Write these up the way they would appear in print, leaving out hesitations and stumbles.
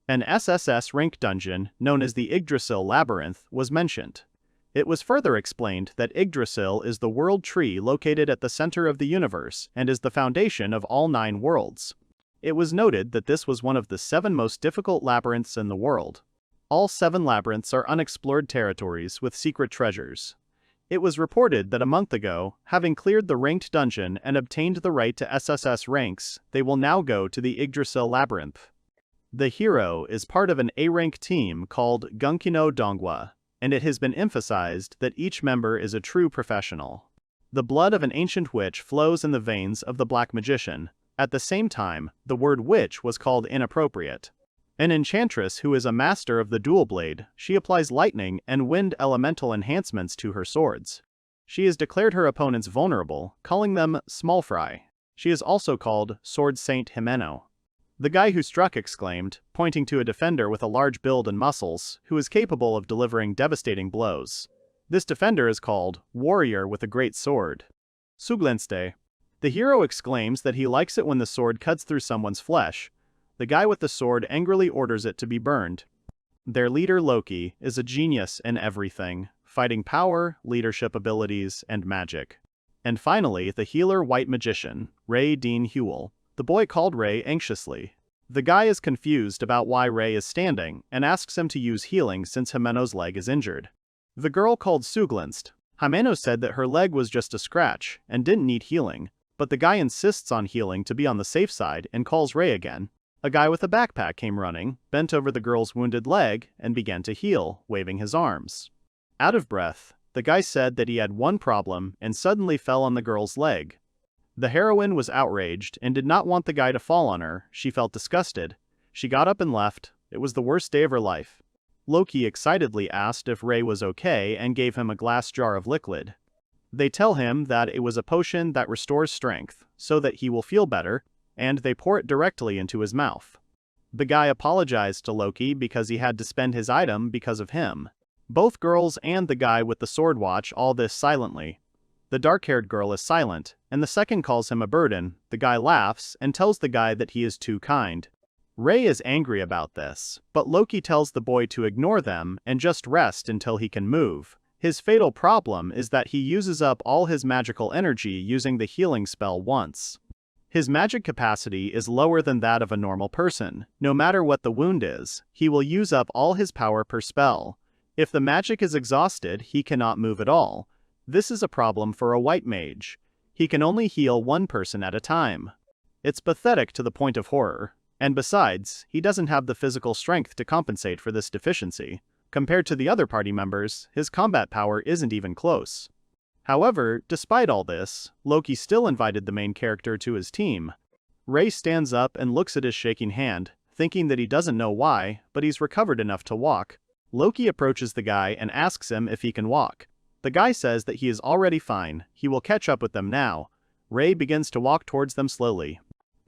An SSS-Rank dungeon, known as the Yggdrasil Labyrinth, was mentioned. It was further explained that Yggdrasil is the world tree located at the center of the universe and is the foundation of all 9 worlds. It was noted that this was one of the 7 most difficult labyrinths in the world. All 7 labyrinths are unexplored territories with secret treasures. It was reported that a month ago, having cleared the ranked dungeon and obtained the right to SSS ranks, they will now go to the Yggdrasil Labyrinth. The hero is part of an A-rank team called Gunkino Dongwa, and it has been emphasized that each member is a true professional. The blood of an ancient witch flows in the veins of the black magician. At the same time, the word witch was called inappropriate. An enchantress who is a master of the dual blade, she applies lightning and wind elemental enhancements to her swords. She has declared her opponents vulnerable, calling them small fry. She is also called Sword Saint Himeno. The guy who struck exclaimed, pointing to a defender with a large build and muscles, who is capable of delivering devastating blows. This defender is called Warrior with a Great Sword. Suglenste. The hero exclaims that he likes it when the sword cuts through someone's flesh. The guy with the sword angrily orders it to be burned. Their leader Loki is a genius in everything, fighting power, leadership abilities, and magic. And finally, the healer white magician, Ray Dean Hewell. The boy called Ray anxiously. The guy is confused about why Ray is standing and asks him to use healing since Himeno's leg is injured. The girl called Suglenst. Himeno said that her leg was just a scratch and didn't need healing, but the guy insists on healing to be on the safe side and calls Ray again. A guy with a backpack came running, bent over the girl's wounded leg, and began to heal, waving his arms. Out of breath, the guy said that he had one problem and suddenly fell on the girl's leg. The heroine was outraged and did not want the guy to fall on her. She felt disgusted. She got up and left. It was the worst day of her life. Loki excitedly asked if Ray was okay and gave him a glass jar of liquid. They tell him that it was a potion that restores strength, so that he will feel better, and they pour it directly into his mouth. The guy apologized to Loki because he had to spend his item because of him. Both girls and the guy with the sword watch all this silently. The dark-haired girl is silent, and the second calls him a burden. The guy laughs and tells the guy that he is too kind. Ray is angry about this, but Loki tells the boy to ignore them and just rest until he can move. His fatal problem is that he uses up all his magical energy using the healing spell once. His magic capacity is lower than that of a normal person. No matter what the wound is, he will use up all his power per spell. If the magic is exhausted, he cannot move at all. This is a problem for a white mage. He can only heal one person at a time. It's pathetic to the point of horror. And besides, he doesn't have the physical strength to compensate for this deficiency. Compared to the other party members, his combat power isn't even close. However, despite all this, Loki still invited the main character to his team. Ray stands up and looks at his shaking hand, thinking that he doesn't know why, but he's recovered enough to walk. Loki approaches the guy and asks him if he can walk. The guy says that he is already fine, he will catch up with them now. Ray begins to walk towards them slowly.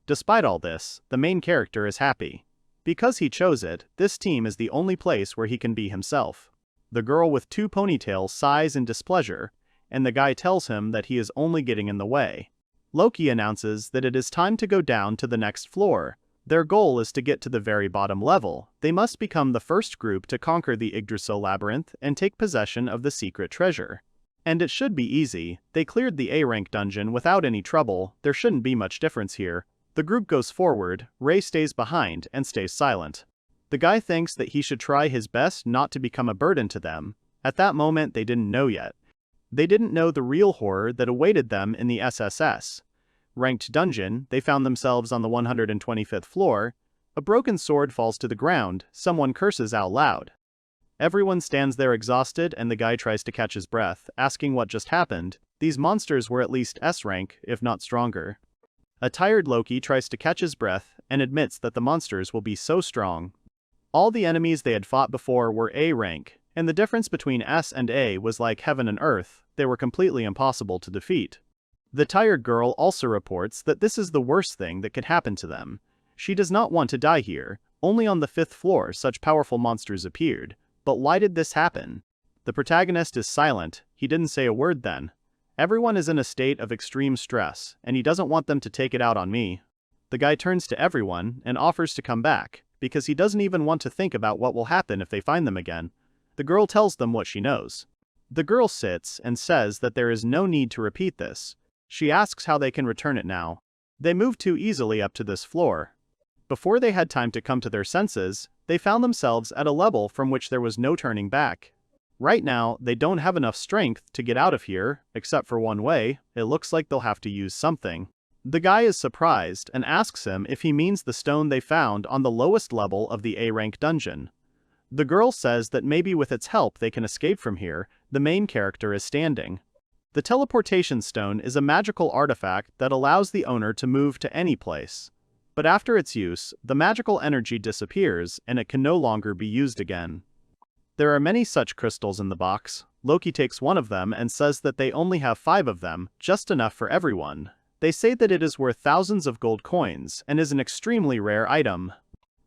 Despite all this, the main character is happy. Because he chose it, this team is the only place where he can be himself. The girl with 2 ponytails sighs in displeasure, and the guy tells him that he is only getting in the way. Loki announces that it is time to go down to the next floor. Their goal is to get to the very bottom level. They must become the first group to conquer the Yggdrasil Labyrinth and take possession of the secret treasure. And it should be easy. They cleared the A-rank dungeon without any trouble. There shouldn't be much difference here. The group goes forward, Ray stays behind and stays silent. The guy thinks that he should try his best not to become a burden to them. At that moment, they didn't know yet. They didn't know the real horror that awaited them in the SSS-Ranked dungeon. They found themselves on the 125th floor. A broken sword falls to the ground. Someone curses out loud. Everyone stands there exhausted, and the guy tries to catch his breath, asking what just happened. These monsters were at least S-rank, if not stronger. A tired Loki tries to catch his breath and admits that the monsters will be so strong. All the enemies they had fought before were A-rank, and the difference between S and A was like heaven and earth. They were completely impossible to defeat. The tired girl also reports that this is the worst thing that could happen to them. She does not want to die here. Only on the 5th floor such powerful monsters appeared. But why did this happen? The protagonist is silent. He didn't say a word then. Everyone is in a state of extreme stress, and he doesn't want them to take it out on me. The guy turns to everyone and offers to come back. because he doesn't even want to think about what will happen if they find them again. The girl tells them what she knows. The girl sits and says that there is no need to repeat this. She asks how they can return it now. They moved too easily up to this floor. Before they had time to come to their senses, they found themselves at a level from which there was no turning back. Right now, they don't have enough strength to get out of here, except for one way. It looks like they'll have to use something. The guy is surprised and asks him if he means the stone they found on the lowest level of the A-rank dungeon. The girl says that maybe with its help they can escape from here. The main character is standing. The teleportation stone is a magical artifact that allows the owner to move to any place. But after its use, the magical energy disappears and it can no longer be used again. There are many such crystals in the box. Loki takes one of them and says that they only have 5 of them, just enough for everyone. They say that it is worth thousands of gold coins and is an extremely rare item.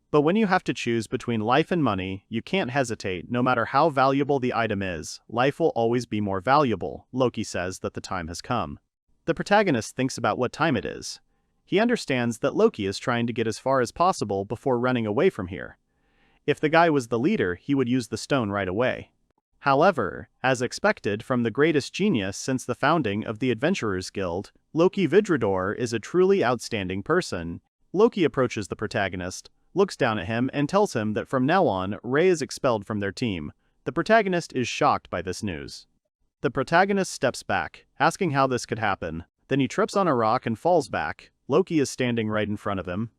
But when you have to choose between life and money, you can't hesitate. No matter how valuable the item is, life will always be more valuable. Loki says that the time has come. The protagonist thinks about what time it is. He understands that Loki is trying to get as far as possible before running away from here. If the guy was the leader, he would use the stone right away. However, as expected from the greatest genius since the founding of the Adventurers Guild, Loki Vidrador is a truly outstanding person. Loki approaches the protagonist, looks down at him and tells him that from now on, Rei is expelled from their team. The protagonist is shocked by this news. The protagonist steps back, asking how this could happen. Then he trips on a rock and falls back. Loki is standing right in front of him.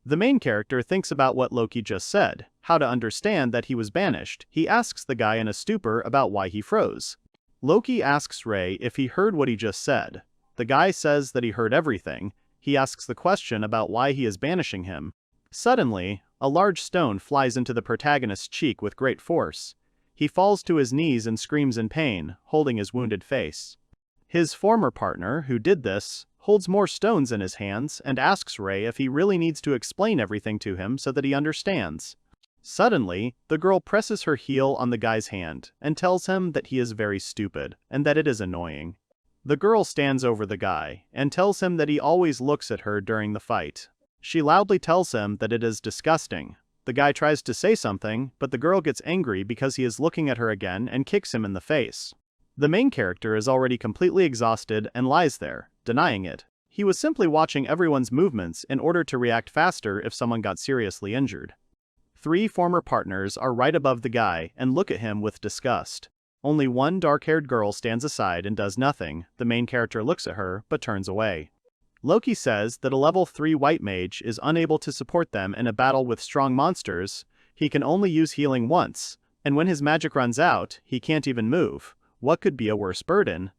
The main character thinks about what Loki just said, how to understand that he was banished. He asks the guy in a stupor about why he froze. Loki asks Rei if he heard what he just said. The guy says that he heard everything. He asks the question about why he is banishing him. Suddenly, a large stone flies into the protagonist's cheek with great force. He falls to his knees and screams in pain, holding his wounded face. His former partner, who did this, holds more stones in his hands and asks Rei if he really needs to explain everything to him so that he understands. Suddenly, the girl presses her heel on the guy's hand and tells him that he is very stupid and that it is annoying. The girl stands over the guy and tells him that he always looks at her during the fight. She loudly tells him that it is disgusting. The guy tries to say something, but the girl gets angry because he is looking at her again and kicks him in the face. The main character is already completely exhausted and lies there, denying it. He was simply watching everyone's movements in order to react faster if someone got seriously injured. 3 former partners are right above the guy and look at him with disgust. Only one dark-haired girl stands aside and does nothing. The main character looks at her, but turns away. Loki says that a level 3 white mage is unable to support them in a battle with strong monsters. He can only use healing once, and when his magic runs out, he can't even move. What could be a worse burden?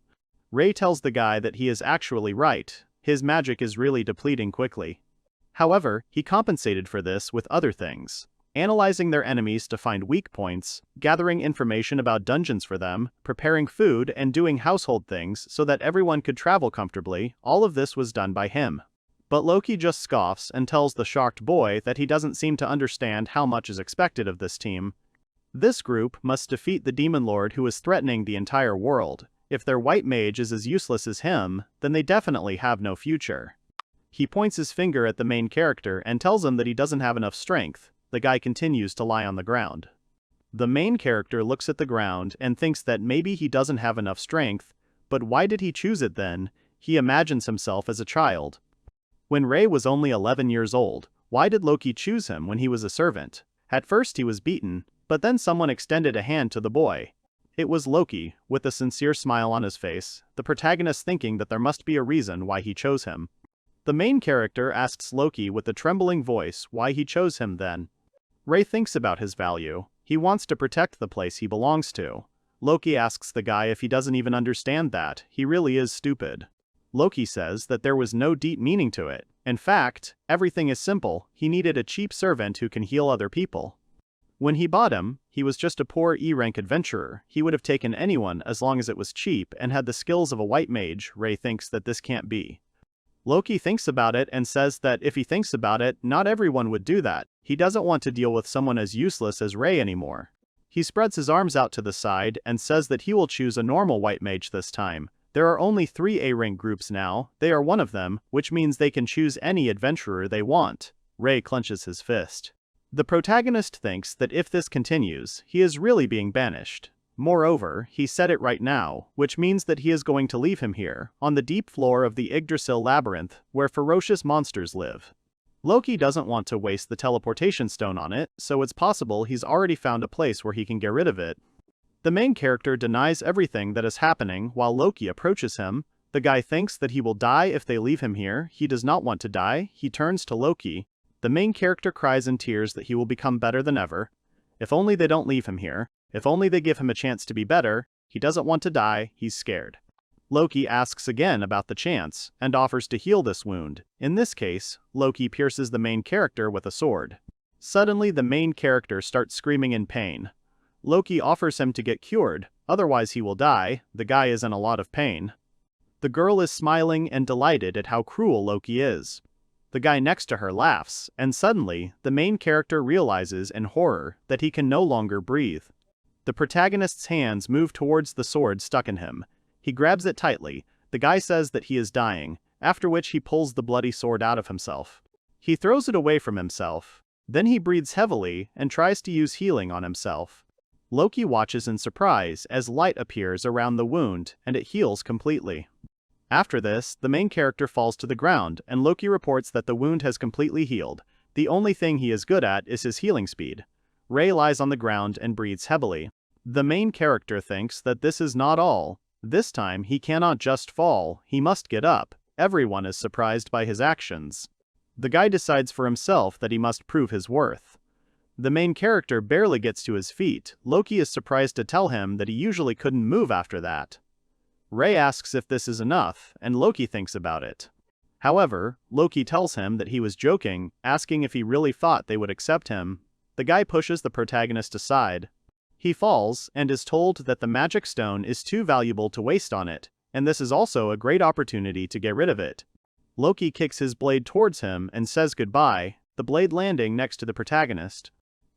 Rei tells the guy that he is actually right. His magic is really depleting quickly. However, he compensated for this with other things. Analyzing their enemies to find weak points, gathering information about dungeons for them, preparing food and doing household things so that everyone could travel comfortably, all of this was done by him. But Loki just scoffs and tells the shocked boy that he doesn't seem to understand how much is expected of this team. This group must defeat the demon lord who is threatening the entire world. If their white mage is as useless as him, then they definitely have no future. He points his finger at the main character and tells him that he doesn't have enough strength. The guy continues to lie on the ground. The main character looks at the ground and thinks that maybe he doesn't have enough strength, but why did he choose it then? He imagines himself as a child. When Rei was only 11 years old, why did Loki choose him when he was a servant? At first he was beaten, but then someone extended a hand to the boy. It was Loki, with a sincere smile on his face, the protagonist thinking that there must be a reason why he chose him. The main character asks Loki with a trembling voice why he chose him then. Rei thinks about his value. He wants to protect the place he belongs to. Loki asks the guy if he doesn't even understand that. He really is stupid. Loki says that there was no deep meaning to it. In fact, everything is simple. He needed a cheap servant who can heal other people. When he bought him, he was just a poor E-rank adventurer. He would have taken anyone as long as it was cheap and had the skills of a white mage. Rei thinks that this can't be. Loki thinks about it and says that if he thinks about it, not everyone would do that. He doesn't want to deal with someone as useless as Rei anymore. He spreads his arms out to the side and says that he will choose a normal white mage this time. There are only 3 A-rank groups now. They are one of them, which means they can choose any adventurer they want. Rei clenches his fist. The protagonist thinks that if this continues, he is really being banished. Moreover, he said it right now, which means that he is going to leave him here, on the deep floor of the Yggdrasil labyrinth, where ferocious monsters live. Loki doesn't want to waste the teleportation stone on it, so it's possible he's already found a place where he can get rid of it. The main character denies everything that is happening while Loki approaches him. The guy thinks that he will die if they leave him here. He does not want to die. He turns to Loki. The main character cries in tears that he will become better than ever. If only they don't leave him here. If only they give him a chance to be better. He doesn't want to die. He's scared. Loki asks again about the chance, and offers to heal this wound. In this case, Loki pierces the main character with a sword. Suddenly the main character starts screaming in pain. Loki offers him to get cured, otherwise he will die. The guy is in a lot of pain. The girl is smiling and delighted at how cruel Loki is. The guy next to her laughs, and suddenly, the main character realizes in horror that he can no longer breathe. The protagonist's hands move towards the sword stuck in him. He grabs it tightly. The guy says that he is dying, after which he pulls the bloody sword out of himself. He throws it away from himself. Then he breathes heavily and tries to use healing on himself. Loki watches in surprise as light appears around the wound and it heals completely. After this, the main character falls to the ground and Loki reports that the wound has completely healed. The only thing he is good at is his healing speed. Rei lies on the ground and breathes heavily. The main character thinks that this is not all. This time he cannot just fall, he must get up. Everyone is surprised by his actions. The guy decides for himself that he must prove his worth. The main character barely gets to his feet. Loki is surprised to tell him that he usually couldn't move after that. Rei asks if this is enough, and Loki thinks about it. However, Loki tells him that he was joking, asking if he really thought they would accept him. The guy pushes the protagonist aside. He falls, and is told that the magic stone is too valuable to waste on it, and this is also a great opportunity to get rid of it. Loki kicks his blade towards him and says goodbye, the blade landing next to the protagonist.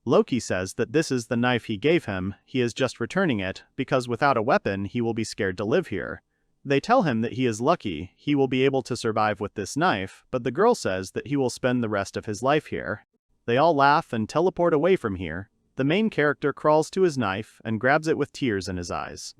Loki says that this is the knife he gave him. He is just returning it, because without a weapon he will be scared to live here. They tell him that he is lucky, he will be able to survive with this knife, but the girl says that he will spend the rest of his life here. They all laugh and teleport away from here. The main character crawls to his knife and grabs it with tears in his eyes.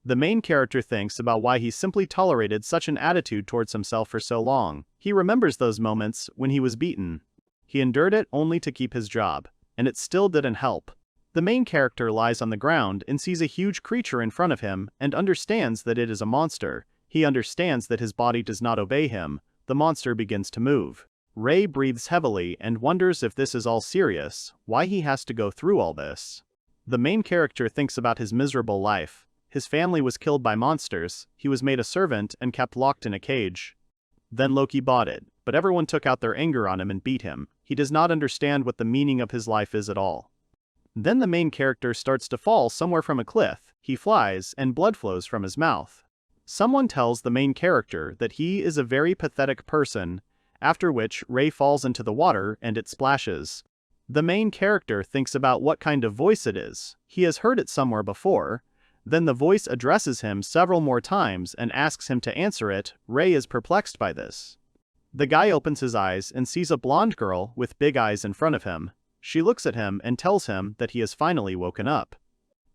The main character thinks about why he simply tolerated such an attitude towards himself for so long. He remembers those moments when he was beaten. He endured it only to keep his job. And it still didn't help. The main character lies on the ground and sees a huge creature in front of him and understands that it is a monster. He understands that his body does not obey him. The monster begins to move. Rei breathes heavily and wonders if this is all serious, why he has to go through all this. The main character thinks about his miserable life. His family was killed by monsters, he was made a servant and kept locked in a cage. Then Loki bought it, but everyone took out their anger on him and beat him. He does not understand what the meaning of his life is at all. Then the main character starts to fall somewhere from a cliff. He flies, and blood flows from his mouth. Someone tells the main character that he is a very pathetic person, after which Rei falls into the water and it splashes. The main character thinks about what kind of voice it is. He has heard it somewhere before. Then the voice addresses him several more times and asks him to answer it. Rei is perplexed by this. The guy opens his eyes and sees a blonde girl with big eyes in front of him. She looks at him and tells him that he has finally woken up.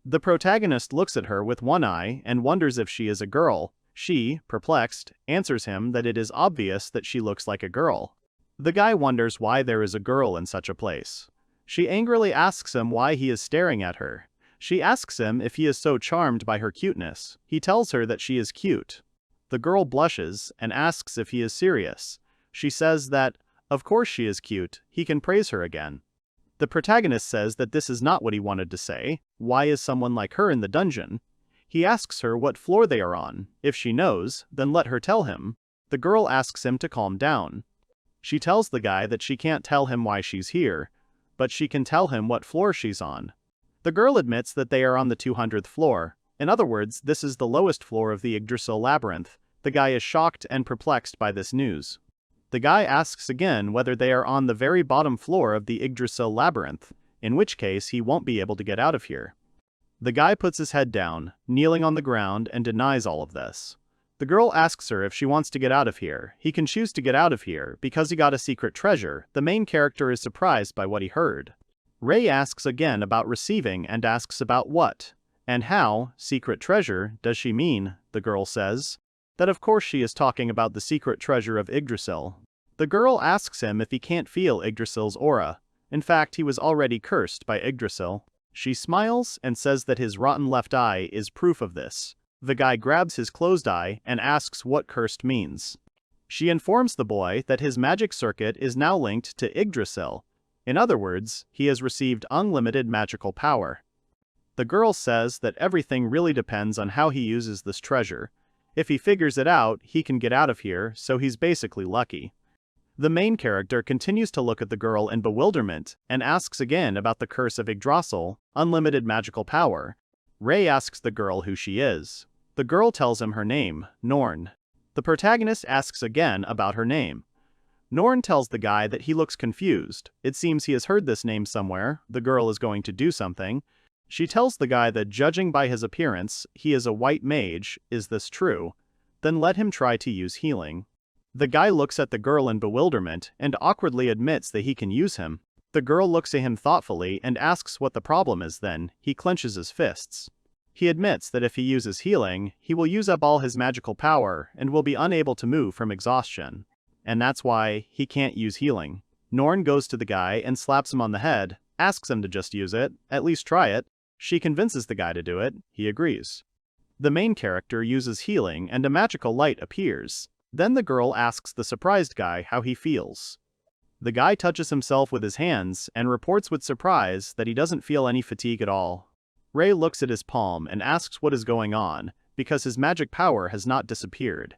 The protagonist looks at her with one eye and wonders if she is a girl. She, perplexed, answers him that it is obvious that she looks like a girl. The guy wonders why there is a girl in such a place. She angrily asks him why he is staring at her. She asks him if he is so charmed by her cuteness. He tells her that she is cute. The girl blushes and asks if he is serious. She says that, of course she is cute, he can praise her again. The protagonist says that this is not what he wanted to say. Why is someone like her in the dungeon? He asks her what floor they are on. If she knows, then let her tell him. The girl asks him to calm down. She tells the guy that she can't tell him why she's here, but she can tell him what floor she's on. The girl admits that they are on the 200th floor. In other words, this is the lowest floor of the Yggdrasil labyrinth. The guy is shocked and perplexed by this news. The guy asks again whether they are on the very bottom floor of the Yggdrasil labyrinth, in which case he won't be able to get out of here. The guy puts his head down, kneeling on the ground, and denies all of this. The girl asks her if she wants to get out of here. He can choose to get out of here because he got a secret treasure. The main character is surprised by what he heard. Rei asks again about receiving and asks about what and how. Secret treasure, does she mean? The girl says that of course she is talking about the secret treasure of Yggdrasil. The girl asks him if he can't feel Yggdrasil's aura. In fact, he was already cursed by Yggdrasil. She smiles and says that his rotten left eye is proof of this. The guy grabs his closed eye and asks what cursed means. She informs the boy that his magic circuit is now linked to Yggdrasil. In other words, he has received unlimited magical power. The girl says that everything really depends on how he uses this treasure. If he figures it out, he can get out of here, so he's basically lucky. The main character continues to look at the girl in bewilderment and asks again about the curse of Yggdrasil, unlimited magical power. Rei asks the girl who she is. The girl tells him her name, Norn. The protagonist asks again about her name. Norn tells the guy that he looks confused. It seems he has heard this name somewhere. The girl is going to do something. She tells the guy that judging by his appearance, he is a white mage. Is this true? Then let him try to use healing. The guy looks at the girl in bewilderment and awkwardly admits that he can use him. The girl looks at him thoughtfully and asks what the problem is. Then he clenches his fists. He admits that if he uses healing, he will use up all his magical power and will be unable to move from exhaustion. And that's why he can't use healing. Norn goes to the guy and slaps him on the head, asks him to just use it, at least try it. She convinces the guy to do it. He agrees. The main character uses healing and a magical light appears. Then the girl asks the surprised guy how he feels. The guy touches himself with his hands and reports with surprise that he doesn't feel any fatigue at all. Rei looks at his palm and asks what is going on, because his magic power has not disappeared.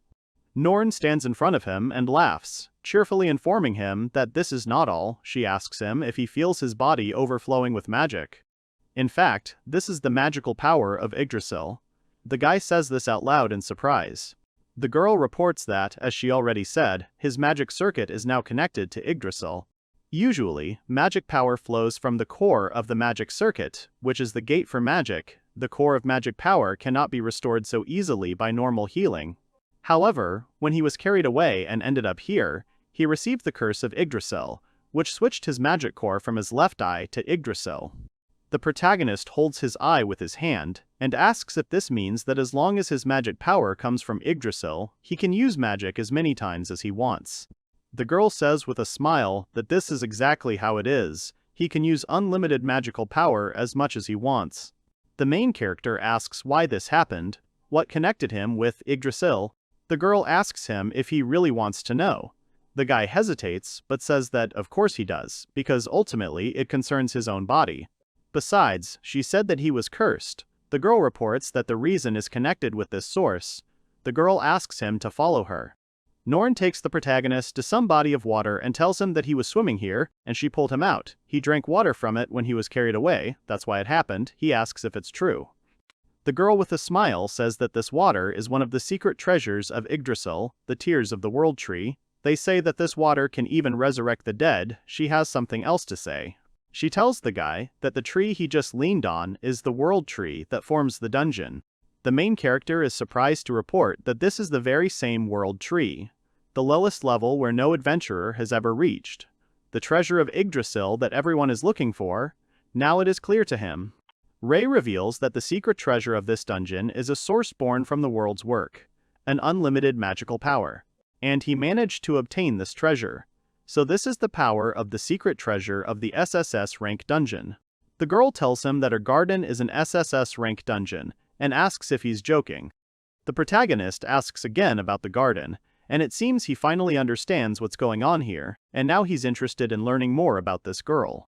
Norn stands in front of him and laughs, cheerfully informing him that this is not all. She asks him if he feels his body overflowing with magic. In fact, this is the magical power of Yggdrasil. The guy says this out loud in surprise. The girl reports that, as she already said, his magic circuit is now connected to Yggdrasil. Usually, magic power flows from the core of the magic circuit, which is the gate for magic. The core of magic power cannot be restored so easily by normal healing. However, when he was carried away and ended up here, he received the curse of Yggdrasil, which switched his magic core from his left eye to Yggdrasil. The protagonist holds his eye with his hand, and asks if this means that as long as his magic power comes from Yggdrasil, he can use magic as many times as he wants. The girl says with a smile that this is exactly how it is. He can use unlimited magical power as much as he wants. The main character asks why this happened, what connected him with Yggdrasil. The girl asks him if he really wants to know. The guy hesitates, but says that of course he does, because ultimately it concerns his own body. Besides, she said that he was cursed. The girl reports that the reason is connected with this source. The girl asks him to follow her. Norn takes the protagonist to some body of water and tells him that he was swimming here, and she pulled him out. He drank water from it when he was carried away. That's why it happened. He asks if it's true. The girl with a smile says that this water is one of the secret treasures of Yggdrasil, the tears of the world tree. They say that this water can even resurrect the dead. She has something else to say. She tells the guy that the tree he just leaned on is the world tree that forms the dungeon. The main character is surprised to report that this is the very same world tree, the lowest level where no adventurer has ever reached. The treasure of Yggdrasil that everyone is looking for. Now it is clear to him. Rei reveals that the secret treasure of this dungeon is a source born from the world's work, an unlimited magical power. And he managed to obtain this treasure. So this is the power of the secret treasure of the SSS-Rank dungeon. The girl tells him that her garden is an SSS-Rank dungeon, and asks if he's joking. The protagonist asks again about the garden, and it seems he finally understands what's going on here, and now he's interested in learning more about this girl.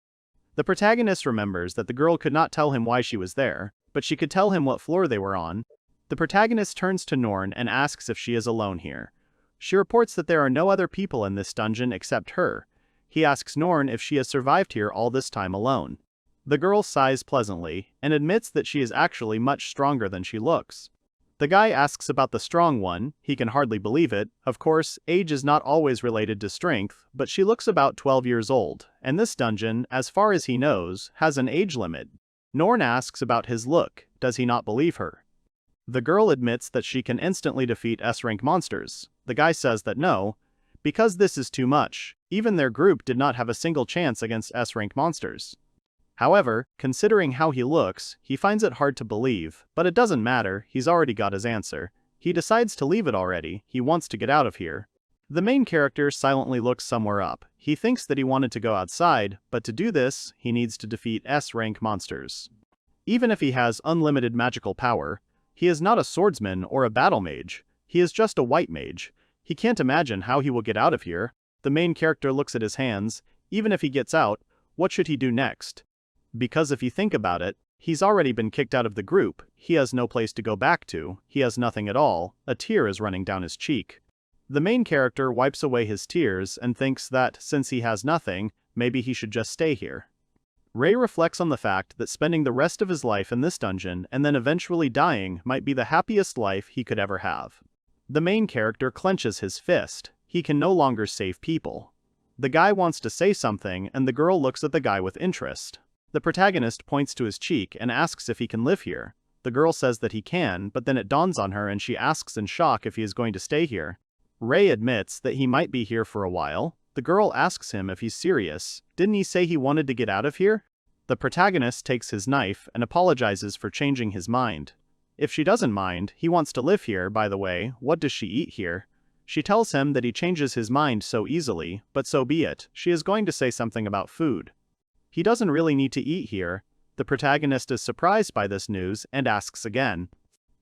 The protagonist remembers that the girl could not tell him why she was there, but she could tell him what floor they were on. The protagonist turns to Norn and asks if she is alone here. She reports that there are no other people in this dungeon except her. He asks Norn if she has survived here all this time alone. The girl sighs pleasantly and admits that she is actually much stronger than she looks. The guy asks about the strong one. He can hardly believe it. Of course, age is not always related to strength, but she looks about 12 years old, and this dungeon, as far as he knows, has an age limit. Norn asks about his look. Does he not believe her? The girl admits that she can instantly defeat S-rank monsters. The guy says that no, because this is too much. Even their group did not have a single chance against S-rank monsters. However, considering how he looks, he finds it hard to believe, but it doesn't matter, he's already got his answer. He decides to leave it already, he wants to get out of here. The main character silently looks somewhere up. He thinks that he wanted to go outside, but to do this, he needs to defeat S-rank monsters. Even if he has unlimited magical power, he is not a swordsman or a battle mage. He is just a white mage. He can't imagine how he will get out of here. The main character looks at his hands. Even if he gets out, what should he do next? Because if you think about it, he's already been kicked out of the group. He has no place to go back to. He has nothing at all. A tear is running down his cheek. The main character wipes away his tears and thinks that, since he has nothing, maybe he should just stay here. Ray reflects on the fact that spending the rest of his life in this dungeon and then eventually dying might be the happiest life he could ever have. The main character clenches his fist. He can no longer save people. The guy wants to say something and the girl looks at the guy with interest. The protagonist points to his cheek and asks if he can live here. The girl says that he can, but then it dawns on her and she asks in shock if he is going to stay here. Ray admits that he might be here for a while. The girl asks him if he's serious. Didn't he say he wanted to get out of here? The protagonist takes his knife and apologizes for changing his mind. If she doesn't mind, he wants to live here, by the way. What does she eat here? She tells him that he changes his mind so easily, but so be it. She is going to say something about food. He doesn't really need to eat here. The protagonist is surprised by this news and asks again.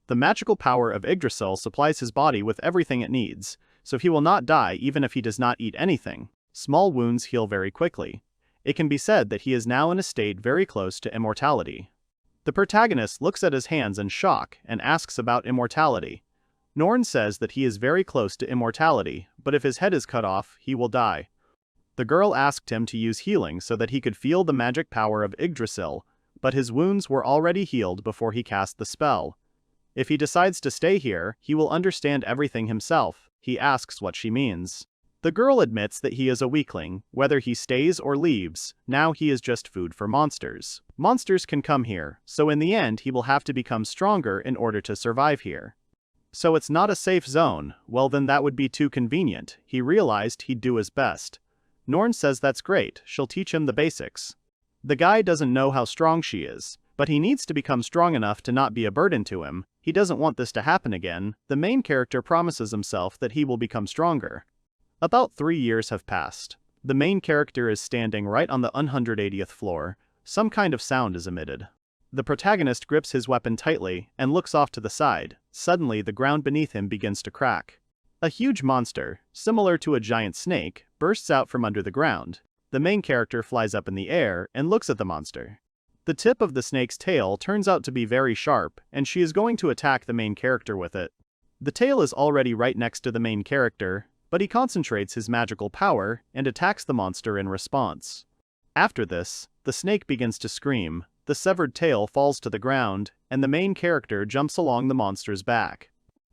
The magical power of Yggdrasil supplies his body with everything it needs, so he will not die even if he does not eat anything. Small wounds heal very quickly. It can be said that he is now in a state very close to immortality. The protagonist looks at his hands in shock and asks about immortality. Norn says that he is very close to immortality, but if his head is cut off, he will die. The girl asked him to use healing so that he could feel the magic power of Yggdrasil, but his wounds were already healed before he cast the spell. If he decides to stay here, he will understand everything himself. He asks what she means. The girl admits that he is a weakling. Whether he stays or leaves, now he is just food for monsters. Monsters can come here, so in the end he will have to become stronger in order to survive here. So it's not a safe zone. Well, then that would be too convenient. He realized he'd do his best. Norn says that's great, she'll teach him the basics. The guy doesn't know how strong she is, but he needs to become strong enough to not be a burden to him. He doesn't want this to happen again. The main character promises himself that he will become stronger. About 3 years have passed. The main character is standing right on the 180th floor. Some kind of sound is emitted. The protagonist grips his weapon tightly and looks off to the side. Suddenly, the ground beneath him begins to crack. A huge monster, similar to a giant snake, bursts out from under the ground. The main character flies up in the air and looks at the monster. The tip of the snake's tail turns out to be very sharp, and she is going to attack the main character with it. The tail is already right next to the main character, but he concentrates his magical power and attacks the monster in response. After this, the snake begins to scream, the severed tail falls to the ground, and the main character jumps along the monster's back.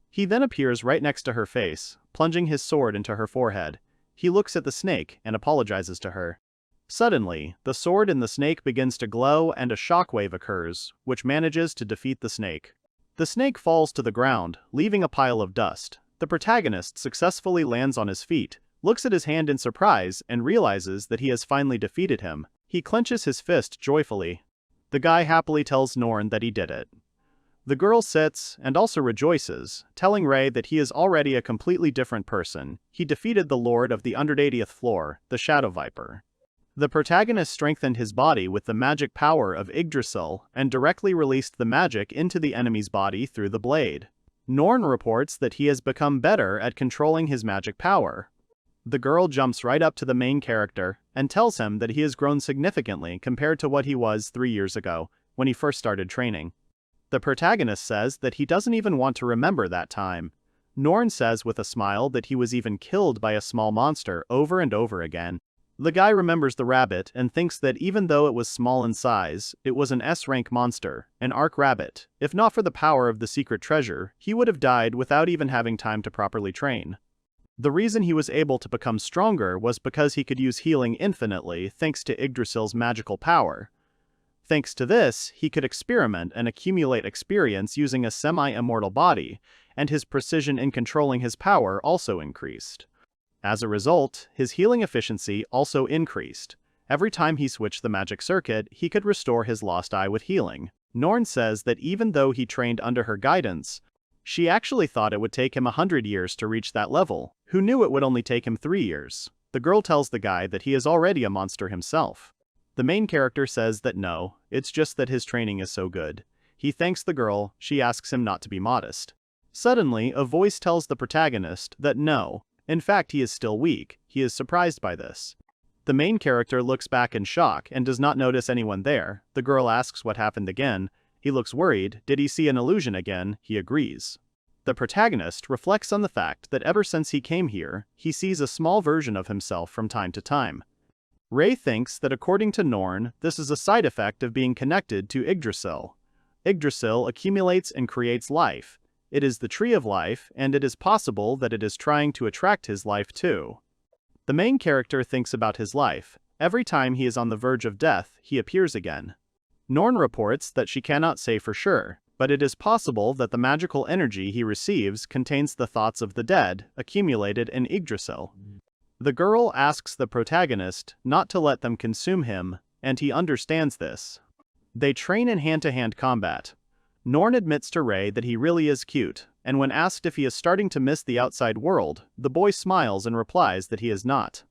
He then appears right next to her face, plunging his sword into her forehead. He looks at the snake and apologizes to her. Suddenly, the sword in the snake begins to glow and a shockwave occurs, which manages to defeat the snake. The snake falls to the ground, leaving a pile of dust. The protagonist successfully lands on his feet, looks at his hand in surprise, and realizes that he has finally defeated him. He clenches his fist joyfully. The guy happily tells Norn that he did it. The girl sits and also rejoices, telling Ray that he is already a completely different person. He defeated the Lord of the 180th floor, the Shadow Viper. The protagonist strengthened his body with the magic power of Yggdrasil and directly released the magic into the enemy's body through the blade. Norn reports that he has become better at controlling his magic power. The girl jumps right up to the main character and tells him that he has grown significantly compared to what he was 3 years ago, when he first started training. The protagonist says that he doesn't even want to remember that time. Norn says with a smile that he was even killed by a small monster over and over again. The guy remembers the rabbit and thinks that even though it was small in size, it was an S-rank monster, an arc rabbit. If not for the power of the secret treasure, he would have died without even having time to properly train. The reason he was able to become stronger was because he could use healing infinitely thanks to Yggdrasil's magical power. Thanks to this, he could experiment and accumulate experience using a semi-immortal body, and his precision in controlling his power also increased. As a result, his healing efficiency also increased. Every time he switched the magic circuit, he could restore his lost eye with healing. Norn says that even though he trained under her guidance, she actually thought it would take him 100 years to reach that level. Who knew it would only take him 3 years? The girl tells the guy that he is already a monster himself. The main character says that no, it's just that his training is so good. He thanks the girl, she asks him not to be modest. Suddenly, a voice tells the protagonist that no, in fact he is still weak. He is surprised by this. The main character looks back in shock and does not notice anyone there. The girl asks what happened again. He looks worried. Did he see an illusion again? He agrees. The protagonist reflects on the fact that ever since he came here, he sees a small version of himself from time to time. Ray thinks that according to Norn, this is a side effect of being connected to Yggdrasil. Yggdrasil accumulates and creates life. It is the tree of life, and it is possible that it is trying to attract his life too. The main character thinks about his life. Every time he is on the verge of death, he appears again. Norn reports that she cannot say for sure, but it is possible that the magical energy he receives contains the thoughts of the dead, accumulated in Yggdrasil. The girl asks the protagonist not to let them consume him, and he understands this. They train in hand-to-hand combat. Norn admits to Ray that he really is cute, and when asked if he is starting to miss the outside world, the boy smiles and replies that he is not.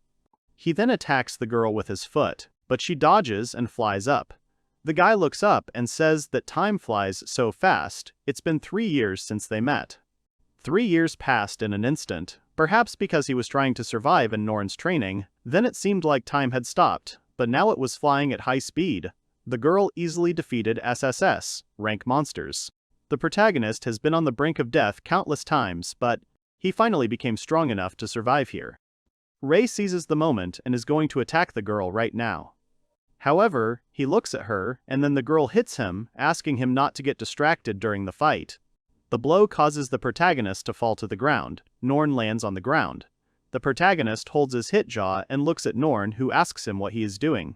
He then attacks the girl with his foot, but she dodges and flies up. The guy looks up and says that time flies so fast, it's been 3 years since they met. 3 years passed in an instant, perhaps because he was trying to survive in Norn's training. Then it seemed like time had stopped, but now it was flying at high speed. The girl easily defeated SSS-Rank monsters. The protagonist has been on the brink of death countless times, but he finally became strong enough to survive here. Ray seizes the moment and is going to attack the girl right now. However, he looks at her, and then the girl hits him, asking him not to get distracted during the fight. The blow causes the protagonist to fall to the ground. Norn lands on the ground. The protagonist holds his hit jaw and looks at Norn, who asks him what he is doing.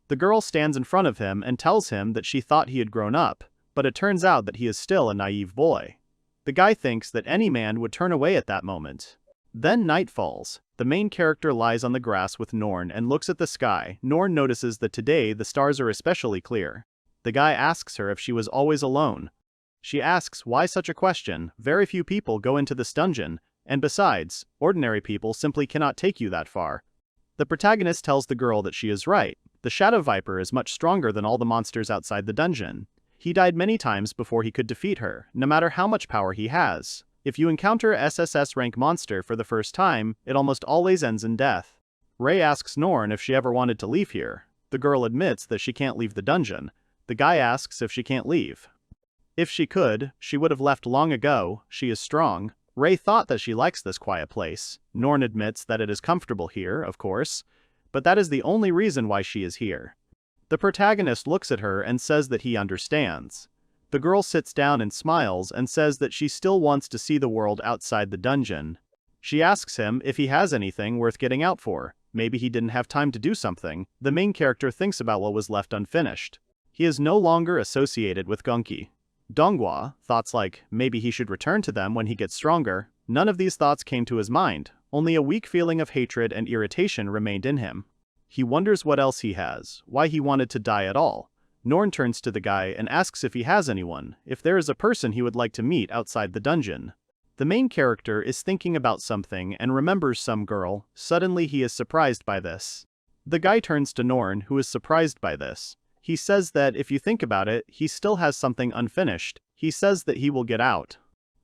The girl stands in front of him and tells him that she thought he had grown up, but it turns out that he is still a naive boy. The guy thinks that any man would turn away at that moment. Then night falls. The main character lies on the grass with Norn and looks at the sky. Norn notices that today the stars are especially clear. The guy asks her if she was always alone. She asks why such a question. Very few people go into this dungeon, and besides, ordinary people simply cannot take you that far. The protagonist tells the girl that she is right. The Shadow Viper is much stronger than all the monsters outside the dungeon. He died many times before he could defeat her, no matter how much power he has. If you encounter a SSS-Rank monster for the first time, it almost always ends in death. Ray asks Norn if she ever wanted to leave here. The girl admits that she can't leave the dungeon. The guy asks if she can't leave. If she could, she would have left long ago. She is strong. Ray thought that she likes this quiet place. Norn admits that it is comfortable here, of course, but that is the only reason why she is here. The protagonist looks at her and says that he understands. The girl sits down and smiles and says that she still wants to see the world outside the dungeon. She asks him if he has anything worth getting out for. Maybe he didn't have time to do something. The main character thinks about what was left unfinished. He is no longer associated with Gunkino Dongwa. Thoughts like, maybe he should return to them when he gets stronger. None of these thoughts came to his mind. Only a weak feeling of hatred and irritation remained in him. He wonders what else he has, why he wanted to die at all. Norn turns to the guy and asks if he has anyone, if there is a person he would like to meet outside the dungeon. The main character is thinking about something and remembers some girl. Suddenly he is surprised by this. The guy turns to Norn, who is surprised by this. He says that if you think about it, he still has something unfinished. He says that he will get out.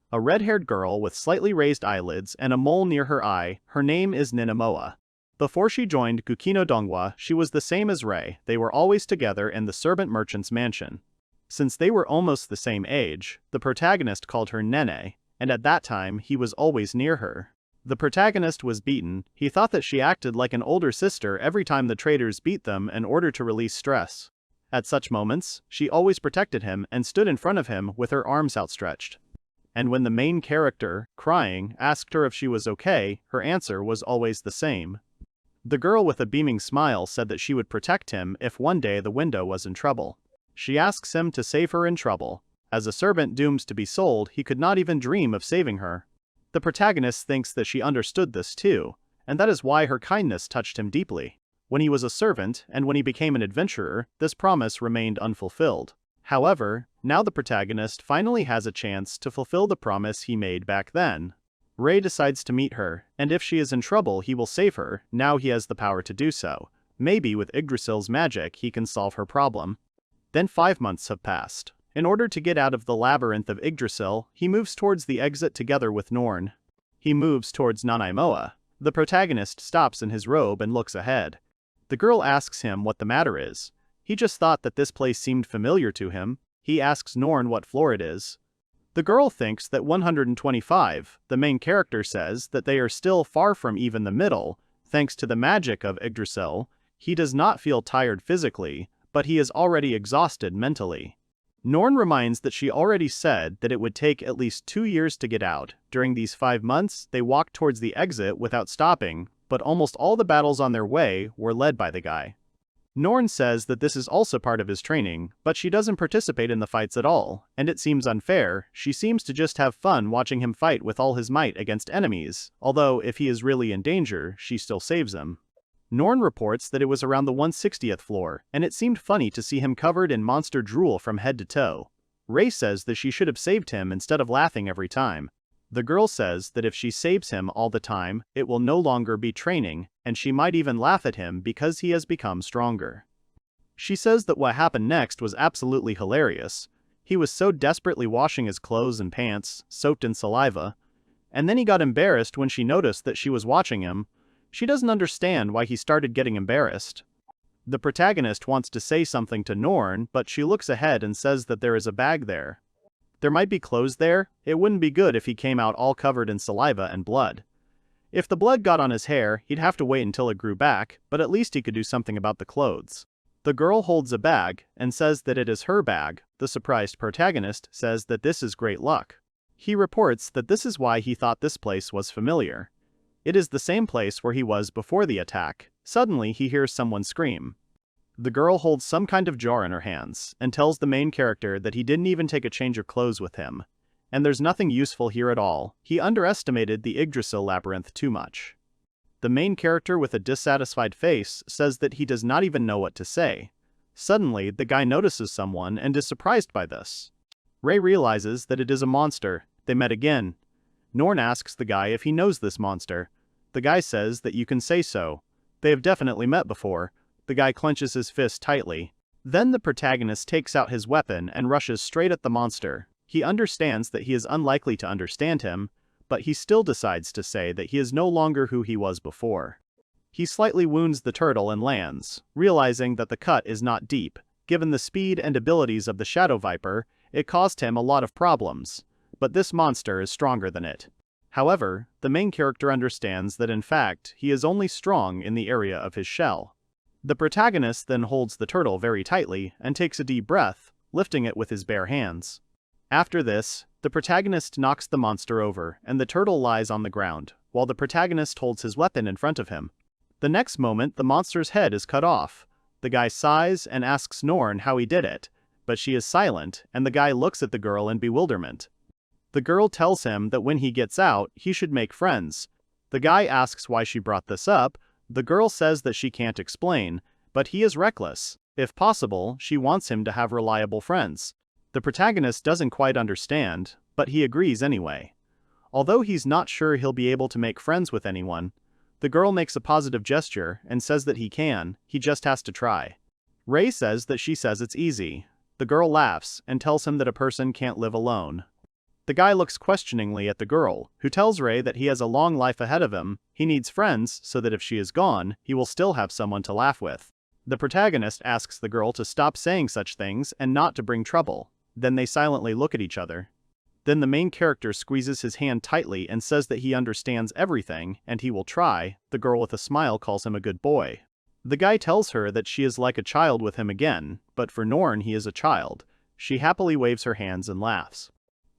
A red-haired girl with slightly raised eyelids and a mole near her eye. Her name is Ninamoa. Before she joined Gunkino Dongwa, she was the same as Ray. They were always together in the servant merchant's mansion. Since they were almost the same age, the protagonist called her Nene, and at that time he was always near her. The protagonist was beaten. He thought that she acted like an older sister every time the traders beat them in order to release stress. At such moments, she always protected him and stood in front of him with her arms outstretched. And when the main character, crying, asked her if she was okay, her answer was always the same. The girl with a beaming smile said that she would protect him if one day the window was in trouble. She asks him to save her in trouble. As a servant doomed to be sold, he could not even dream of saving her. The protagonist thinks that she understood this too, and that is why her kindness touched him deeply. When he was a servant and when he became an adventurer, this promise remained unfulfilled. However, now the protagonist finally has a chance to fulfill the promise he made back then. Rei decides to meet her, and if she is in trouble he will save her. Now he has the power to do so. Maybe with Yggdrasil's magic he can solve her problem. Then 5 months have passed. In order to get out of the Labyrinth of Yggdrasil, he moves towards the exit together with Norn. He moves towards Nanaimoa. The protagonist stops in his robe and looks ahead. The girl asks him what the matter is. He just thought that this place seemed familiar to him. He asks Norn what floor it is. The girl thinks that 125. The main character says that they are still far from even the middle. Thanks to the magic of Yggdrasil, he does not feel tired physically, but he is already exhausted mentally. Norn reminds that she already said that it would take at least 2 years to get out. During these 5 months, they walked towards the exit without stopping, but almost all the battles on their way were led by the guy. Norn says that this is also part of his training, but she doesn't participate in the fights at all, and it seems unfair. She seems to just have fun watching him fight with all his might against enemies, although if he is really in danger, she still saves him. Norn reports that it was around the 160th floor, and it seemed funny to see him covered in monster drool from head to toe. Rei says that she should have saved him instead of laughing every time. The girl says that if she saves him all the time, it will no longer be training, and she might even laugh at him because he has become stronger. She says that what happened next was absolutely hilarious. He was so desperately washing his clothes and pants, soaked in saliva, and then he got embarrassed when she noticed that she was watching him. She doesn't understand why he started getting embarrassed. The protagonist wants to say something to Norn, but she looks ahead and says that there is a bag there. There might be clothes there. It wouldn't be good if he came out all covered in saliva and blood. If the blood got on his hair, he'd have to wait until it grew back, but at least he could do something about the clothes. The girl holds a bag and says that it is her bag. The surprised protagonist says that this is great luck. He reports that this is why he thought this place was familiar. It is the same place where he was before the attack. Suddenly he hears someone scream. The girl holds some kind of jar in her hands and tells the main character that he didn't even take a change of clothes with him. And there's nothing useful here at all. He underestimated the Yggdrasil labyrinth too much. The main character with a dissatisfied face says that he does not even know what to say. Suddenly, the guy notices someone and is surprised by this. Rei realizes that it is a monster. They met again. Norn asks the guy if he knows this monster. The guy says that you can say so. They have definitely met before. The guy clenches his fist tightly. Then the protagonist takes out his weapon and rushes straight at the monster. He understands that he is unlikely to understand him, but he still decides to say that he is no longer who he was before. He slightly wounds the turtle and lands, realizing that the cut is not deep. Given the speed and abilities of the Shadow Viper, it caused him a lot of problems. But this monster is stronger than it. However, the main character understands that in fact, he is only strong in the area of his shell. The protagonist then holds the turtle very tightly and takes a deep breath, lifting it with his bare hands. After this, the protagonist knocks the monster over and the turtle lies on the ground, while the protagonist holds his weapon in front of him. The next moment, the monster's head is cut off. The guy sighs and asks Norn how he did it, but she is silent and the guy looks at the girl in bewilderment. The girl tells him that when he gets out, he should make friends. The guy asks why she brought this up. The girl says that she can't explain, but he is reckless. If possible, she wants him to have reliable friends. The protagonist doesn't quite understand, but he agrees anyway. Although he's not sure he'll be able to make friends with anyone, the girl makes a positive gesture and says that he can, he just has to try. Rei says that she says it's easy. The girl laughs and tells him that a person can't live alone. The guy looks questioningly at the girl, who tells Rei that he has a long life ahead of him. He needs friends so that if she is gone, he will still have someone to laugh with. The protagonist asks the girl to stop saying such things and not to bring trouble. Then they silently look at each other. Then the main character squeezes his hand tightly and says that he understands everything and he will try. The girl with a smile calls him a good boy. The guy tells her that she is like a child with him again, but for Norn he is a child. She happily waves her hands and laughs.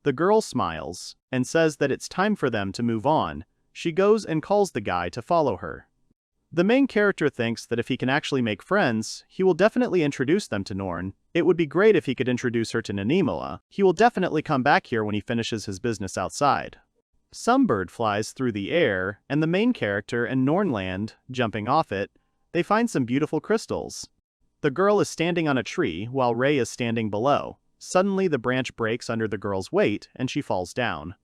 The girl smiles and says that it's time for them to move on. She goes and calls the guy to follow her. The main character thinks that if he can actually make friends, he will definitely introduce them to Norn. It would be great if he could introduce her to Nanimula. He will definitely come back here when he finishes his business outside. Some bird flies through the air, and the main character and Norn land, jumping off it. They find some beautiful crystals. The girl is standing on a tree while Rei is standing below. Suddenly the branch breaks under the girl's weight and she falls down.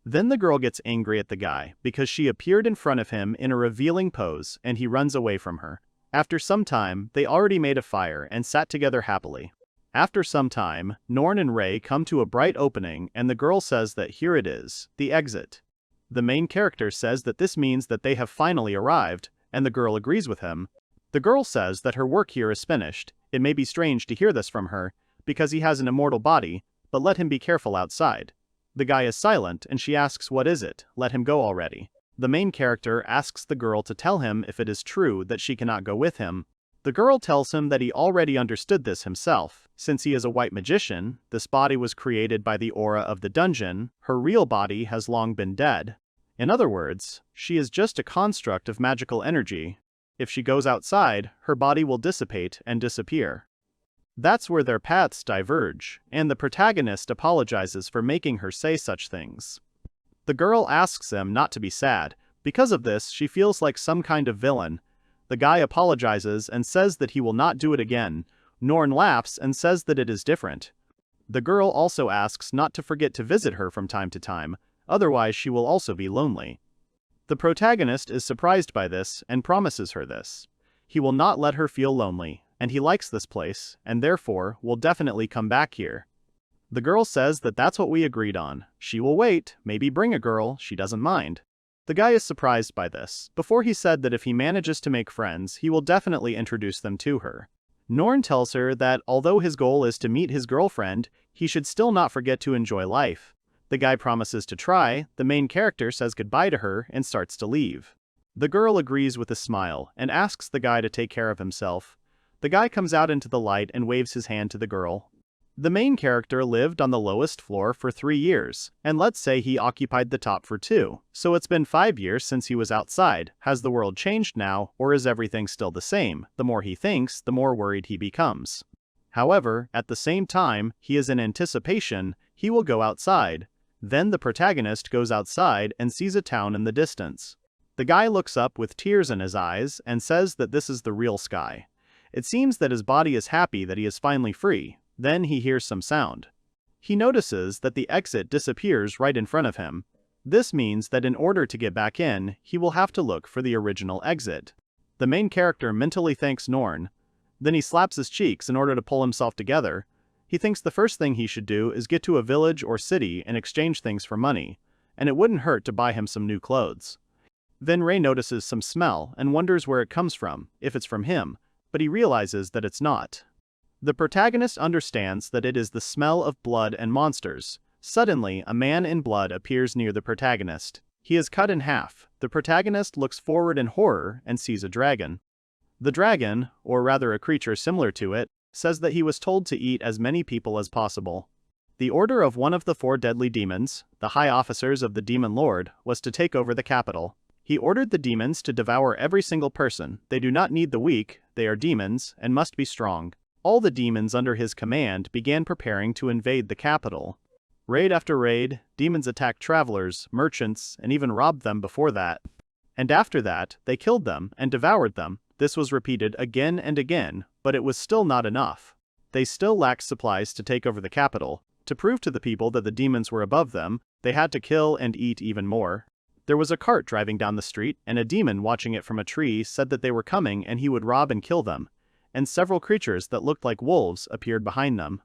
Then the girl gets angry at the guy because she appeared in front of him in a revealing pose and he runs away from her. After some time, they already made a fire and sat together happily. After some time, Norn and Rei come to a bright opening and the girl says that here it is, the exit. The main character says that this means that they have finally arrived, and the girl agrees with him. The girl says that her work here is finished. It may be strange to hear this from her, because he has an immortal body, but let him be careful outside. The guy is silent and she asks what is it, let him go already. The main character asks the girl to tell him if it is true that she cannot go with him. The girl tells him that he already understood this himself. Since he is a white magician, this body was created by the aura of the dungeon, her real body has long been dead. In other words, she is just a construct of magical energy. If she goes outside, her body will dissipate and disappear. That's where their paths diverge, and the protagonist apologizes for making her say such things. The girl asks him not to be sad. Because of this, she feels like some kind of villain. The guy apologizes and says that he will not do it again. Norn laughs and says that it is different. The girl also asks not to forget to visit her from time to time, otherwise she will also be lonely. The protagonist is surprised by this and promises her this. He will not let her feel lonely, and he likes this place, and therefore will definitely come back here. The girl says that that's what we agreed on. She will wait, maybe bring a girl, she doesn't mind. The guy is surprised by this. Before he said that if he manages to make friends, he will definitely introduce them to her. Norn tells her that although his goal is to meet his girlfriend, he should still not forget to enjoy life. The guy promises to try, the main character says goodbye to her and starts to leave. The girl agrees with a smile and asks the guy to take care of himself. The guy comes out into the light and waves his hand to the girl. The main character lived on the lowest floor for 3 years, and let's say he occupied the top for 2, so it's been 5 years since he was outside. Has the world changed now, or is everything still the same? The more he thinks, the more worried he becomes. However, at the same time, he is in anticipation, he will go outside. Then the protagonist goes outside and sees a town in the distance. The guy looks up with tears in his eyes and says that this is the real sky. It seems that his body is happy that he is finally free. Then he hears some sound. He notices that the exit disappears right in front of him. This means that in order to get back in, he will have to look for the original exit. The main character mentally thanks Norn. Then he slaps his cheeks in order to pull himself together. He thinks the first thing he should do is get to a village or city and exchange things for money, and it wouldn't hurt to buy him some new clothes. Then Rei notices some smell and wonders where it comes from, if it's from him, but he realizes that it's not. The protagonist understands that it is the smell of blood and monsters. Suddenly, a man in blood appears near the protagonist. He is cut in half. The protagonist looks forward in horror and sees a dragon. The dragon, or rather a creature similar to it, says that he was told to eat as many people as possible. The order of one of the 4 deadly demons, the high officers of the Demon Lord, was to take over the capital. He ordered the demons to devour every single person. They do not need the weak, they are demons, and must be strong. All the demons under his command began preparing to invade the capital. Raid after raid, demons attacked travelers, merchants, and even robbed them before that. And after that, they killed them and devoured them. This was repeated again and again, but it was still not enough. They still lacked supplies to take over the capital. To prove to the people that the demons were above them, they had to kill and eat even more. There was a cart driving down the street, and a demon watching it from a tree said that they were coming and he would rob and kill them. And several creatures that looked like wolves appeared behind them.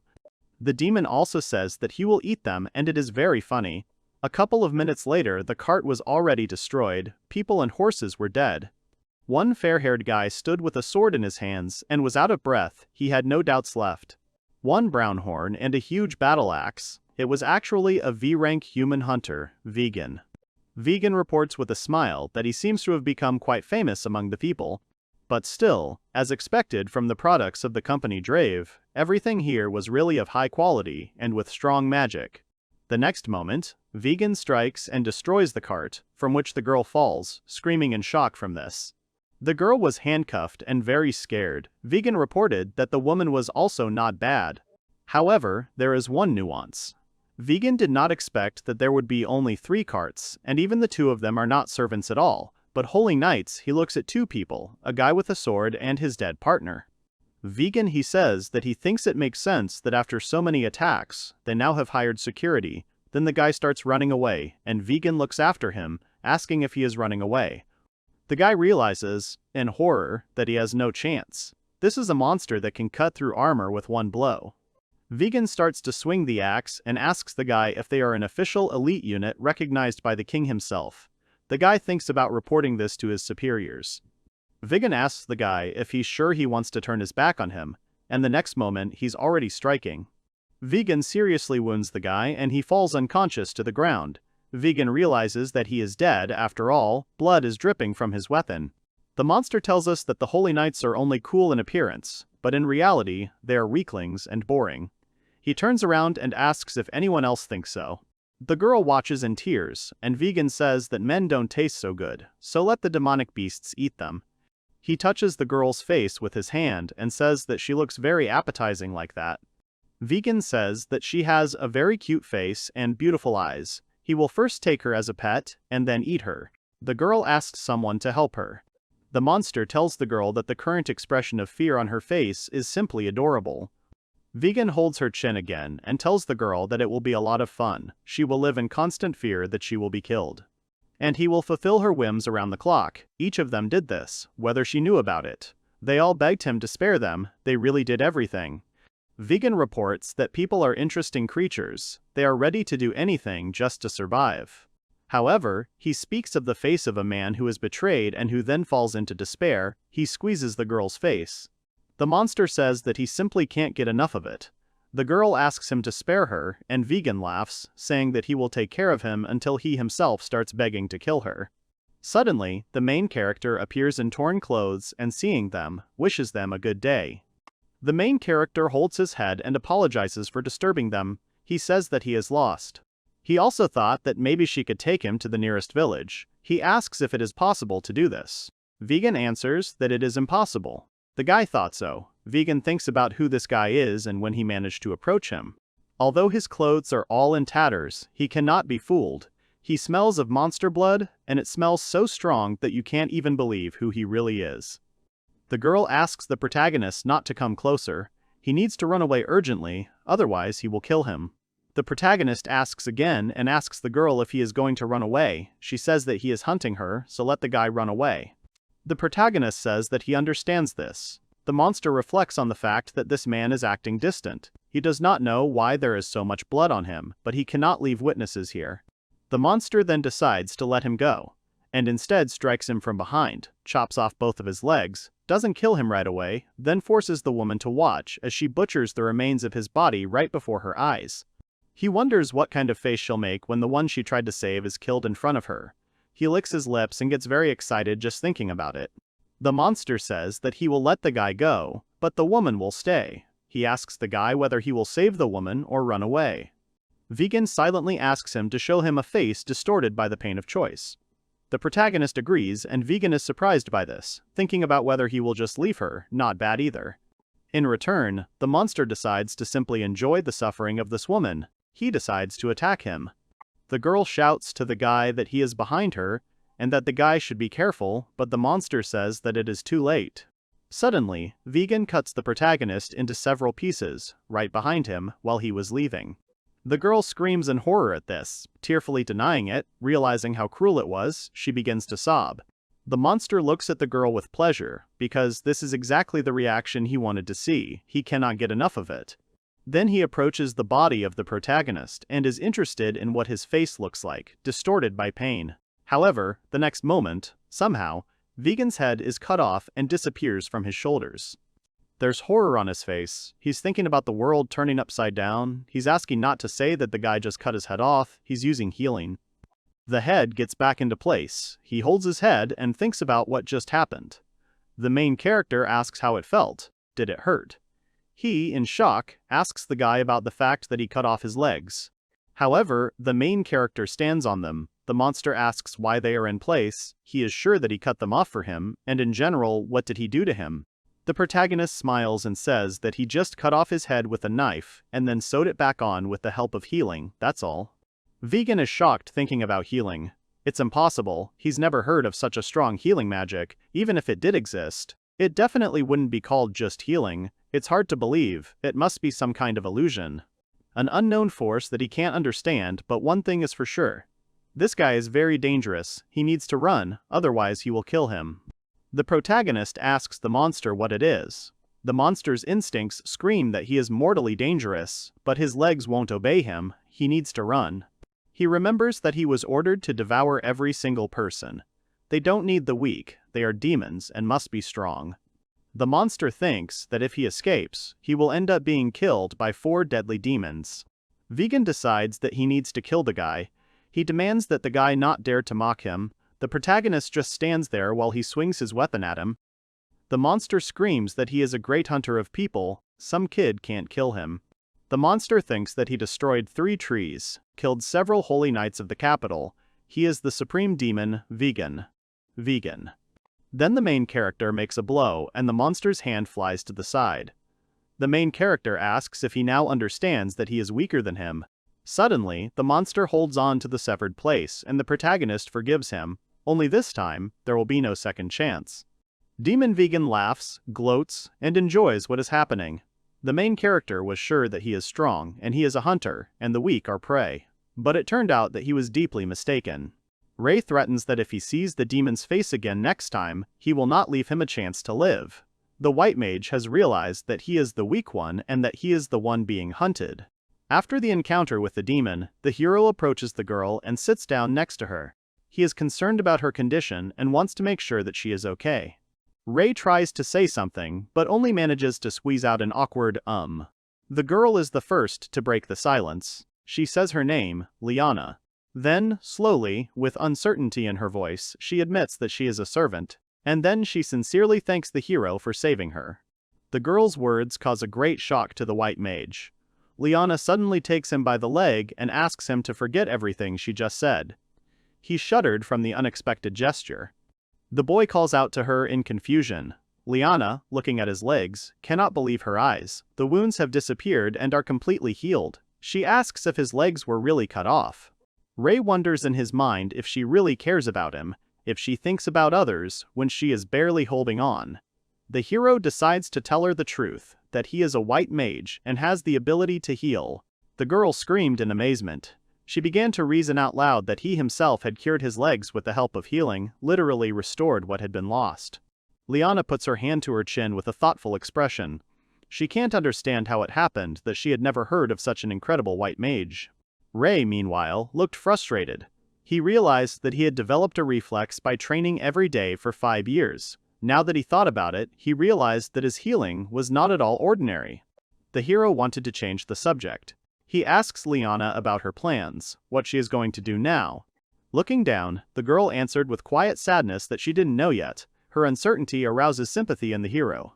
The demon also says that he will eat them, and it is very funny. A couple of minutes later, the cart was already destroyed. People and horses were dead. One fair-haired guy stood with a sword in his hands and was out of breath. He had no doubts left. One brown horn and a huge battle axe. It was actually a V-rank human hunter, Vegan. Vegan reports with a smile that he seems to have become quite famous among the people. But still, as expected from the products of the company Drave, everything here was really of high quality and with strong magic. The next moment, Vegan strikes and destroys the cart, from which the girl falls, screaming in shock from this. The girl was handcuffed and very scared. Vegan reported that the woman was also not bad. However, there is one nuance. Vegan did not expect that there would be only 3 carts, and even the 2 of them are not servants at all, but holy knights. He looks at 2 people, a guy with a sword and his dead partner. Vegan he says that he thinks it makes sense that after so many attacks, they now have hired security. Then the guy starts running away, and Vegan looks after him, asking if he is running away. The guy realizes, in horror, that he has no chance. This is a monster that can cut through armor with one blow. Vegan starts to swing the axe and asks the guy if they are an official elite unit recognized by the king himself. The guy thinks about reporting this to his superiors. Vegan asks the guy if he's sure he wants to turn his back on him, and the next moment he's already striking. Vegan seriously wounds the guy and he falls unconscious to the ground. Vegan realizes that he is dead after all, blood is dripping from his weapon. The monster tells us that the Holy Knights are only cool in appearance, but in reality, they are weaklings and boring. He turns around and asks if anyone else thinks so. The girl watches in tears, and Vegan says that men don't taste so good, so let the demonic beasts eat them. He touches the girl's face with his hand and says that she looks very appetizing like that. Vegan says that she has a very cute face and beautiful eyes. He will first take her as a pet and then eat her. The girl asks someone to help her. The monster tells the girl that the current expression of fear on her face is simply adorable. Vegan holds her chin again and tells the girl that it will be a lot of fun. She will live in constant fear that she will be killed. And he will fulfill her whims around the clock. Each of them did this, whether she knew about it. They all begged him to spare them. They really did everything. Vegan reports that people are interesting creatures. They are ready to do anything just to survive. However, he speaks of the face of a man who is betrayed and who then falls into despair. He squeezes the girl's face. The monster says that he simply can't get enough of it. The girl asks him to spare her, and Vegan laughs, saying that he will take care of him until he himself starts begging to kill her. Suddenly, the main character appears in torn clothes and seeing them, wishes them a good day. The main character holds his head and apologizes for disturbing them. He says that he is lost. He also thought that maybe she could take him to the nearest village. He asks if it is possible to do this. Vegan answers that it is impossible. The guy thought so. Vegan thinks about who this guy is and when he managed to approach him. Although his clothes are all in tatters, he cannot be fooled. He smells of monster blood, and it smells so strong that you can't even believe who he really is. The girl asks the protagonist not to come closer. He needs to run away urgently, otherwise he will kill him. The protagonist asks again and asks the girl if he is going to run away. She says that he is hunting her, so let the guy run away. The protagonist says that he understands this. The monster reflects on the fact that this man is acting distant. He does not know why there is so much blood on him, but he cannot leave witnesses here. The monster then decides to let him go, and instead strikes him from behind, chops off both of his legs, doesn't kill him right away, then forces the woman to watch as she butchers the remains of his body right before her eyes. He wonders what kind of face she'll make when the one she tried to save is killed in front of her. He licks his lips and gets very excited just thinking about it. The monster says that he will let the guy go, but the woman will stay. He asks the guy whether he will save the woman or run away. Vegan silently asks him to show him a face distorted by the pain of choice. The protagonist agrees, and Vegan is surprised by this, thinking about whether he will just leave her. Not bad either. In return, the monster decides to simply enjoy the suffering of this woman. He decides to attack him. The girl shouts to the guy that he is behind her, and that the guy should be careful, but the monster says that it is too late. Suddenly, Vegan cuts the protagonist into several pieces, right behind him, while he was leaving. The girl screams in horror at this. Tearfully denying it, realizing how cruel it was, she begins to sob. The monster looks at the girl with pleasure, because this is exactly the reaction he wanted to see. He cannot get enough of it. Then he approaches the body of the protagonist and is interested in what his face looks like, distorted by pain. However, the next moment, somehow, Vegan's head is cut off and disappears from his shoulders. There's horror on his face. He's thinking about the world turning upside down. He's asking not to say that the guy just cut his head off. He's using healing. The head gets back into place. He holds his head and thinks about what just happened. The main character asks how it felt. Did it hurt? He, in shock, asks the guy about the fact that he cut off his legs. However, the main character stands on them. the monster asks why they are in place, he is sure that he cut them off for him, and in general, what did he do to him? The protagonist smiles and says that he just cut off his head with a knife, and then sewed it back on with the help of healing, that's all. Vegan is shocked thinking about healing. It's impossible, he's never heard of such a strong healing magic, even if it did exist. It definitely wouldn't be called just healing, it's hard to believe, it must be some kind of illusion. An unknown force that he can't understand, but one thing is for sure. This guy is very dangerous, he needs to run, otherwise he will kill him. The protagonist asks the monster what it is. The monster's instincts scream that he is mortally dangerous, but his legs won't obey him, he needs to run. He remembers that he was ordered to devour every single person. They don't need the weak, they are demons and must be strong. The monster thinks that if he escapes, he will end up being killed by 4 deadly demons. Vegan decides that he needs to kill the guy. He demands that the guy not dare to mock him. The protagonist just stands there while he swings his weapon at him. The monster screams that he is a great hunter of people, some kid can't kill him. The monster thinks that he destroyed 3 trees, killed several holy knights of the capital. He is the supreme demon, Vegan. Then the main character makes a blow and the monster's hand flies to the side. The main character asks if he now understands that he is weaker than him. Suddenly, the monster holds on to the severed place and the protagonist forgives him, only this time, there will be no second chance. Demon Vegan laughs, gloats, and enjoys what is happening. The main character was sure that he is strong and he is a hunter, and the weak are prey. But it turned out that he was deeply mistaken. Ray threatens that if he sees the demon's face again next time, he will not leave him a chance to live. The white mage has realized that he is the weak one and that he is the one being hunted. After the encounter with the demon, the hero approaches the girl and sits down next to her. He is concerned about her condition and wants to make sure that she is okay. Ray tries to say something, but only manages to squeeze out an awkward The girl is the first to break the silence. She says her name, Liana. Then, slowly, with uncertainty in her voice, she admits that she is a servant, and then she sincerely thanks the hero for saving her. The girl's words cause a great shock to the white mage. Liana suddenly takes him by the leg and asks him to forget everything she just said. He shuddered from the unexpected gesture. The boy calls out to her in confusion. Liana, looking at his legs, cannot believe her eyes. The wounds have disappeared and are completely healed. She asks if his legs were really cut off. Ray wonders in his mind if she really cares about him, if she thinks about others when she is barely holding on. The hero decides to tell her the truth, that he is a white mage and has the ability to heal. The girl screamed in amazement. She began to reason out loud that he himself had cured his legs with the help of healing, literally restored what had been lost. Liana puts her hand to her chin with a thoughtful expression. She can't understand how it happened that she had never heard of such an incredible white mage. Ray, meanwhile, looked frustrated. He realized that he had developed a reflex by training every day for 5 years. Now that he thought about it, he realized that his healing was not at all ordinary. The hero wanted to change the subject. He asks Liana about her plans, what she is going to do now. Looking down, the girl answered with quiet sadness that she didn't know yet. Her uncertainty arouses sympathy in the hero.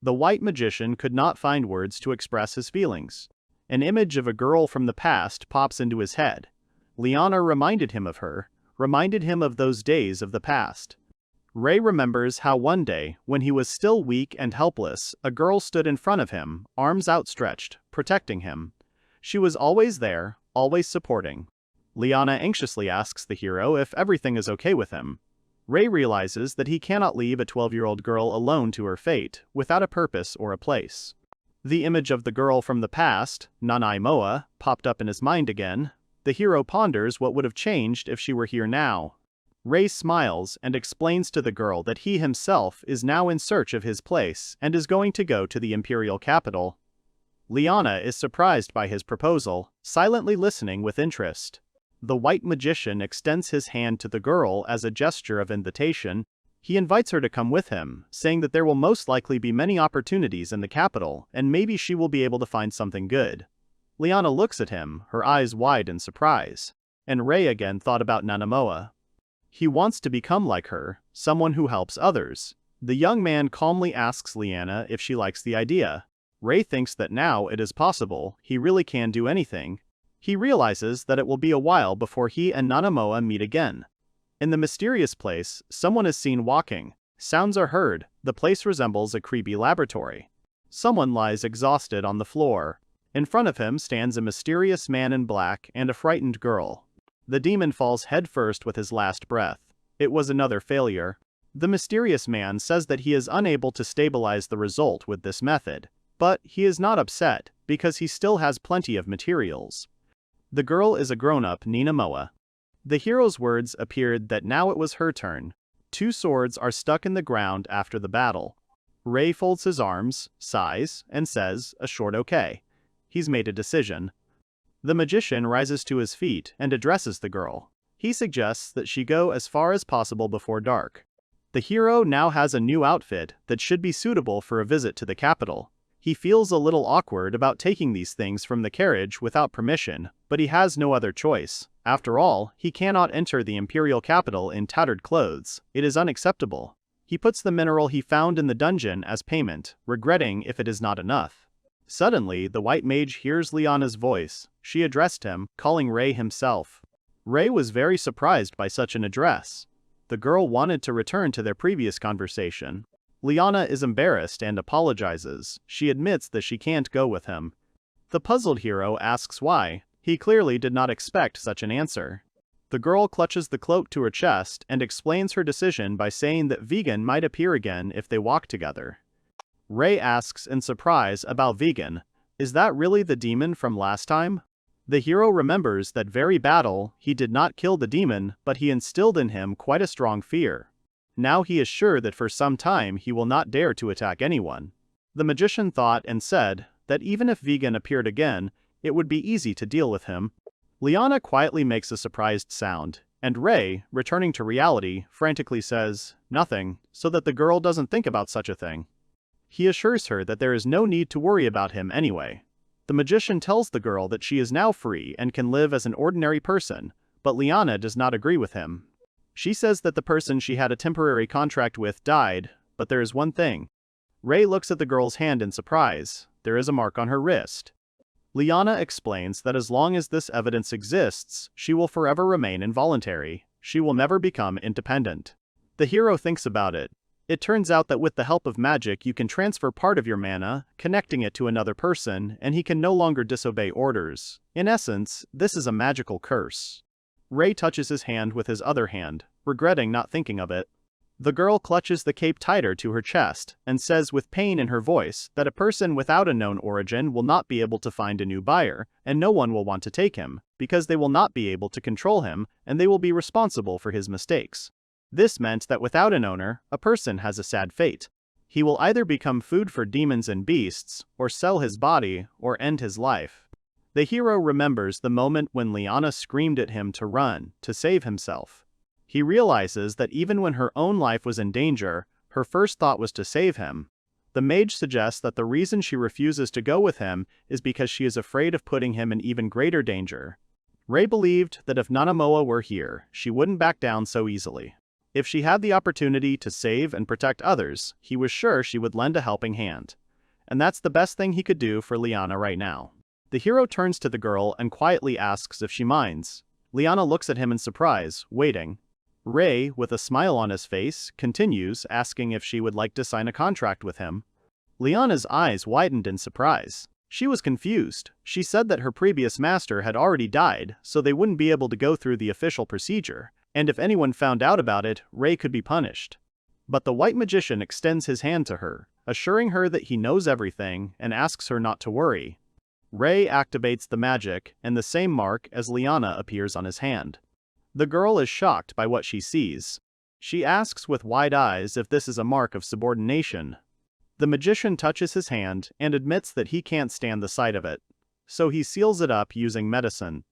The white magician could not find words to express his feelings. An image of a girl from the past pops into his head. Liana reminded him of her, reminded him of those days of the past. Ray remembers how one day, when he was still weak and helpless, a girl stood in front of him, arms outstretched, protecting him. She was always there, always supporting. Liana anxiously asks the hero if everything is okay with him. Ray realizes that he cannot leave a 12-year-old girl alone to her fate, without a purpose or a place. The image of the girl from the past, Nanai Moa, popped up in his mind again. The hero ponders what would have changed if she were here now. Ray smiles and explains to the girl that he himself is now in search of his place and is going to go to the imperial capital. Liana is surprised by his proposal, silently listening with interest. The white magician extends his hand to the girl as a gesture of invitation. He invites her to come with him, saying that there will most likely be many opportunities in the capital, and maybe she will be able to find something good. Liana looks at him, her eyes wide in surprise. And Ray again thought about Nanamoa. He wants to become like her, someone who helps others. The young man calmly asks Liana if she likes the idea. Ray thinks that now it is possible, he really can do anything. He realizes that it will be a while before he and Nanamoa meet again. In the mysterious place, someone is seen walking. Sounds are heard. The place resembles a creepy laboratory. Someone lies exhausted on the floor. In front of him stands a mysterious man in black and a frightened girl. The demon falls headfirst with his last breath. It was another failure. The mysterious man says that he is unable to stabilize the result with this method, but he is not upset because he still has plenty of materials. The girl is a grown-up Nanamoa. The hero's words appeared that now it was her turn. 2 swords are stuck in the ground after the battle. Rei folds his arms, sighs, and says, a short okay. He's made a decision. The magician rises to his feet and addresses the girl. He suggests that she go as far as possible before dark. The hero now has a new outfit that should be suitable for a visit to the capital. He feels a little awkward about taking these things from the carriage without permission, but he has no other choice. After all, he cannot enter the imperial capital in tattered clothes. It is unacceptable. He puts the mineral he found in the dungeon as payment, regretting if it is not enough. Suddenly, the white mage hears Liana's voice. She addressed him, calling Rei himself. Rei was very surprised by such an address. The girl wanted to return to their previous conversation. Liana is embarrassed and apologizes. She admits that she can't go with him. The puzzled hero asks why. He clearly did not expect such an answer. The girl clutches the cloak to her chest and explains her decision by saying that Vegan might appear again if they walk together. Rei asks in surprise about Vegan. Is that really the demon from last time? The hero remembers that very battle. He did not kill the demon, but he instilled in him quite a strong fear. Now he is sure that for some time he will not dare to attack anyone. The magician thought and said that even if Vegan appeared again, it would be easy to deal with him. Liana quietly makes a surprised sound, and Rei, returning to reality, frantically says, nothing, so that the girl doesn't think about such a thing. He assures her that there is no need to worry about him anyway. The magician tells the girl that she is now free and can live as an ordinary person, but Liana does not agree with him. She says that the person she had a temporary contract with died, but there is one thing. Rei looks at the girl's hand in surprise. There is a mark on her wrist. Liana explains that as long as this evidence exists, she will forever remain involuntary. She will never become independent. The hero thinks about it. It turns out that with the help of magic you can transfer part of your mana, connecting it to another person, and he can no longer disobey orders. In essence, this is a magical curse. Rei touches his hand with his other hand, regretting not thinking of it. The girl clutches the cape tighter to her chest, and says with pain in her voice that a person without a known origin will not be able to find a new buyer, and no one will want to take him, because they will not be able to control him, and they will be responsible for his mistakes. This meant that without an owner, a person has a sad fate. He will either become food for demons and beasts, or sell his body, or end his life. The hero remembers the moment when Liana screamed at him to run, to save himself. He realizes that even when her own life was in danger, her first thought was to save him. The mage suggests that the reason she refuses to go with him is because she is afraid of putting him in even greater danger. Rei believed that if Nanamoa were here, she wouldn't back down so easily. If she had the opportunity to save and protect others, he was sure she would lend a helping hand. And that's the best thing he could do for Liana right now. The hero turns to the girl and quietly asks if she minds. Liana looks at him in surprise, waiting. Rei, with a smile on his face, continues asking if she would like to sign a contract with him. Liana's eyes widened in surprise. She was confused. She said that her previous master had already died, so they wouldn't be able to go through the official procedure, and if anyone found out about it, Rei could be punished. But the white magician extends his hand to her, assuring her that he knows everything and asks her not to worry. Rei activates the magic, and the same mark as Liana appears on his hand. The girl is shocked by what she sees. She asks with wide eyes if this is a mark of subordination. The magician touches his hand and admits that he can't stand the sight of it, so he seals it up using medicine.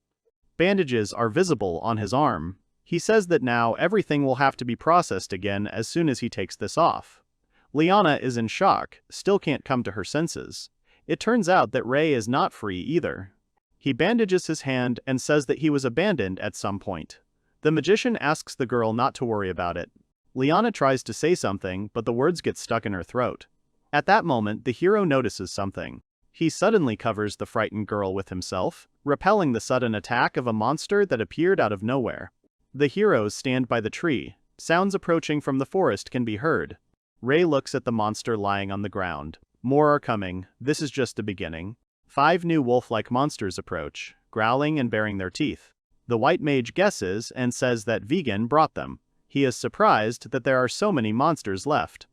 Bandages are visible on his arm. He says that now everything will have to be processed again as soon as he takes this off. Liana is in shock, still can't come to her senses. It turns out that Rei is not free either. He bandages his hand and says that he was abandoned at some point. The magician asks the girl not to worry about it. Liana tries to say something, but the words get stuck in her throat. At that moment, the hero notices something. He suddenly covers the frightened girl with himself, repelling the sudden attack of a monster that appeared out of nowhere. The heroes stand by the tree. Sounds approaching from the forest can be heard. Rei looks at the monster lying on the ground. More are coming. This is just the beginning. 5 new wolf-like monsters approach, growling and baring their teeth. The white mage guesses and says that vegan brought them. He is surprised that there are so many monsters left.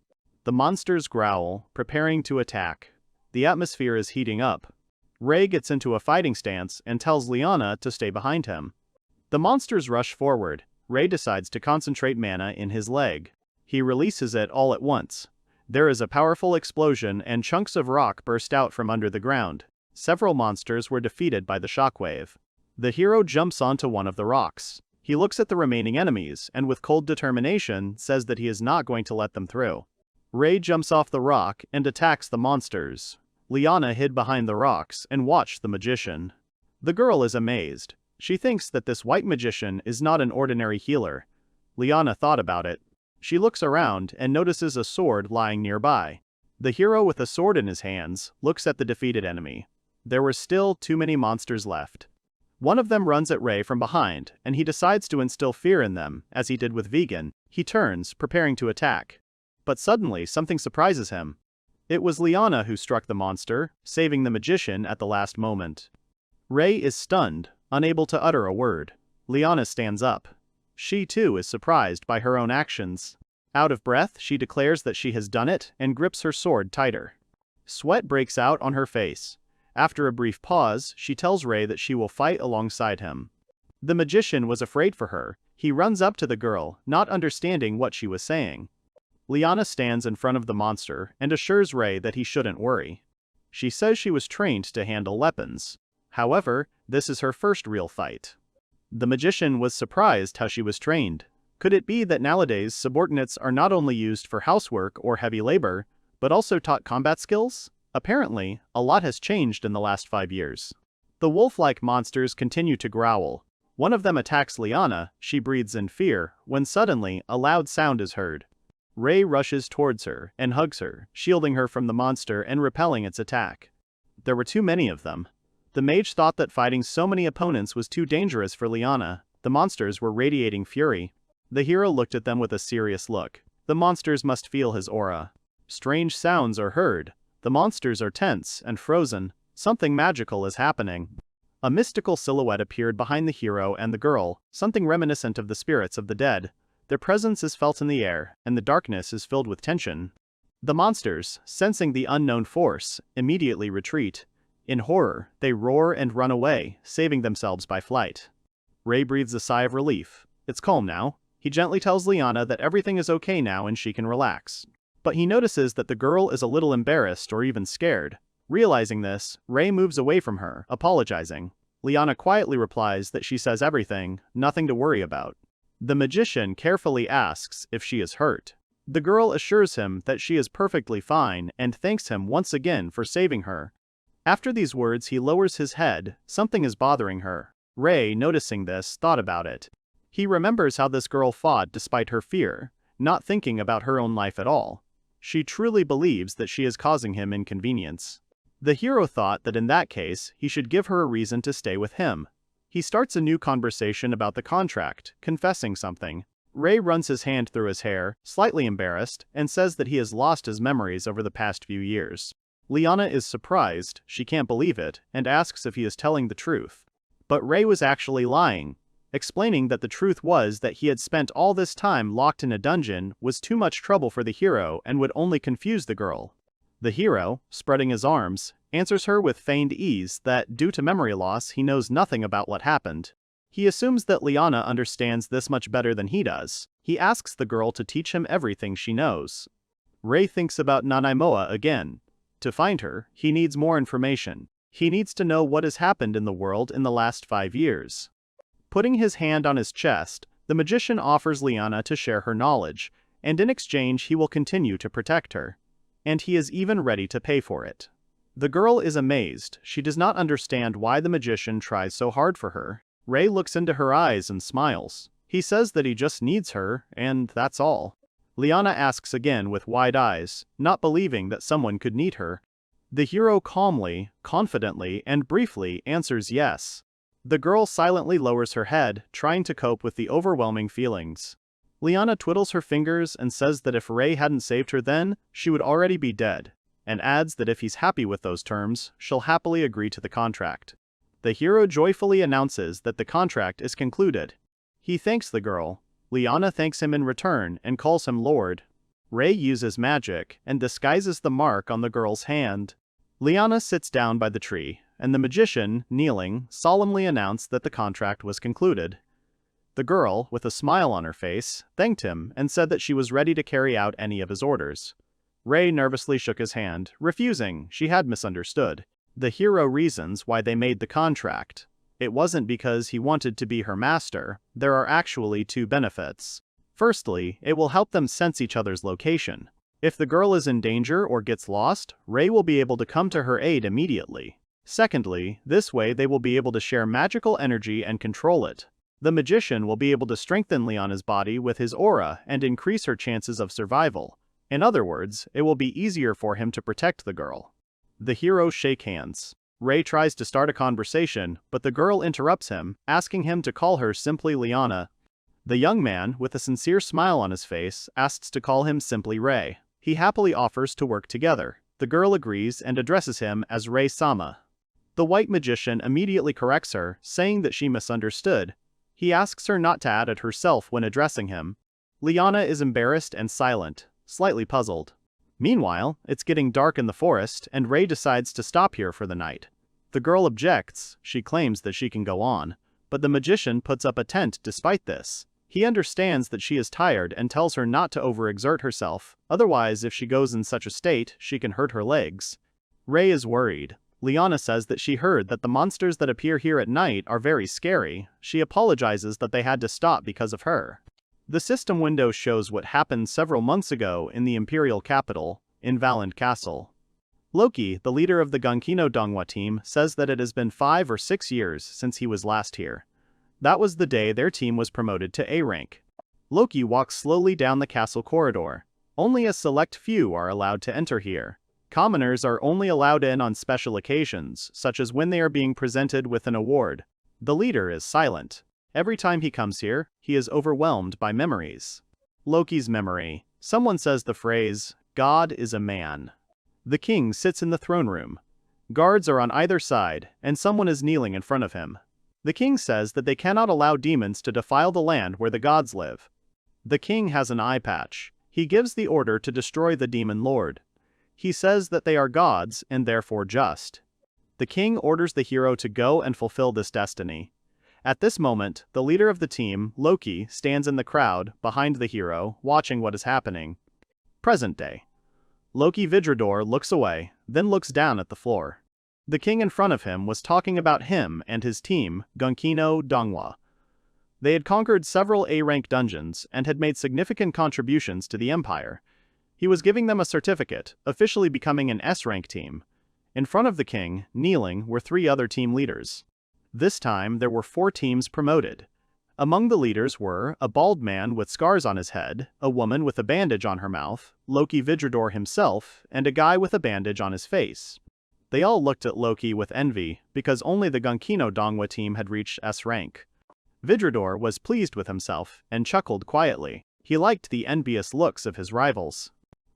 The monsters growl, preparing to attack. The atmosphere is heating up. Rei gets into a fighting stance and tells Liana to stay behind him. The monsters rush forward. Rei decides to concentrate mana in his leg. He releases it all at once. There is a powerful explosion and chunks of rock burst out from under the ground. Several monsters were defeated by the shockwave. The hero jumps onto one of the rocks. He looks at the remaining enemies and with cold determination says that he is not going to let them through. Rei jumps off the rock and attacks the monsters. Liana hid behind the rocks and watched the magician. The girl is amazed. She thinks that this white magician is not an ordinary healer. Liana thought about it. She looks around and notices a sword lying nearby. The hero with a sword in his hands looks at the defeated enemy. There were still too many monsters left. One of them runs at Rei from behind, and he decides to instill fear in them, as he did with Vegan. He turns, preparing to attack. But suddenly, something surprises him. It was Liana who struck the monster, saving the magician at the last moment. Rei is stunned, unable to utter a word. Liana stands up. She too is surprised by her own actions. Out of breath, she declares that she has done it and grips her sword tighter. Sweat breaks out on her face. After a brief pause, she tells Rei that she will fight alongside him. The magician was afraid for her. He runs up to the girl, not understanding what she was saying. Liana stands in front of the monster and assures Rei that he shouldn't worry. She says she was trained to handle weapons. However, this is her first real fight. The magician was surprised how she was trained. Could it be that nowadays subordinates are not only used for housework or heavy labor, but also taught combat skills? Apparently, a lot has changed in the last 5 years. The wolf-like monsters continue to growl. One of them attacks Liana. She breathes in fear, when suddenly, a loud sound is heard. Rei rushes towards her and hugs her, shielding her from the monster and repelling its attack. There were too many of them. The mage thought that fighting so many opponents was too dangerous for Liana. The monsters were radiating fury. The hero looked at them with a serious look. The monsters must feel his aura. Strange sounds are heard. The monsters are tense and frozen. Something magical is happening. A mystical silhouette appeared behind the hero and the girl, something reminiscent of the spirits of the dead. Their presence is felt in the air, and the darkness is filled with tension. The monsters, sensing the unknown force, immediately retreat. In horror, they roar and run away, saving themselves by flight. Rei breathes a sigh of relief. It's calm now. He gently tells Liana that everything is okay now and she can relax. But he notices that the girl is a little embarrassed or even scared. Realizing this, Rei moves away from her, apologizing. Liana quietly replies that she says everything, nothing to worry about. The magician carefully asks if she is hurt. The girl assures him that she is perfectly fine and thanks him once again for saving her. After these words, he lowers his head. Something is bothering her. Rei, noticing this, thought about it. He remembers how this girl fought despite her fear, not thinking about her own life at all. She truly believes that she is causing him inconvenience. The hero thought that in that case, he should give her a reason to stay with him. He starts a new conversation about the contract, confessing something. Rei runs his hand through his hair, slightly embarrassed, and says that he has lost his memories over the past few years. Liana is surprised, she can't believe it, and asks if he is telling the truth. But Rei was actually lying, explaining that the truth was that he had spent all this time locked in a dungeon, was too much trouble for the hero and would only confuse the girl. The hero, spreading his arms, answers her with feigned ease that, due to memory loss, he knows nothing about what happened. He assumes that Liana understands this much better than he does. He asks the girl to teach him everything she knows. Rei thinks about Nanaimoa again. To find her, he needs more information. He needs to know what has happened in the world in the last 5 years. Putting his hand on his chest, the magician offers Liana to share her knowledge, and in exchange he will continue to protect her. And he is even ready to pay for it. The girl is amazed. She does not understand why the magician tries so hard for her. Rei looks into her eyes and smiles. He says that he just needs her, and that's all. Liana asks again with wide eyes, not believing that someone could need her. The hero calmly, confidently, and briefly answers yes. The girl silently lowers her head, trying to cope with the overwhelming feelings. Liana twiddles her fingers and says that if Rei hadn't saved her then, she would already be dead, and adds that if he's happy with those terms, she'll happily agree to the contract. The hero joyfully announces that the contract is concluded. He thanks the girl. Liana thanks him in return and calls him Lord. Rei uses magic and disguises the mark on the girl's hand. Liana sits down by the tree, and the magician, kneeling, solemnly announced that the contract was concluded. The girl, with a smile on her face, thanked him and said that she was ready to carry out any of his orders. Rei nervously shook his hand, refusing. She had misunderstood. The hero reasons why they made the contract. It wasn't because he wanted to be her master. There are actually two benefits. Firstly, it will help them sense each other's location. If the girl is in danger or gets lost, Rei will be able to come to her aid immediately. Secondly, this way they will be able to share magical energy and control it. The magician will be able to strengthen Liana's body with his aura and increase her chances of survival. In other words, it will be easier for him to protect the girl. The heroes shake hands. Rei tries to start a conversation, but the girl interrupts him, asking him to call her simply Liana. The young man, with a sincere smile on his face, asks to call him simply Rei. He happily offers to work together. The girl agrees and addresses him as Rei-sama. The white magician immediately corrects her, saying that she misunderstood. He asks her not to add it herself when addressing him. Liana is embarrassed and silent, slightly puzzled. Meanwhile, it's getting dark in the forest, and Rei decides to stop here for the night. The girl objects. She claims that she can go on, but the magician puts up a tent despite this. He understands that she is tired and tells her not to overexert herself, otherwise if she goes in such a state, she can hurt her legs. Rei is worried. Liana says that she heard that the monsters that appear here at night are very scary. She apologizes that they had to stop because of her. The system window shows what happened several months ago in the imperial capital, in Valand Castle. Loki, the leader of the Gunkino Dongwa team, says that it has been 5 or 6 years since he was last here. That was the day their team was promoted to A rank. Loki walks slowly down the castle corridor. Only a select few are allowed to enter here. Commoners are only allowed in on special occasions, such as when they are being presented with an award. The leader is silent. Every time he comes here, he is overwhelmed by memories. Loki's memory. Someone says the phrase, "God is a man." The king sits in the throne room. Guards are on either side, and someone is kneeling in front of him. The king says that they cannot allow demons to defile the land where the gods live. The king has an eye patch. He gives the order to destroy the demon lord. He says that they are gods and therefore just. The king orders the hero to go and fulfill this destiny. At this moment, the leader of the team, Loki, stands in the crowd, behind the hero, watching what is happening. Present day. Loki Vidrador looks away, then looks down at the floor. The king in front of him was talking about him and his team, Gunkino Dongwa. They had conquered several A-rank dungeons and had made significant contributions to the empire. He was giving them a certificate, officially becoming an S-rank team. In front of the king, kneeling, were 3 other team leaders. This time, there were 4 teams promoted. Among the leaders were a bald man with scars on his head, a woman with a bandage on her mouth, Loki Vidrador himself, and a guy with a bandage on his face. They all looked at Loki with envy, because only the Gunkino Dongwa team had reached S rank. Vidrador was pleased with himself, and chuckled quietly. He liked the envious looks of his rivals.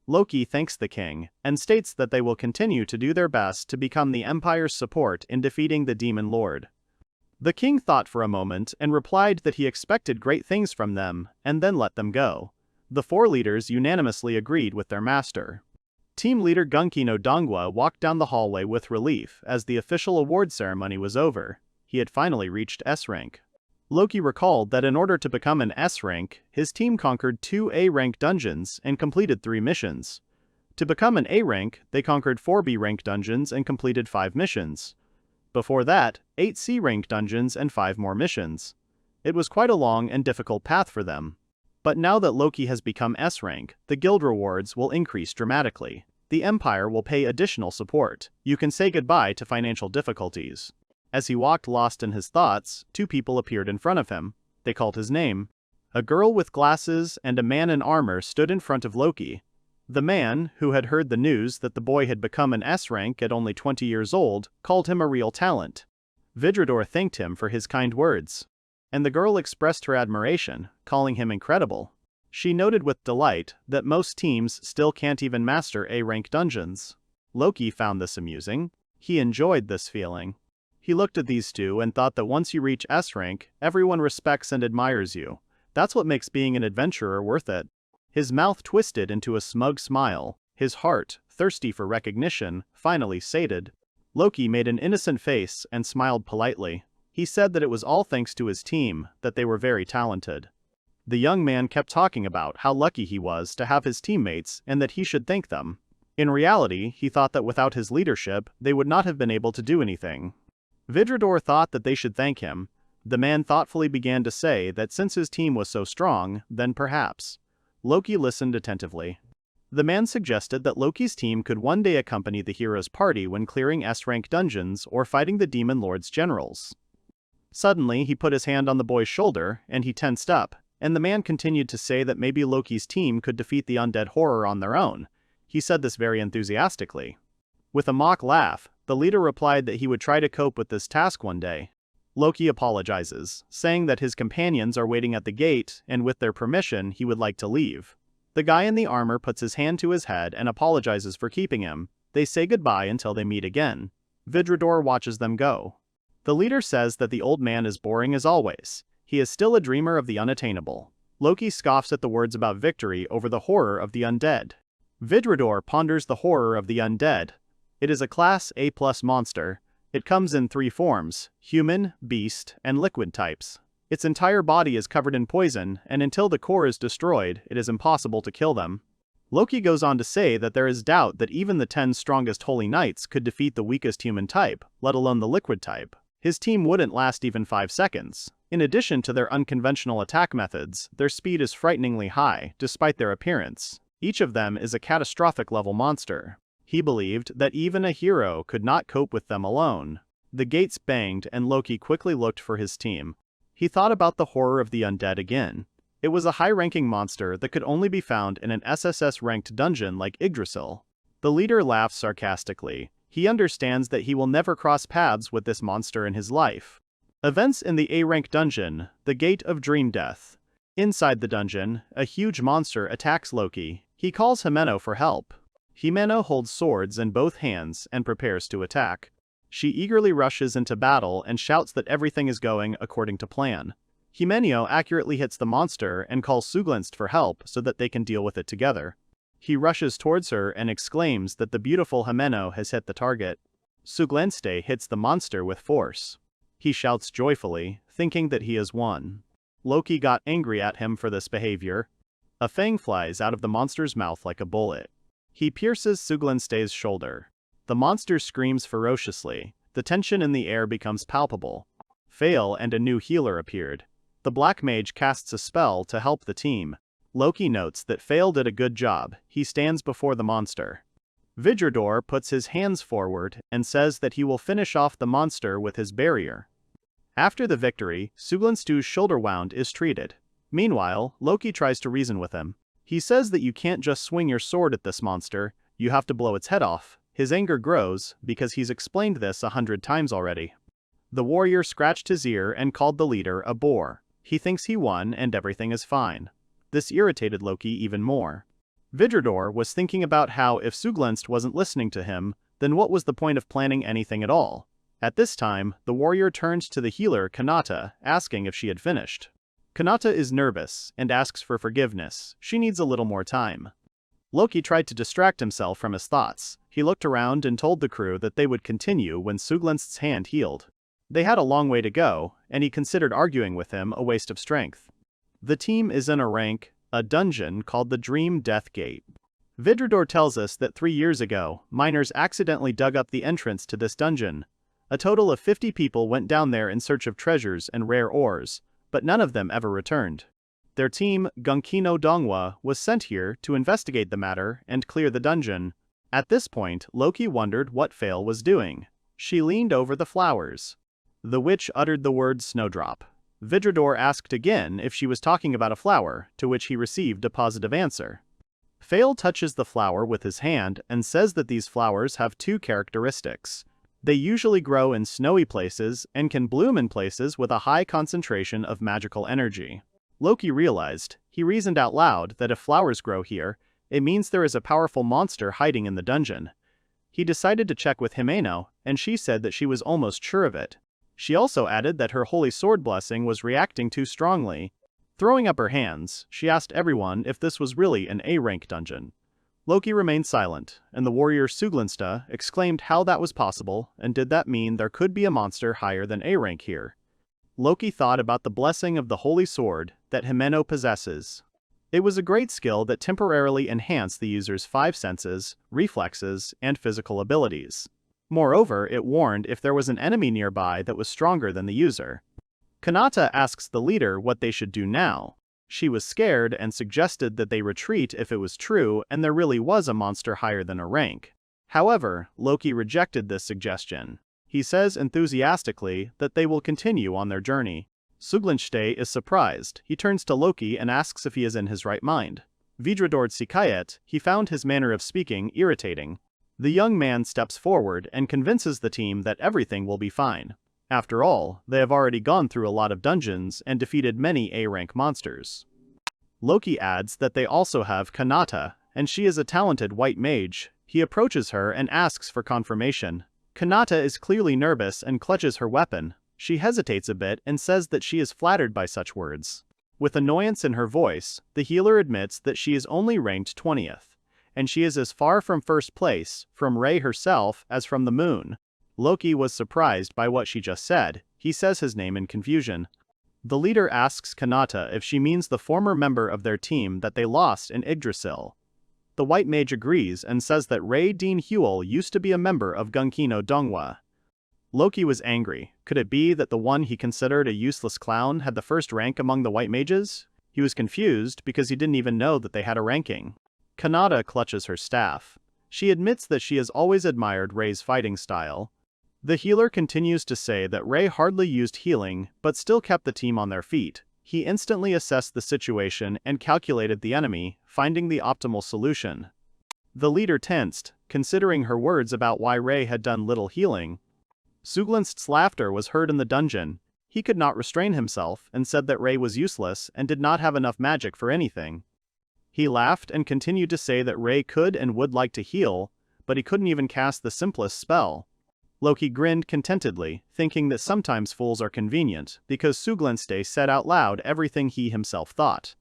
Loki thanks the king, and states that they will continue to do their best to become the Empire's support in defeating the Demon Lord. The king thought for a moment and replied that he expected great things from them, and then let them go. The 4 leaders unanimously agreed with their master. Team leader Gunkino Dongwa walked down the hallway with relief as the official award ceremony was over. He had finally reached S rank. Loki recalled that in order to become an S rank, his team conquered 2 A rank dungeons and completed 3 missions. To become an A rank, they conquered 4 B rank dungeons and completed 5 missions. Before that, 8 C rank dungeons and 5 more missions. It was quite a long and difficult path for them. But now that Loki has become S rank, the guild rewards will increase dramatically. The Empire will pay additional support. You can say goodbye to financial difficulties. As he walked lost in his thoughts, 2 people appeared in front of him. They called his name. A girl with glasses and a man in armor stood in front of Loki. The man, who had heard the news that the boy had become an S-rank at only 20 years old, called him a real talent. Vidrador thanked him for his kind words. And the girl expressed her admiration, calling him incredible. She noted with delight that most teams still can't even master A-rank dungeons. Loki found this amusing. He enjoyed this feeling. He looked at these two and thought that once you reach S-rank, everyone respects and admires you. That's what makes being an adventurer worth it. His mouth twisted into a smug smile, his heart, thirsty for recognition, finally sated. Loki made an innocent face and smiled politely. He said that it was all thanks to his team, that they were very talented. The young man kept talking about how lucky he was to have his teammates and that he should thank them. In reality, he thought that without his leadership, they would not have been able to do anything. Vidrador thought that they should thank him. The man thoughtfully began to say that since his team was so strong, then perhaps. Loki listened attentively. The man suggested that Loki's team could one day accompany the hero's party when clearing S-rank dungeons or fighting the Demon Lord's generals. Suddenly, he put his hand on the boy's shoulder, and he tensed up, and the man continued to say that maybe Loki's team could defeat the undead horror on their own. He said this very enthusiastically. With a mock laugh, the leader replied that he would try to cope with this task one day. Loki apologizes, saying that his companions are waiting at the gate, and with their permission, he would like to leave. The guy in the armor puts his hand to his head and apologizes for keeping him. They say goodbye until they meet again. Vidrador watches them go. The leader says that the old man is boring as always. He is still a dreamer of the unattainable. Loki scoffs at the words about victory over the horror of the undead. Vidrador ponders the horror of the undead. It is a Class A+ monster. It comes in 3 forms: human, beast, and liquid types. Its entire body is covered in poison, and until the core is destroyed, it is impossible to kill them. Loki goes on to say that there is doubt that even the 10 strongest holy knights could defeat the weakest human type, let alone the liquid type. His team wouldn't last even 5 seconds. In addition to their unconventional attack methods, their speed is frighteningly high, despite their appearance. Each of them is a catastrophic level monster. He believed that even a hero could not cope with them alone. The gates banged and Loki quickly looked for his team. He thought about the horror of the undead again. It was a high-ranking monster that could only be found in an SSS-ranked dungeon like Yggdrasil. The leader laughed sarcastically. He understands that he will never cross paths with this monster in his life. Events in the A-rank dungeon, the Gate of Dream Death. Inside the dungeon, a huge monster attacks Loki. He calls Himeno for help. Himeno holds swords in both hands and prepares to attack. She eagerly rushes into battle and shouts that everything is going according to plan. Himeno accurately hits the monster and calls Suglenst for help so that they can deal with it together. He rushes towards her and exclaims that the beautiful Himeno has hit the target. Suglenste hits the monster with force. He shouts joyfully, thinking that he has won. Loki got angry at him for this behavior. A fang flies out of the monster's mouth like a bullet. He pierces Suglenste's shoulder. The monster screams ferociously. The tension in the air becomes palpable. Fail and a new healer appeared. The black mage casts a spell to help the team. Loki notes that Fail did a good job. He stands before the monster. Vidrador puts his hands forward and says that he will finish off the monster with his barrier. After the victory, Suglenstu's shoulder wound is treated. Meanwhile, Loki tries to reason with him. He says that you can't just swing your sword at this monster, you have to blow its head off. His anger grows, because he's explained this 100 times already. The warrior scratched his ear and called the leader a bore. He thinks he won and everything is fine. This irritated Loki even more. Vidrador was thinking about how if Suglenst wasn't listening to him, then what was the point of planning anything at all? At this time, the warrior turned to the healer Kanata, asking if she had finished. Kanata is nervous and asks for forgiveness. She needs a little more time. Loki tried to distract himself from his thoughts. He looked around and told the crew that they would continue when Suglenst's hand healed. They had a long way to go, and he considered arguing with him a waste of strength. The team is in a dungeon called the Dream Death Gate. Vidrador tells us that 3 years ago, miners accidentally dug up the entrance to this dungeon. A total of 50 people went down there in search of treasures and rare ores, but none of them ever returned. Their team, Gunkino Dongwa, was sent here to investigate the matter and clear the dungeon. At this point, Loki wondered what Fail was doing. She leaned over the flowers. The witch uttered the word snowdrop. Vidrador asked again if she was talking about a flower, to which he received a positive answer. Fail touches the flower with his hand and says that these flowers have two characteristics. They usually grow in snowy places and can bloom in places with a high concentration of magical energy. Loki realized, he reasoned out loud, that if flowers grow here, it means there is a powerful monster hiding in the dungeon. He decided to check with Himeno, and she said that she was almost sure of it. She also added that her holy sword blessing was reacting too strongly. Throwing up her hands, she asked everyone if this was really an A-rank dungeon. Loki remained silent, and the warrior Suglinsta exclaimed how that was possible, and did that mean there could be a monster higher than A-rank here? Loki thought about the blessing of the holy sword that Himeno possesses. It was a great skill that temporarily enhanced the user's 5 senses, reflexes, and physical abilities. Moreover, it warned if there was an enemy nearby that was stronger than the user. Kanata asks the leader what they should do now. She was scared and suggested that they retreat if it was true and there really was a monster higher than a rank. However, Loki rejected this suggestion. He says enthusiastically that they will continue on their journey. Suglinste is surprised. He turns to Loki and asks if he is in his right mind. Vidradord Sikayet, he found his manner of speaking irritating. The young man steps forward and convinces the team that everything will be fine. After all, they have already gone through a lot of dungeons and defeated many A-rank monsters. Loki adds that they also have Kanata, and she is a talented white mage. He approaches her and asks for confirmation. Kanata is clearly nervous and clutches her weapon. She hesitates a bit and says that she is flattered by such words. With annoyance in her voice, the healer admits that she is only ranked 20th, and she is as far from first place, from Rei herself, as from the moon. Loki was surprised by what she just said. He says his name in confusion. The leader asks Kanata if she means the former member of their team that they lost in Yggdrasil. The white mage agrees and says that Rei Dean Huel used to be a member of Gunkino Dongwa. Loki was angry. Could it be that the one he considered a useless clown had the first rank among the white mages? He was confused because he didn't even know that they had a ranking. Kanata clutches her staff. She admits that she has always admired Rei's fighting style. The healer continues to say that Rei hardly used healing but still kept the team on their feet. He instantly assessed the situation and calculated the enemy, finding the optimal solution. The leader tensed, considering her words about why Rei had done little healing. Suglinst's laughter was heard in the dungeon. He could not restrain himself and said that Rei was useless and did not have enough magic for anything. He laughed and continued to say that Rei could and would like to heal, but he couldn't even cast the simplest spell. Loki grinned contentedly, thinking that sometimes fools are convenient, because Suglinste said out loud everything he himself thought.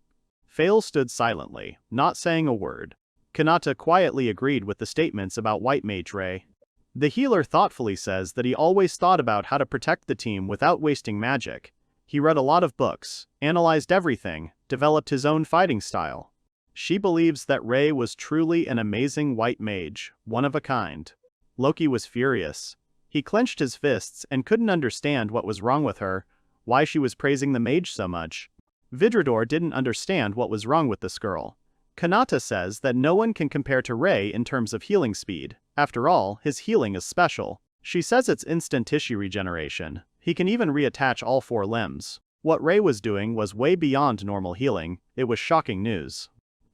Fail stood silently, not saying a word. Kanata quietly agreed with the statements about white mage Rei. The healer thoughtfully says that he always thought about how to protect the team without wasting magic. He read a lot of books, analyzed everything, developed his own fighting style. She believes that Rei was truly an amazing white mage, one of a kind. Loki was furious. He clenched his fists and couldn't understand what was wrong with her, why she was praising the mage so much. Vidrador didn't understand what was wrong with this girl. Kanata says that no one can compare to Rei in terms of healing speed. After all, his healing is special. She says it's instant tissue regeneration. He can even reattach all 4 limbs. What Rei was doing was way beyond normal healing. It was shocking news.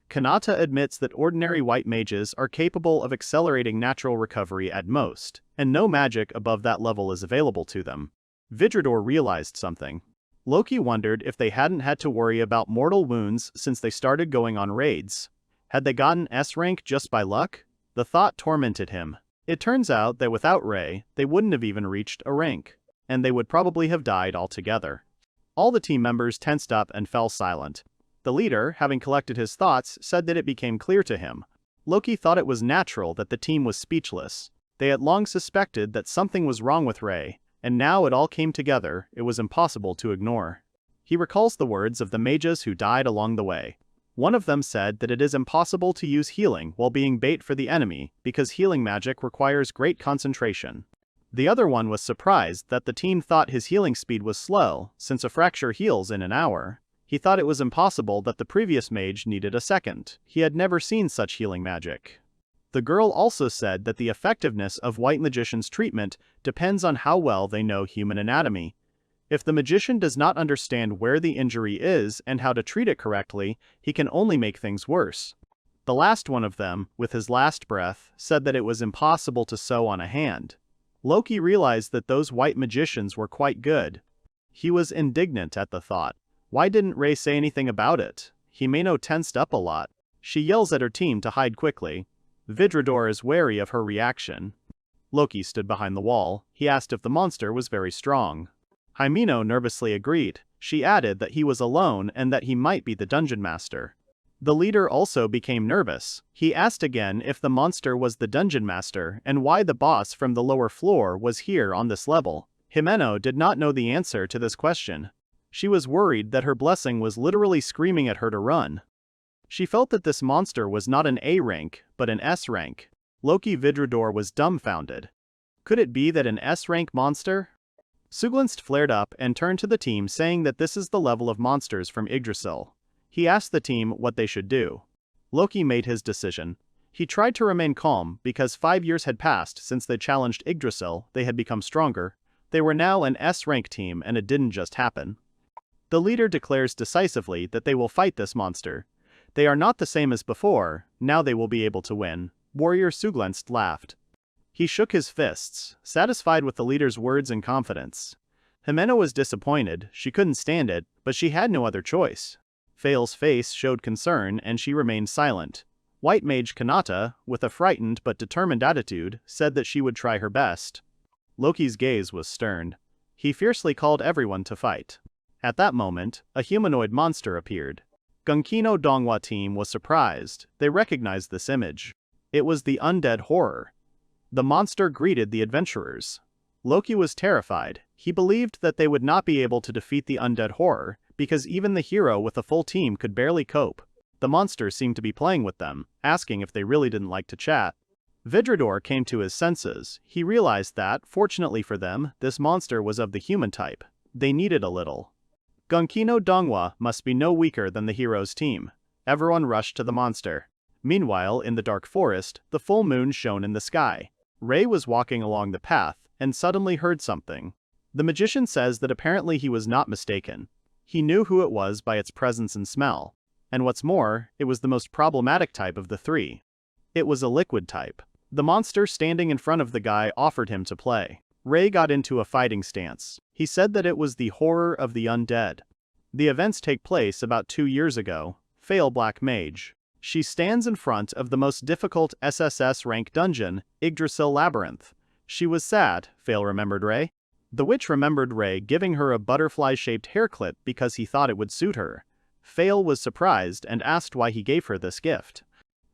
Kanata admits that ordinary white mages are capable of accelerating natural recovery at most, and no magic above that level is available to them. Vidrador realized something. Loki wondered if they hadn't had to worry about mortal wounds since they started going on raids. Had they gotten S rank just by luck? The thought tormented him. It turns out that without Rei, they wouldn't have even reached a rank, and they would probably have died altogether. All the team members tensed up and fell silent. The leader, having collected his thoughts, said that it became clear to him. Loki thought it was natural that the team was speechless. They had long suspected that something was wrong with Rei, and now it all came together. It was impossible to ignore. He recalls the words of the mages who died along the way. One of them said that it is impossible to use healing while being bait for the enemy because healing magic requires great concentration. The other one was surprised that the team thought his healing speed was slow, since a fracture heals in an hour. He thought it was impossible that the previous mage needed a second. He had never seen such healing magic. The girl also said that the effectiveness of white magicians' treatment depends on how well they know human anatomy. If the magician does not understand where the injury is and how to treat it correctly, he can only make things worse. The last one of them, with his last breath, said that it was impossible to sew on a hand. Loki realized that those white magicians were quite good. He was indignant at the thought. Why didn't Rei say anything about it? Himeno tensed up a lot. She yells at her team to hide quickly. Vidrador is wary of her reaction. Loki stood behind the wall. He asked if the monster was very strong. Himeno nervously agreed. She added that he was alone and that he might be the dungeon master. The leader also became nervous. He asked again if the monster was the dungeon master and why the boss from the lower floor was here on this level. Himeno did not know the answer to this question. She was worried that her blessing was literally screaming at her to run. She felt that this monster was not an A rank, but an S rank. Loki Vidrador was dumbfounded. Could it be that an S rank monster? Suglinst flared up and turned to the team saying that this is the level of monsters from Yggdrasil. He asked the team what they should do. Loki made his decision. He tried to remain calm because 5 years had passed since they challenged Yggdrasil, they had become stronger. They were now an S-rank team and it didn't just happen. The leader declares decisively that they will fight this monster. They are not the same as before, now they will be able to win. Warrior Suglenst laughed. He shook his fists, satisfied with the leader's words and confidence. Himeno was disappointed, she couldn't stand it, but she had no other choice. Fail's face showed concern and she remained silent. White Mage Kanata, with a frightened but determined attitude, said that she would try her best. Loki's gaze was stern. He fiercely called everyone to fight. At that moment, a humanoid monster appeared. Gunkino Dongwa team was surprised. They recognized this image. It was the undead horror. The monster greeted the adventurers. Loki was terrified. He believed that they would not be able to defeat the undead horror, because even the hero with a full team could barely cope. The monster seemed to be playing with them, asking if they really didn't like to chat. Vidrador came to his senses. He realized that, fortunately for them, this monster was of the human type. They needed a little. Gunkino Dongwa must be no weaker than the hero's team. Everyone rushed to the monster. Meanwhile, in the dark forest, the full moon shone in the sky. Rei was walking along the path, and suddenly heard something. The magician says that apparently he was not mistaken. He knew who it was by its presence and smell. And what's more, it was the most problematic type of the three. It was a liquid type. The monster standing in front of the guy offered him to play. Rei got into a fighting stance. He said that it was the horror of the undead. The events take place about 2 years ago. Fail Black Mage. She stands in front of the most difficult SSS-Rank dungeon, Yggdrasil Labyrinth. She was sad, Fail remembered Rei. The witch remembered Rei giving her a butterfly-shaped hair clip because he thought it would suit her. Fail was surprised and asked why he gave her this gift.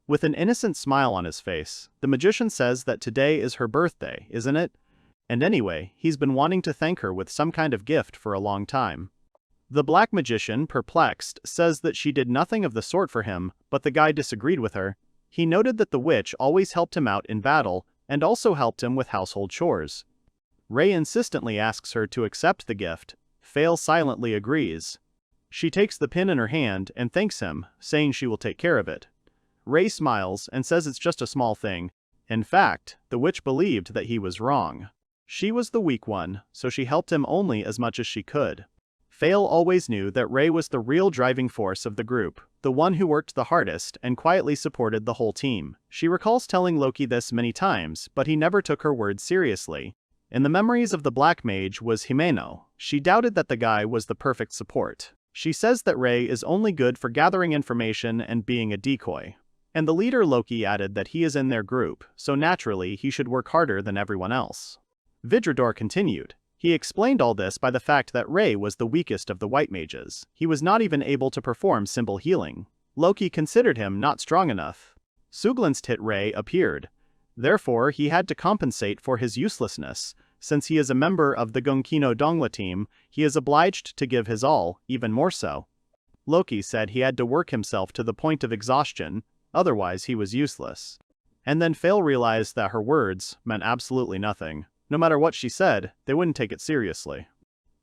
With an innocent smile on his face, the magician says that today is her birthday, isn't it? And anyway, he's been wanting to thank her with some kind of gift for a long time. The black magician, perplexed, says that she did nothing of the sort for him, but the guy disagreed with her. He noted that the witch always helped him out in battle, and also helped him with household chores. Rei insistently asks her to accept the gift. Fail silently agrees. She takes the pin in her hand and thanks him, saying she will take care of it. Rei smiles and says it's just a small thing. In fact, the witch believed that he was wrong. She was the weak one, so she helped him only as much as she could. Fail always knew that Rei was the real driving force of the group, the one who worked the hardest and quietly supported the whole team. She recalls telling Loki this many times, but he never took her words seriously. In the memories of the Black Mage was Himeno. She doubted that the guy was the perfect support. She says that Rei is only good for gathering information and being a decoy. And the leader Loki added that he is in their group, so naturally he should work harder than everyone else. Vidrador continued. He explained all this by the fact that Rei was the weakest of the white mages. He was not even able to perform simple healing. Loki considered him not strong enough. Suglinst hit Rei appeared. Therefore, he had to compensate for his uselessness. Since he is a member of the Gunkino Dongwa team, he is obliged to give his all, even more so. Loki said he had to work himself to the point of exhaustion, otherwise he was useless. And then Fail realized that her words meant absolutely nothing. No matter what she said, they wouldn't take it seriously.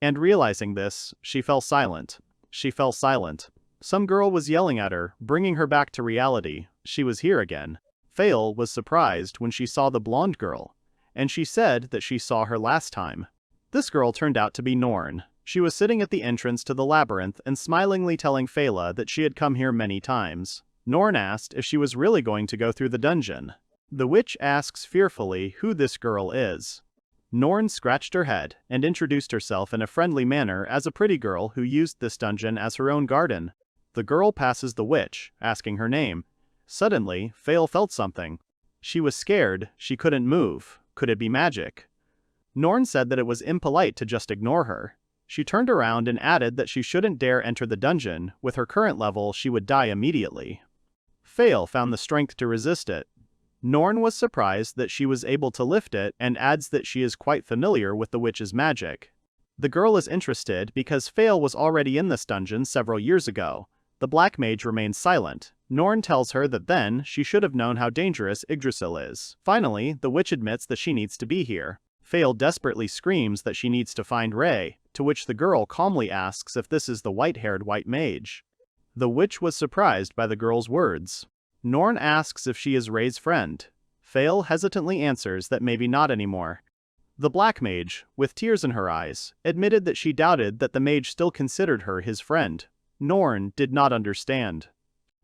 And realizing this, she fell silent. She fell silent. Some girl was yelling at her, bringing her back to reality. She was here again. Fail was surprised when she saw the blonde girl, and she said that she saw her last time. This girl turned out to be Norn. She was sitting at the entrance to the labyrinth and smilingly telling Faela that she had come here many times. Norn asked if she was really going to go through the dungeon. The witch asks fearfully who this girl is. Norn scratched her head and introduced herself in a friendly manner as a pretty girl who used this dungeon as her own garden. The girl passes the witch, asking her name. Suddenly, Fail felt something. She was scared, she couldn't move. Could it be magic? Norn said that it was impolite to just ignore her. She turned around and added that she shouldn't dare enter the dungeon. With her current level, she would die immediately. Fail found the strength to resist it. Norn was surprised that she was able to lift it and adds that she is quite familiar with the witch's magic. The girl is interested because Fail was already in this dungeon several years ago. The black mage remains silent. Norn tells her that then she should have known how dangerous Yggdrasil is. Finally, the witch admits that she needs to be here. Fail desperately screams that she needs to find Rei, to which the girl calmly asks if this is the white-haired white mage. The witch was surprised by the girl's words. Norn asks if she is Rei's friend. Fail hesitantly answers that maybe not anymore. The black mage, with tears in her eyes, admitted that she doubted that the mage still considered her his friend. Norn did not understand.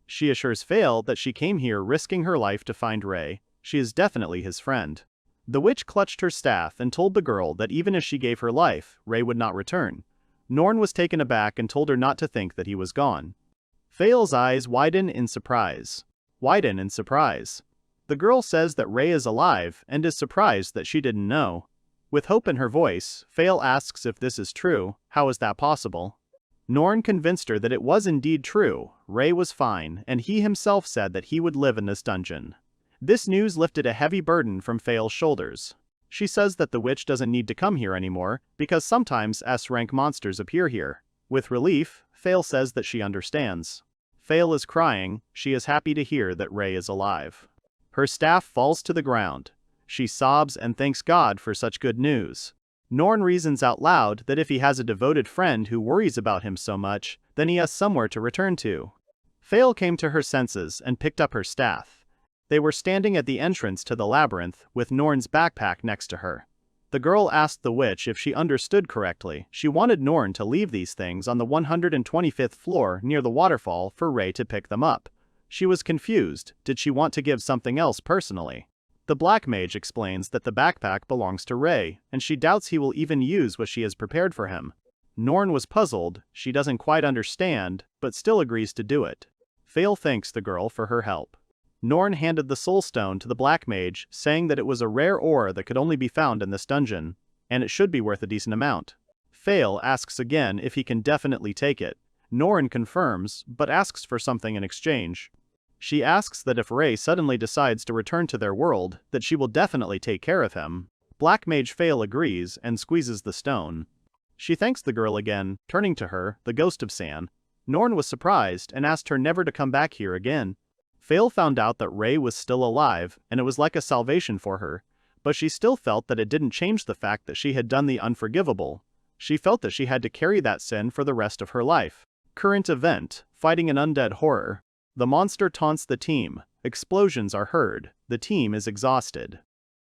She assures Fail that she came here risking her life to find Rei. She is definitely his friend. The witch clutched her staff and told the girl that even if she gave her life, Rei would not return. Norn was taken aback and told her not to think that he was gone. Fail's eyes widen in surprise. The girl says that Rei is alive and is surprised that she didn't know. With hope in her voice, Fail asks if this is true. How is that possible? Norn convinced her that it was indeed true. Rei was fine, and he himself said that he would live in this dungeon. This news lifted a heavy burden from Fail's shoulders. She says that the witch doesn't need to come here anymore, because sometimes S-rank monsters appear here. With relief, Fail says that she understands. Fail is crying. She is happy to hear that Rei is alive. Her staff falls to the ground. She sobs and thanks God for such good news. Norn reasons out loud that if he has a devoted friend who worries about him so much, then he has somewhere to return to. Fail came to her senses and picked up her staff. They were standing at the entrance to the labyrinth, with Norn's backpack next to her. The girl asked the witch if she understood correctly. She wanted Norn to leave these things on the 125th floor near the waterfall for Rei to pick them up. She was confused. Did she want to give something else personally? The black mage explains that the backpack belongs to Rei, and she doubts he will even use what she has prepared for him. Norn was puzzled. She doesn't quite understand, but still agrees to do it. Fail thanks the girl for her help. Norn handed the soul stone to the black mage, saying that it was a rare ore that could only be found in this dungeon, and it should be worth a decent amount. Fail asks again if he can definitely take it. Norn confirms, but asks for something in exchange. She asks that if Rei suddenly decides to return to their world, that she will definitely take care of him. Black mage Fail agrees and squeezes the stone. She thanks the girl again, turning to her, the ghost of San. Norn was surprised and asked her never to come back here again. Fail found out that Rei was still alive, and it was like a salvation for her, but she still felt that it didn't change the fact that she had done the unforgivable. She felt that she had to carry that sin for the rest of her life. Current event: fighting an undead horror. The monster taunts the team. Explosions are heard. The team is exhausted.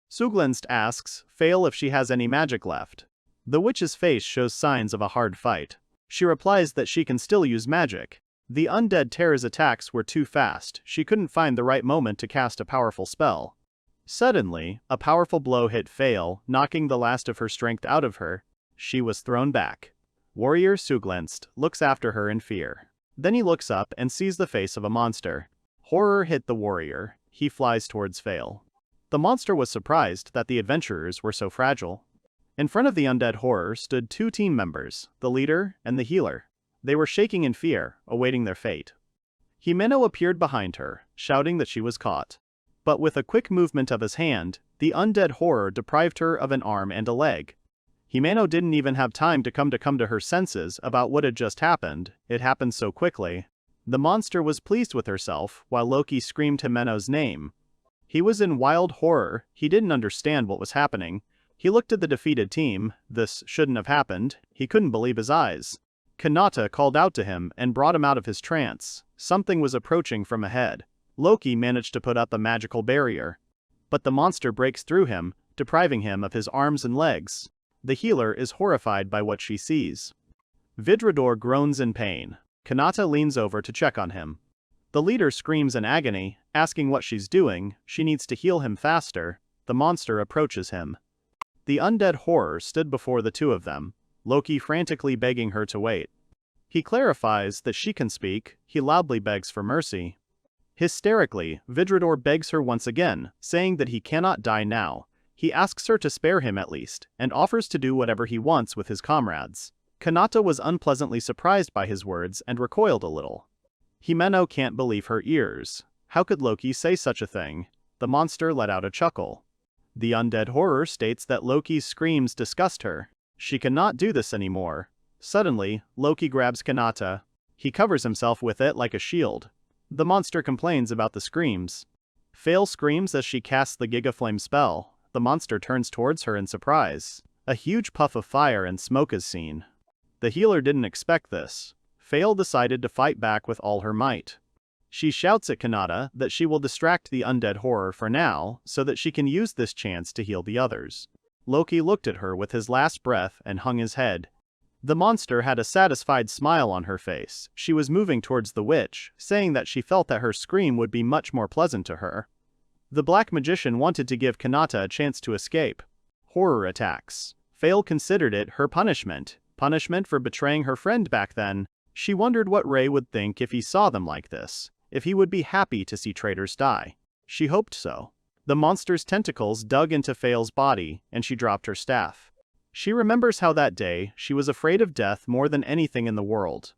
Suglenst asks Fail if she has any magic left. The witch's face shows signs of a hard fight. She replies that she can still use magic. The undead terror's attacks were too fast. She couldn't find the right moment to cast a powerful spell. Suddenly, a powerful blow hit Fail, knocking the last of her strength out of her. She was thrown back. Warrior Suglenst looks after her in fear. Then he looks up and sees the face of a monster. Horror hit the warrior. He flies towards Fail. The monster was surprised that the adventurers were so fragile. In front of the undead horror stood two team members, the leader and the healer. They were shaking in fear, awaiting their fate. Himeno appeared behind her, shouting that she was caught. But with a quick movement of his hand, the undead horror deprived her of an arm and a leg. Himeno didn't even have time to come to her senses about what had just happened. It happened so quickly. The monster was pleased with herself, while Loki screamed Himeno's name. He was in wild horror. He didn't understand what was happening. He looked at the defeated team. This shouldn't have happened. He couldn't believe his eyes. Kanata called out to him and brought him out of his trance. Something was approaching from ahead. Loki managed to put up a magical barrier. But the monster breaks through him, depriving him of his arms and legs. The healer is horrified by what she sees. Vidrador groans in pain. Kanata leans over to check on him. The leader screams in agony, asking what she's doing. She needs to heal him faster. The monster approaches him. The undead horror stood before the two of them, Loki frantically begging her to wait. He clarifies that she can speak. He loudly begs for mercy. Hysterically, Vidrador begs her once again, saying that he cannot die now. He asks her to spare him at least, and offers to do whatever he wants with his comrades. Kanata was unpleasantly surprised by his words and recoiled a little. Himeno can't believe her ears. How could Loki say such a thing? The monster let out a chuckle. The undead horror states that Loki's screams disgust her. She cannot do this anymore. Suddenly, Loki grabs Kanata. He covers himself with it like a shield. The monster complains about the screams. Fail screams as she casts the Gigaflame spell. The monster turns towards her in surprise. A huge puff of fire and smoke is seen. The healer didn't expect this. Fail decided to fight back with all her might. She shouts at Kanata that she will distract the undead horror for now, so that she can use this chance to heal the others. Loki looked at her with his last breath and hung his head. The monster had a satisfied smile on her face. She was moving towards the witch, saying that she felt that her scream would be much more pleasant to her. The black magician wanted to give Kanata a chance to escape. Horror attacks. Fail considered it her punishment for betraying her friend back then. She wondered what Ray would think if he saw them like this, if he would be happy to see traitors die. She hoped so. The monster's tentacles dug into Fail's body, and she dropped her staff. She remembers how that day she was afraid of death more than anything in the world.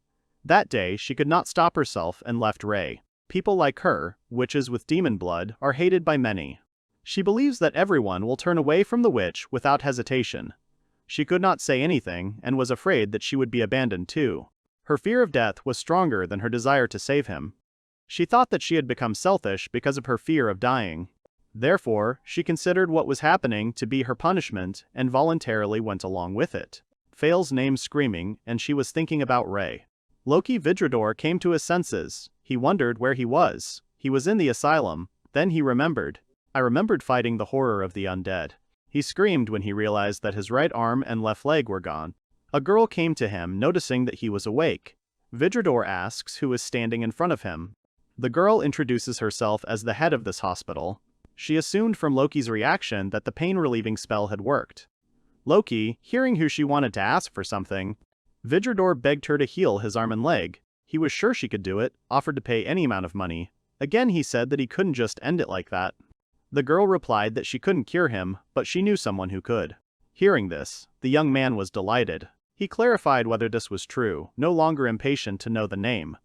That day she could not stop herself and left Ray. People like her, witches with demon blood, are hated by many. She believes that everyone will turn away from the witch without hesitation. She could not say anything and was afraid that she would be abandoned too. Her fear of death was stronger than her desire to save him. She thought that she had become selfish because of her fear of dying. Therefore, she considered what was happening to be her punishment and voluntarily went along with it. Fail's name screaming, and she was thinking about Ray. Loki Vidrador came to his senses. He wondered where he was. He was in the asylum. Then he remembered. I remembered fighting the horror of the undead. He screamed when he realized that his right arm and left leg were gone. A girl came to him, noticing that he was awake. Vidrador asks who is standing in front of him. The girl introduces herself as the head of this hospital. She assumed from Loki's reaction that the pain-relieving spell had worked. Loki, hearing who she wanted to ask for something, Vidrador begged her to heal his arm and leg. He was sure she could do it, offered to pay any amount of money. Again he said that he couldn't just end it like that. The girl replied that she couldn't cure him, but she knew someone who could. Hearing this, the young man was delighted. He clarified whether this was true, no longer impatient to know the name.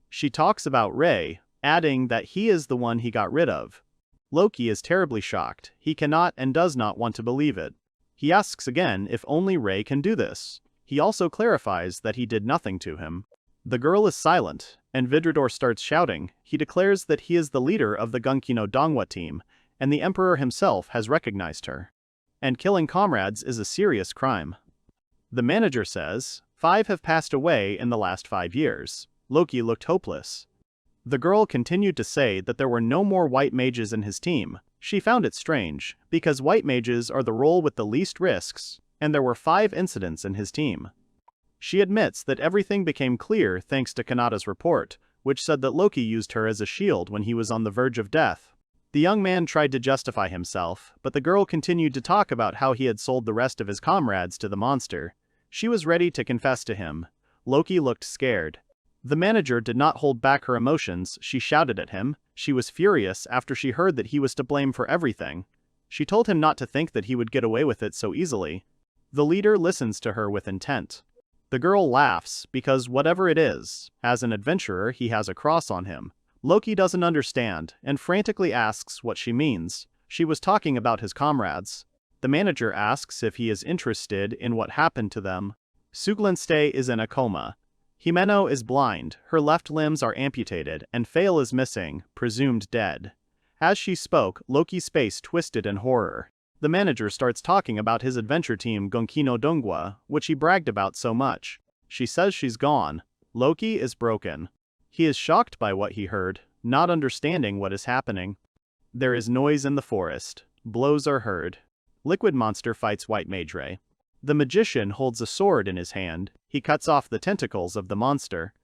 She talks about Ray, adding that he is the one he got rid of. Loki is terribly shocked. He cannot and does not want to believe it. He asks again if only Ray can do this. He also clarifies that he did nothing to him. The girl is silent, and Vidrador starts shouting. He declares that he is the leader of the Gunkino Dongwa team, and the Emperor himself has recognized her. And killing comrades is a serious crime. The manager says, 5 have passed away in the last 5 years. Loki looked hopeless. The girl continued to say that there were no more white mages in his team. She found it strange, because white mages are the role with the least risks, and there were 5 incidents in his team. She admits that everything became clear thanks to Kanata's report, which said that Loki used her as a shield when he was on the verge of death. The young man tried to justify himself, but the girl continued to talk about how he had sold the rest of his comrades to the monster. She was ready to confess to him. Loki looked scared. The manager did not hold back her emotions. She shouted at him. She was furious after she heard that he was to blame for everything. She told him not to think that he would get away with it so easily. The leader listens to her with intent. The girl laughs because whatever it is, as an adventurer he has a cross on him. Loki doesn't understand and frantically asks what she means. She was talking about his comrades. The manager asks if he is interested in what happened to them. Suglenste is in a coma. Himeno is blind, her left limbs are amputated, and Fail is missing, presumed dead. As she spoke, Loki's face twisted in horror. The manager starts talking about his adventure team Gunkino Dongwa, which he bragged about so much. She says she's gone. Loki is broken. He is shocked by what he heard, not understanding what is happening. There is noise in the forest. Blows are heard. Liquid monster fights White Mage Ray. The magician holds a sword in his hand. He cuts off the tentacles of the monster.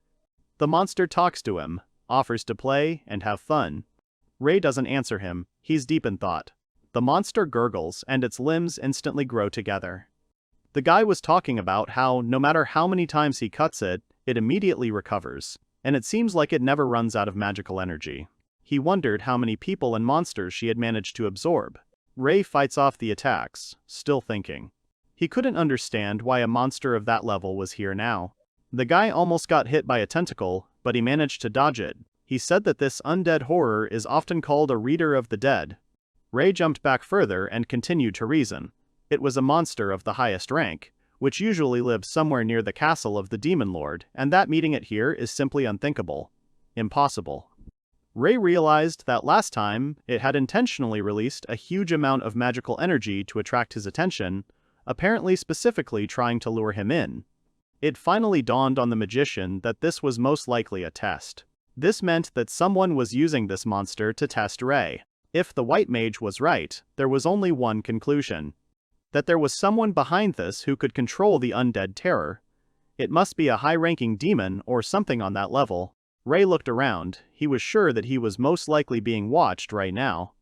The monster talks to him. offers to play and have fun. Rei doesn't answer him, he's deep in thought. The monster gurgles and its limbs instantly grow together. The guy was talking about how, no matter how many times he cuts it, it immediately recovers, and it seems like it never runs out of magical energy. He wondered how many people and monsters she had managed to absorb. Rei fights off the attacks, still thinking. He couldn't understand why a monster of that level was here now. The guy almost got hit by a tentacle, but he managed to dodge it. He said that this undead horror is often called a reader of the dead. Rei jumped back further and continued to reason. It was a monster of the highest rank, which usually lives somewhere near the castle of the Demon Lord, and that meeting it here is simply unthinkable. Impossible. Rei realized that last time, it had intentionally released a huge amount of magical energy to attract his attention, apparently specifically trying to lure him in. It finally dawned on the magician that this was most likely a test. This meant that someone was using this monster to test Rei. If the white mage was right, there was only one conclusion. That there was someone behind this who could control the undead terror. It must be a high-ranking demon or something on that level. Rei looked around. He was sure that he was most likely being watched right now.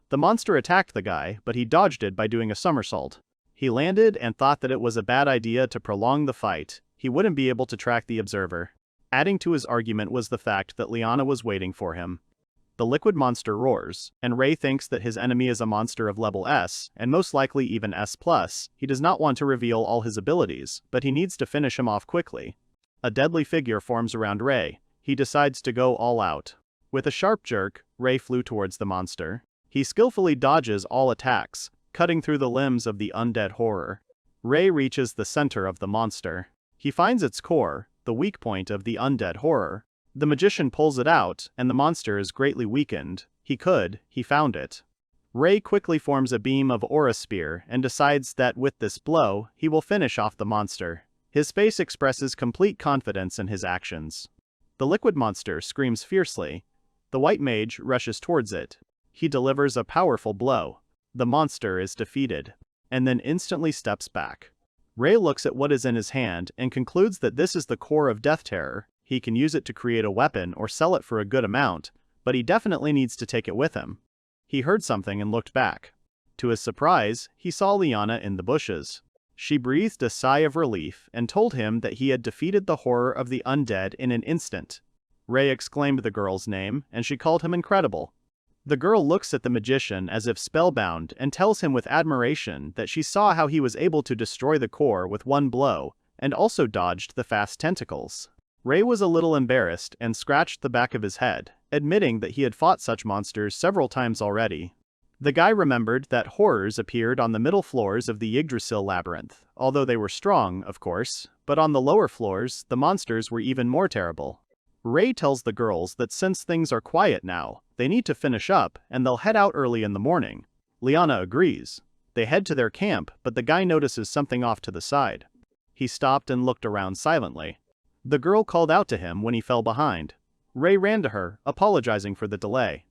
The monster attacked the guy, but he dodged it by doing a somersault. He landed and thought that it was a bad idea to prolong the fight. He wouldn't be able to track the observer. Adding to his argument was the fact that Liana was waiting for him. The liquid monster roars, and Rei thinks that his enemy is a monster of level S, and most likely even S+. He does not want to reveal all his abilities, but he needs to finish him off quickly. A deadly figure forms around Rei. He decides to go all out. With a sharp jerk, Rei flew towards the monster. He skillfully dodges all attacks, cutting through the limbs of the undead horror. Rei reaches the center of the monster. He finds its core, the weak point of the undead horror. The magician pulls it out, and the monster is greatly weakened. He found it. Rei quickly forms a beam of aura spear and decides that with this blow, he will finish off the monster. His face expresses complete confidence in his actions. The liquid monster screams fiercely. The white mage rushes towards it. He delivers a powerful blow. The monster is defeated, and then instantly steps back. Rei looks at what is in his hand and concludes that this is the core of Death Terror. He can use it to create a weapon or sell it for a good amount, but he definitely needs to take it with him. He heard something and looked back. To his surprise, he saw Liana in the bushes. She breathed a sigh of relief and told him that he had defeated the horror of the undead in an instant. Rei exclaimed the girl's name, and she called him incredible. The girl looks at the magician as if spellbound and tells him with admiration that she saw how he was able to destroy the core with one blow, and also dodged the fast tentacles. Rei was a little embarrassed and scratched the back of his head, admitting that he had fought such monsters several times already. The guy remembered that horrors appeared on the middle floors of the Yggdrasil labyrinth, although they were strong, of course, but on the lower floors, the monsters were even more terrible. Rei tells the girls that since things are quiet now, they need to finish up and they'll head out early in the morning. Liana agrees. They head to their camp, but the guy notices something off to the side. He stopped and looked around silently. The girl called out to him when he fell behind. Rei ran to her, apologizing for the delay.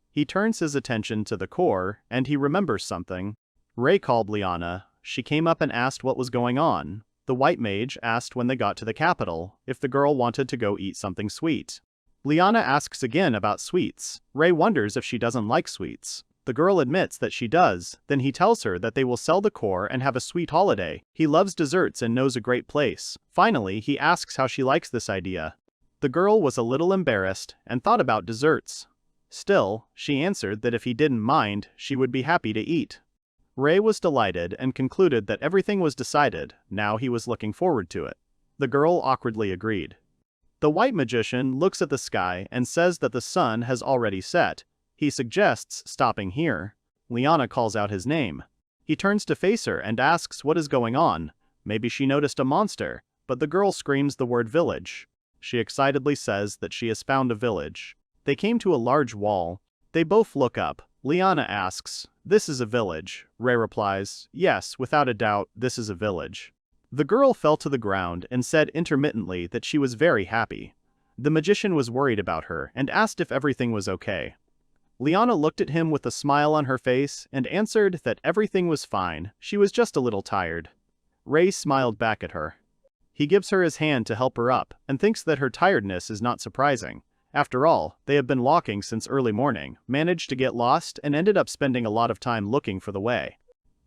He turns his attention to the core, and he remembers something. Rei called Liana. She came up and asked what was going on. The white mage asked when they got to the capital, if the girl wanted to go eat something sweet. Liana asks again about sweets. Rei wonders if she doesn't like sweets. The girl admits that she does, then he tells her that they will sell the core and have a sweet holiday. He loves desserts and knows a great place. Finally, he asks how she likes this idea. The girl was a little embarrassed and thought about desserts. Still, she answered that if he didn't mind, she would be happy to eat. Rei was delighted and concluded that everything was decided. Now he was looking forward to it. The girl awkwardly agreed. The white magician looks at the sky and says that the sun has already set. He suggests stopping here. Liana calls out his name. He turns to face her and asks what is going on. Maybe she noticed a monster, but the girl screams the word village. She excitedly says that she has found a village. They came to a large wall. They both look up. Liana asks, "This is a village." Rei replies, "Yes, without a doubt, this is a village." The girl fell to the ground and said intermittently that she was very happy. The magician was worried about her and asked if everything was okay. Liana looked at him with a smile on her face and answered that everything was fine, she was just a little tired. Rei smiled back at her. He gives her his hand to help her up and thinks that her tiredness is not surprising. After all, they have been walking since early morning, managed to get lost, and ended up spending a lot of time looking for the way.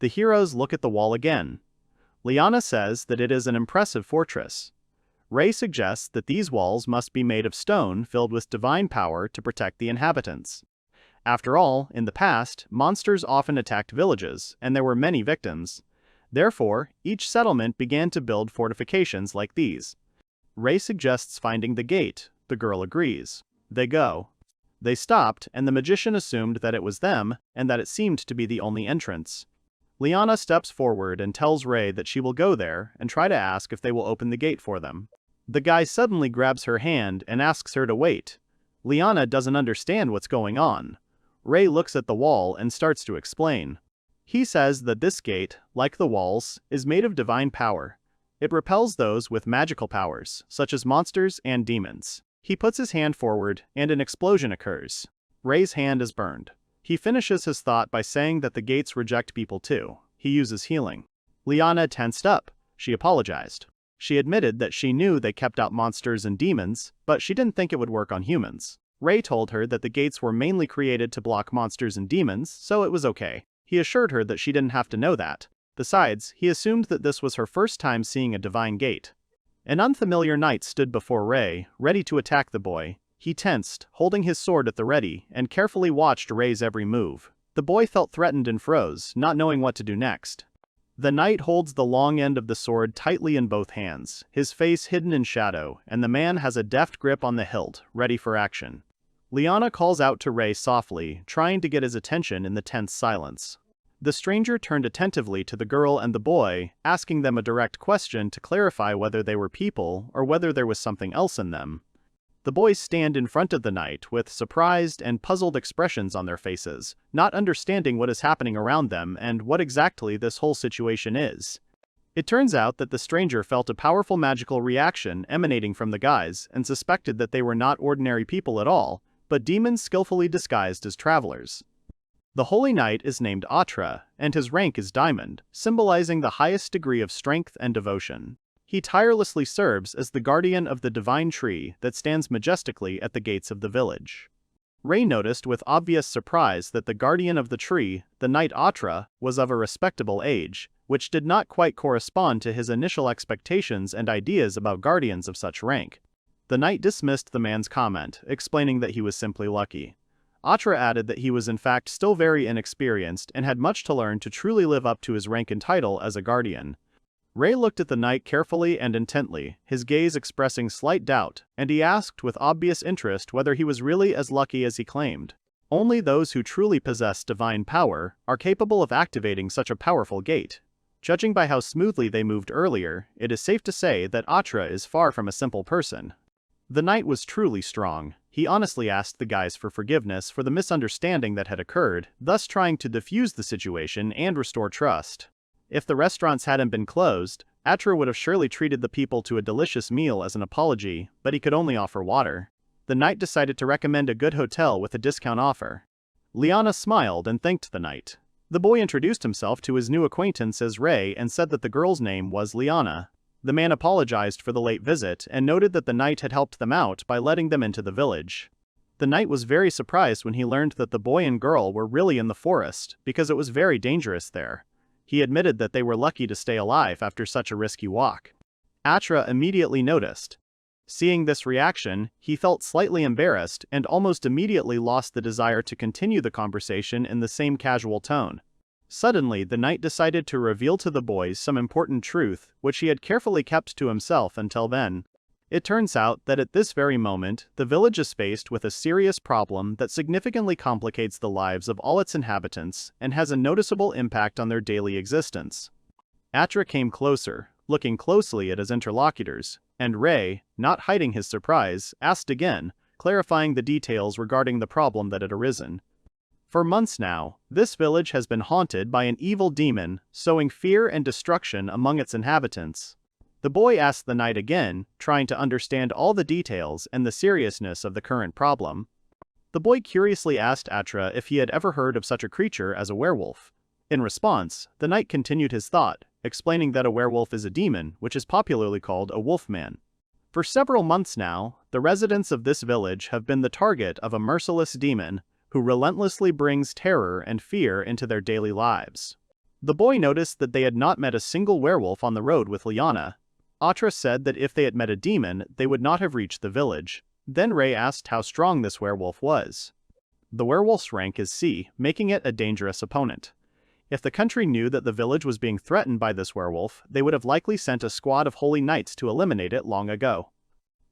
The heroes look at the wall again. Liana says that it is an impressive fortress. Rei suggests that these walls must be made of stone filled with divine power to protect the inhabitants. After all, in the past, monsters often attacked villages, and there were many victims. Therefore, each settlement began to build fortifications like these. Rei suggests finding the gate. The girl agrees. They go. They stopped, and the magician assumed that it was them, and that it seemed to be the only entrance. Liana steps forward and tells Rei that she will go there and try to ask if they will open the gate for them. The guy suddenly grabs her hand and asks her to wait. Liana doesn't understand what's going on. Rei looks at the wall and starts to explain. He says that this gate, like the walls, is made of divine power. It repels those with magical powers, such as monsters and demons. He puts his hand forward, and an explosion occurs. Rei's hand is burned. He finishes his thought by saying that the gates reject people too. He uses healing. Liana tensed up. She apologized. She admitted that she knew they kept out monsters and demons, but she didn't think it would work on humans. Rei told her that the gates were mainly created to block monsters and demons, so it was okay. He assured her that she didn't have to know that. Besides, he assumed that this was her first time seeing a divine gate. An unfamiliar knight stood before Rei, ready to attack the boy. He tensed, holding his sword at the ready, and carefully watched Rei's every move. The boy felt threatened and froze, not knowing what to do next. The knight holds the long end of the sword tightly in both hands, his face hidden in shadow, and the man has a deft grip on the hilt, ready for action. Liana calls out to Rei softly, trying to get his attention in the tense silence. The stranger turned attentively to the girl and the boy, asking them a direct question to clarify whether they were people or whether there was something else in them. The boys stand in front of the knight with surprised and puzzled expressions on their faces, not understanding what is happening around them and what exactly this whole situation is. It turns out that the stranger felt a powerful magical reaction emanating from the guys and suspected that they were not ordinary people at all, but demons skillfully disguised as travelers. The Holy Knight is named Atra, and his rank is Diamond, symbolizing the highest degree of strength and devotion. He tirelessly serves as the guardian of the divine tree that stands majestically at the gates of the village. Rei noticed with obvious surprise that the guardian of the tree, the Knight Atra, was of a respectable age, which did not quite correspond to his initial expectations and ideas about guardians of such rank. The knight dismissed the man's comment, explaining that he was simply lucky. Atra added that he was in fact still very inexperienced and had much to learn to truly live up to his rank and title as a guardian. Rei looked at the knight carefully and intently, his gaze expressing slight doubt, and he asked with obvious interest whether he was really as lucky as he claimed. Only those who truly possess divine power are capable of activating such a powerful gate. Judging by how smoothly they moved earlier, it is safe to say that Atra is far from a simple person. The knight was truly strong. He honestly asked the guys for forgiveness for the misunderstanding that had occurred, thus trying to defuse the situation and restore trust. If the restaurants hadn't been closed, Atra would have surely treated the people to a delicious meal as an apology, but he could only offer water. The knight decided to recommend a good hotel with a discount offer. Liana smiled and thanked the knight. The boy introduced himself to his new acquaintance as Rei and said that the girl's name was Liana. The man apologized for the late visit and noted that the knight had helped them out by letting them into the village. The knight was very surprised when he learned that the boy and girl were really in the forest, because it was very dangerous there. He admitted that they were lucky to stay alive after such a risky walk. Atra immediately noticed. Seeing this reaction, he felt slightly embarrassed and almost immediately lost the desire to continue the conversation in the same casual tone. Suddenly, the knight decided to reveal to the boys some important truth, which he had carefully kept to himself until then. It turns out that at this very moment, the village is faced with a serious problem that significantly complicates the lives of all its inhabitants and has a noticeable impact on their daily existence. Atra came closer, looking closely at his interlocutors, and Rei, not hiding his surprise, asked again, clarifying the details regarding the problem that had arisen. For months now, this village has been haunted by an evil demon, sowing fear and destruction among its inhabitants. The boy asked the knight again, trying to understand all the details and the seriousness of the current problem. The boy curiously asked Atra if he had ever heard of such a creature as a werewolf. In response, the knight continued his thought, explaining that a werewolf is a demon, which is popularly called a wolfman. For several months now, the residents of this village have been the target of a merciless demon who relentlessly brings terror and fear into their daily lives. The boy noticed that they had not met a single werewolf on the road with Liana. Atra said that if they had met a demon, they would not have reached the village. Then Ray asked how strong this werewolf was. The werewolf's rank is C, making it a dangerous opponent. If the country knew that the village was being threatened by this werewolf, they would have likely sent a squad of holy knights to eliminate it long ago.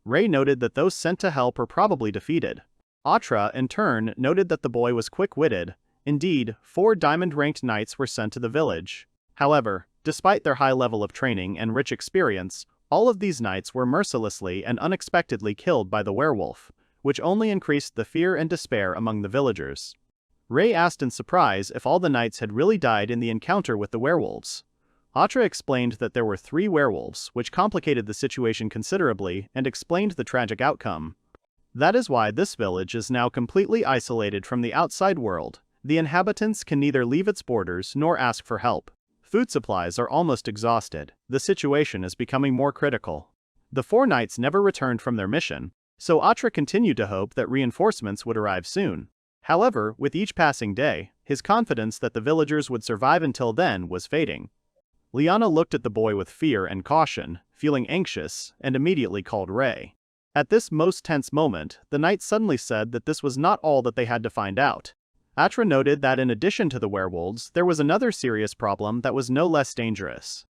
Ray noted that those sent to help were probably defeated. Atra, in turn, noted that the boy was quick-witted. Indeed, 4 diamond-ranked knights were sent to the village. However, despite their high level of training and rich experience, all of these knights were mercilessly and unexpectedly killed by the werewolf, which only increased the fear and despair among the villagers. Ray asked in surprise if all the knights had really died in the encounter with the werewolves. Atra explained that there were 3 werewolves, which complicated the situation considerably and explained the tragic outcome. That is why this village is now completely isolated from the outside world. The inhabitants can neither leave its borders nor ask for help. Food supplies are almost exhausted. The situation is becoming more critical. The 4 knights never returned from their mission, so Atra continued to hope that reinforcements would arrive soon. However, with each passing day, his confidence that the villagers would survive until then was fading. Liana looked at the boy with fear and caution, feeling anxious, and immediately called Ray. At this most tense moment, the knight suddenly said that this was not all that they had to find out. Atra noted that in addition to the werewolves, there was another serious problem that was no less dangerous.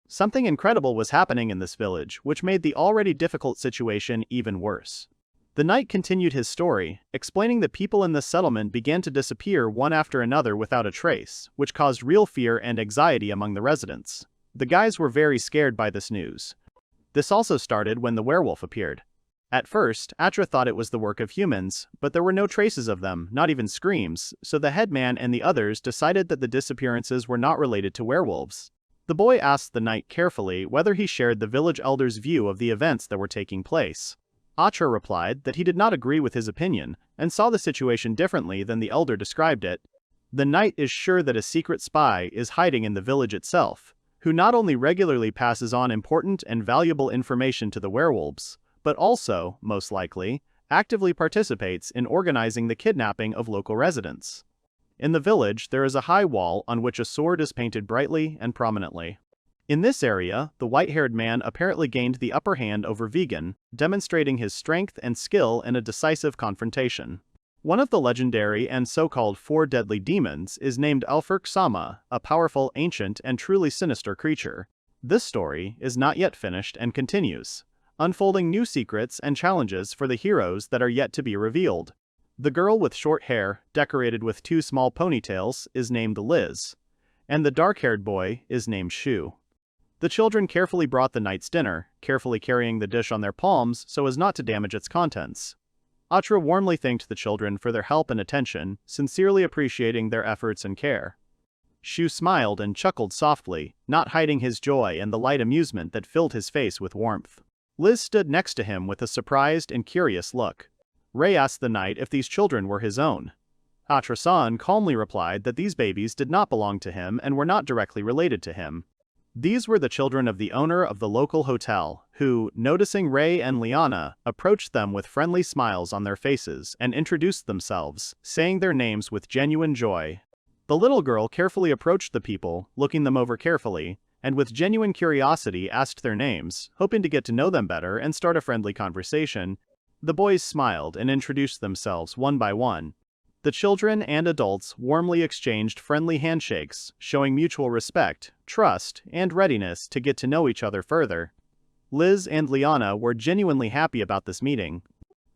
Something incredible was happening in this village, which made the already difficult situation even worse. The knight continued his story, explaining that people in this settlement began to disappear one after another without a trace, which caused real fear and anxiety among the residents. The guys were very scared by this news. This also started when the werewolf appeared. At first, Atra thought it was the work of humans, but there were no traces of them, not even screams, so the headman and the others decided that the disappearances were not related to werewolves. The boy asked the knight carefully whether he shared the village elder's view of the events that were taking place. Atra replied that he did not agree with his opinion, and saw the situation differently than the elder described it. The knight is sure that a secret spy is hiding in the village itself, who not only regularly passes on important and valuable information to the werewolves, but also, most likely, actively participates in organizing the kidnapping of local residents. In the village, there is a high wall on which a sword is painted brightly and prominently. In this area, the white-haired man apparently gained the upper hand over Vegan, demonstrating his strength and skill in a decisive confrontation. One of the legendary and so-called 4 deadly demons is named Alfurk-sama, a powerful, ancient, and truly sinister creature. This story is not yet finished and continues, unfolding new secrets and challenges for the heroes that are yet to be revealed. The girl with short hair, decorated with 2 small ponytails, is named Liz, and the dark-haired boy is named Shu. The children carefully brought the knight's dinner, carefully carrying the dish on their palms so as not to damage its contents. Atra warmly thanked the children for their help and attention, sincerely appreciating their efforts and care. Shu smiled and chuckled softly, not hiding his joy and the light amusement that filled his face with warmth. Liz stood next to him with a surprised and curious look. Ray asked the knight if these children were his own. Atra-san calmly replied that these babies did not belong to him and were not directly related to him. These were the children of the owner of the local hotel, who, noticing Ray and Liana, approached them with friendly smiles on their faces and introduced themselves, saying their names with genuine joy. The little girl carefully approached the people, looking them over carefully, and with genuine curiosity asked their names, hoping to get to know them better and start a friendly conversation. The boys smiled and introduced themselves one by one. The children and adults warmly exchanged friendly handshakes, showing mutual respect, trust, and readiness to get to know each other further. Liz and Liana were genuinely happy about this meeting.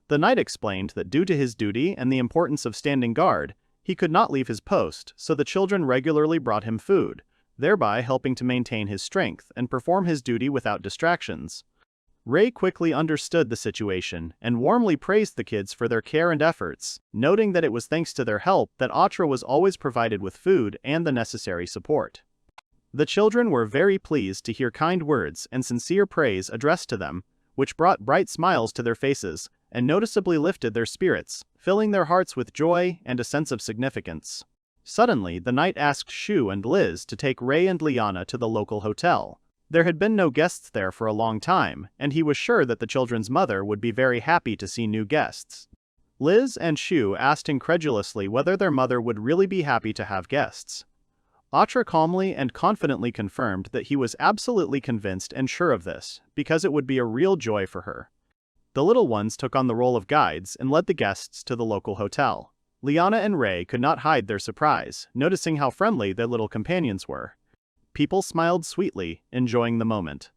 The knight explained that due to his duty and the importance of standing guard, he could not leave his post, so the children regularly brought him food, thereby helping to maintain his strength and perform his duty without distractions. Ray quickly understood the situation and warmly praised the kids for their care and efforts, noting that it was thanks to their help that Atra was always provided with food and the necessary support. The children were very pleased to hear kind words and sincere praise addressed to them, which brought bright smiles to their faces and noticeably lifted their spirits, filling their hearts with joy and a sense of significance. Suddenly, the knight asked Shu and Liz to take Ray and Liana to the local hotel. There had been no guests there for a long time, and he was sure that the children's mother would be very happy to see new guests. Liz and Shu asked incredulously whether their mother would really be happy to have guests. Atra calmly and confidently confirmed that he was absolutely convinced and sure of this, because it would be a real joy for her. The little ones took on the role of guides and led the guests to the local hotel. Liana and Ray could not hide their surprise, noticing how friendly their little companions were. People smiled sweetly, enjoying the moment.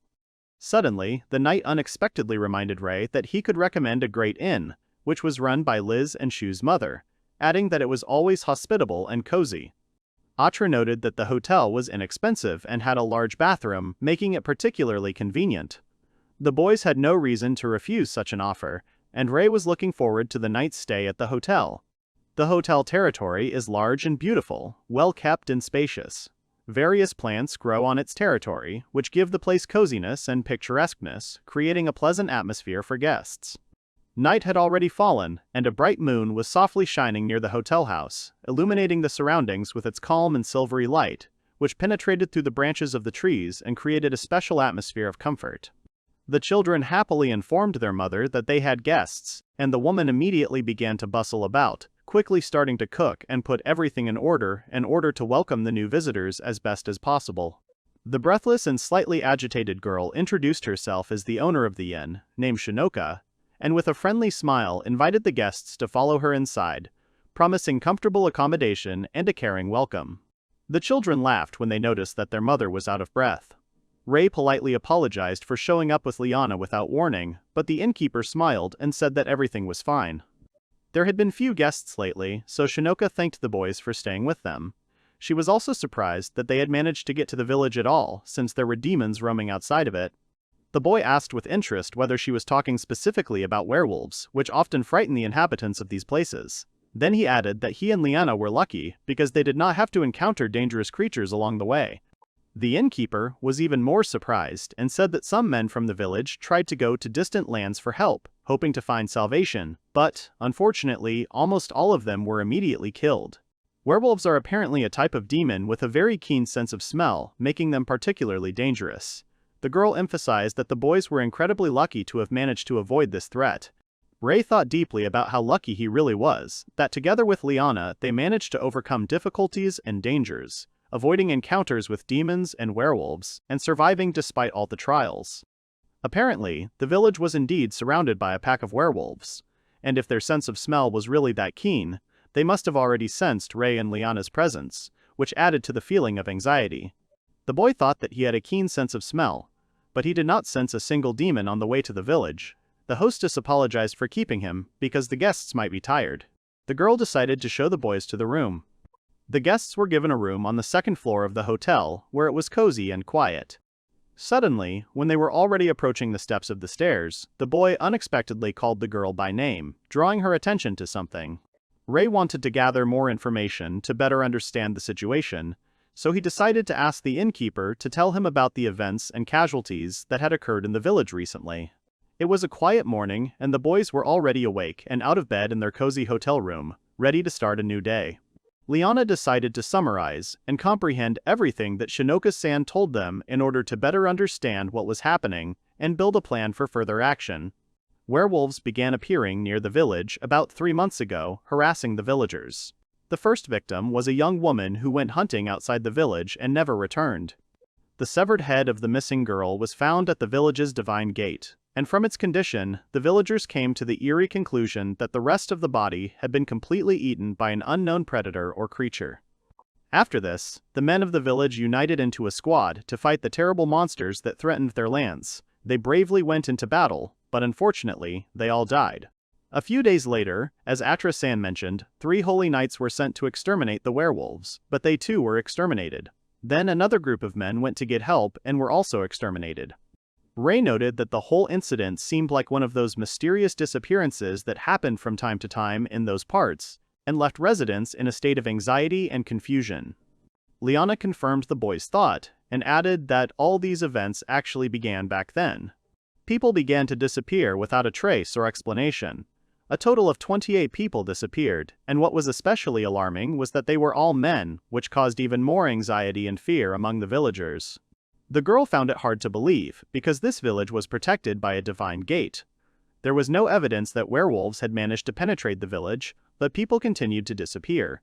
Suddenly, the knight unexpectedly reminded Ray that he could recommend a great inn, which was run by Liz and Shu's mother, adding that it was always hospitable and cozy. Atra noted that the hotel was inexpensive and had a large bathroom, making it particularly convenient. The boys had no reason to refuse such an offer, and Ray was looking forward to the night's stay at the hotel. The hotel territory is large and beautiful, well kept and spacious. Various plants grow on its territory, which give the place coziness and picturesqueness, creating a pleasant atmosphere for guests. Night had already fallen, and a bright moon was softly shining near the hotel house, illuminating the surroundings with its calm and silvery light, which penetrated through the branches of the trees and created a special atmosphere of comfort. The children happily informed their mother that they had guests, and the woman immediately began to bustle about, quickly starting to cook and put everything in order to welcome the new visitors as best as possible. The breathless and slightly agitated girl introduced herself as the owner of the inn, named Shinoka, and with a friendly smile invited the guests to follow her inside, promising comfortable accommodation and a caring welcome. The children laughed when they noticed that their mother was out of breath. Ray politely apologized for showing up with Liana without warning, but the innkeeper smiled and said that everything was fine. There had been few guests lately, so Shinoka thanked the boys for staying with them. She was also surprised that they had managed to get to the village at all, since there were demons roaming outside of it. The boy asked with interest whether she was talking specifically about werewolves, which often frighten the inhabitants of these places. Then he added that he and Liana were lucky because they did not have to encounter dangerous creatures along the way. The innkeeper was even more surprised and said that some men from the village tried to go to distant lands for help, hoping to find salvation, but, unfortunately, almost all of them were immediately killed. Werewolves are apparently a type of demon with a very keen sense of smell, making them particularly dangerous. The girl emphasized that the boys were incredibly lucky to have managed to avoid this threat. Ray thought deeply about how lucky he really was, that together with Liana they managed to overcome difficulties and dangers, avoiding encounters with demons and werewolves, and surviving despite all the trials. Apparently, the village was indeed surrounded by a pack of werewolves, and if their sense of smell was really that keen, they must have already sensed Ray and Liana's presence, which added to the feeling of anxiety. The boy thought that he had a keen sense of smell, but he did not sense a single demon on the way to the village. The hostess apologized for keeping him, because the guests might be tired. The girl decided to show the boys to the room. The guests were given a room on the second floor of the hotel, where it was cozy and quiet. Suddenly, when they were already approaching the steps of the stairs, the boy unexpectedly called the girl by name, drawing her attention to something. Ray wanted to gather more information to better understand the situation, so he decided to ask the innkeeper to tell him about the events and casualties that had occurred in the village recently. It was a quiet morning, and the boys were already awake and out of bed in their cozy hotel room, ready to start a new day. Liana decided to summarize and comprehend everything that Shinoka-san told them in order to better understand what was happening and build a plan for further action. Werewolves began appearing near the village about 3 months ago, harassing the villagers. The first victim was a young woman who went hunting outside the village and never returned. The severed head of the missing girl was found at the village's divine gate, and from its condition, the villagers came to the eerie conclusion that the rest of the body had been completely eaten by an unknown predator or creature. After this, the men of the village united into a squad to fight the terrible monsters that threatened their lands. They bravely went into battle, but unfortunately, they all died. A few days later, as Atra-san mentioned, 3 holy knights were sent to exterminate the werewolves, but they too were exterminated. Then another group of men went to get help and were also exterminated. Ray noted that the whole incident seemed like one of those mysterious disappearances that happened from time to time in those parts, and left residents in a state of anxiety and confusion. Liana confirmed the boy's thought, and added that all these events actually began back then. People began to disappear without a trace or explanation. A total of 28 people disappeared, and what was especially alarming was that they were all men, which caused even more anxiety and fear among the villagers. The girl found it hard to believe, because this village was protected by a divine gate. There was no evidence that werewolves had managed to penetrate the village, but people continued to disappear.